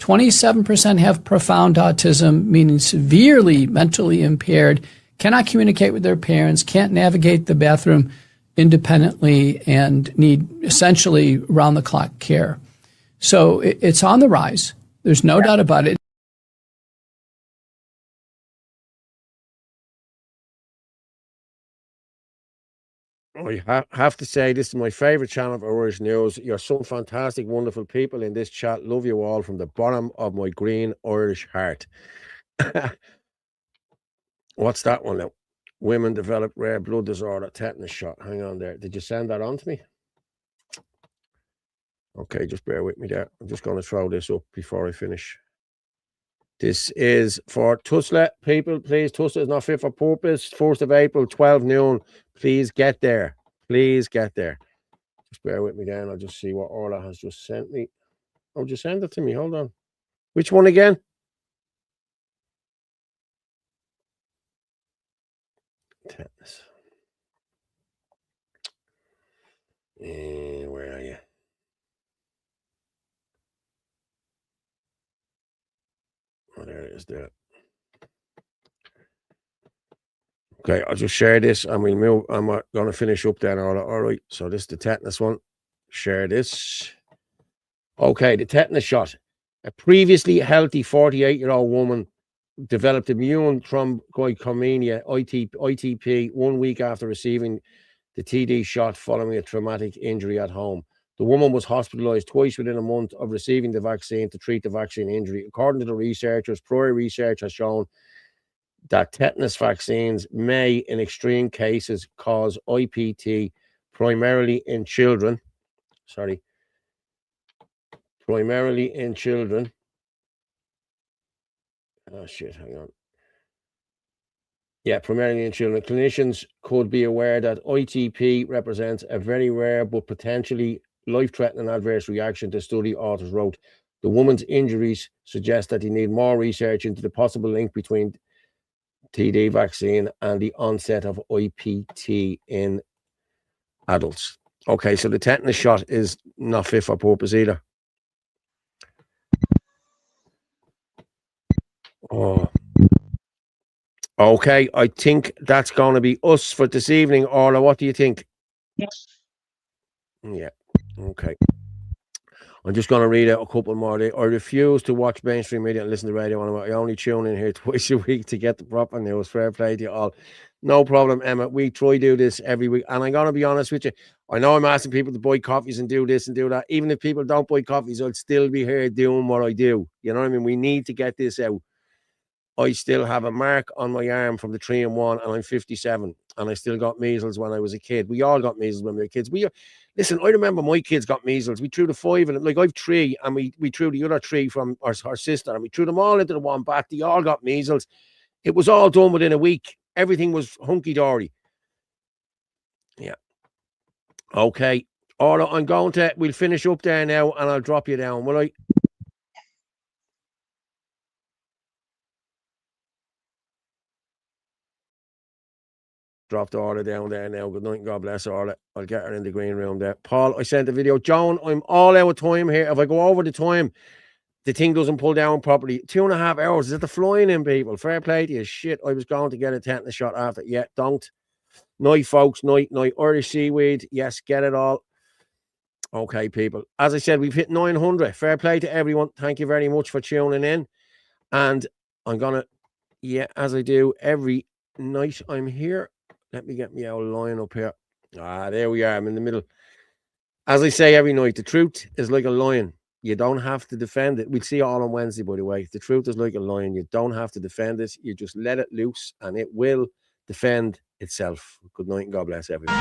27% have profound autism, meaning severely mentally impaired, cannot communicate with their parents, can't navigate the bathroom independently, and need essentially round-the-clock care. So it's on the rise. There's no doubt about it. I have to say, this is my favourite channel for Irish news. You're some fantastic, wonderful people in this chat. Love you all from the bottom of my green Irish heart. What's that one now? Women develop rare blood disorder, tetanus shot. Hang on there. Did you send that on to me? Okay, just bear with me there. I'm just going to throw this up before I finish. This is for Tusla. People, please, Tusla is not fit for purpose. 1st of April, 12 noon. Please get there. Please get there. Just bear with me there, and I'll just see what Orla has just sent me. Oh, just send it to me. Hold on. Which one again? Tetanus. Where are you? there it is there. Okay, I'll just share this and we'll move. I'm going to finish up then. All right. So this is the tetanus one. Share this. Okay, the tetanus shot. A previously healthy 48-year-old woman developed immune thrombocytopenia, ITP, 1 week after receiving the TD shot following a traumatic injury at home. The woman was hospitalized twice within a month of receiving the vaccine to treat the vaccine injury. According to the researchers, prior research has shown that tetanus vaccines may, in extreme cases, cause IPT primarily in children. Primarily in children. Oh, shit, hang on. Yeah, primarily in children. Clinicians could be aware that ITP represents a very rare but potentially life-threatening adverse reaction, the study authors wrote. The woman's injuries suggest that they need more research into the possible link between TD vaccine and the onset of IPT in adults. Okay, so the tetanus shot is not fit for purpose either. Oh. Okay, I think that's going to be us for this evening. Orla, what do you think? Yes. Yeah, okay. I'm just going to read out a couple more. I refuse to watch mainstream media and listen to radio anymore. I only tune in here twice a week to get the proper news. Fair play to you all. No problem, Emma. We try to do this every week. And I'm going to be honest with you. I know I'm asking people to buy coffees and do this and do that. Even if people don't buy coffees, I'll still be here doing what I do. You know what I mean? We need to get this out. I still have a mark on my arm from the 3-in-1 and I'm 57 and I still got measles when I was a kid. We all got measles when we were kids. Listen, I remember my kids got measles. We threw the 5 and like I've 3 and we threw the other 3 from our sister and we threw them all into the one bat. They all got measles. It was all done within a week. Everything was hunky-dory. Yeah. Okay. All right, we'll finish up there now and I'll drop you down, will I? Dropped Orla down there now. Good night. God bless Orla. I'll get her in the green room there. Paul, I sent the video. Joan, I'm all out of time here. If I go over the time, the thing doesn't pull down properly. 2.5 hours. Is it the flying in, people? Fair play to you. Shit, I was going to get a tetanus shot after. Yeah, don't. Night, folks. Night. Irish seaweed. Yes, get it all. Okay, people. As I said, we've hit 900. Fair play to everyone. Thank you very much for tuning in. And I'm going to, as I do every night I'm here. Let me get me our line up here. There we are. I'm in the middle. As I say every night, the truth is like a lion. You don't have to defend it. We'll see you all on Wednesday, by the way. The truth is like a lion. You don't have to defend it. You just let it loose and it will defend itself. Good night and God bless everyone.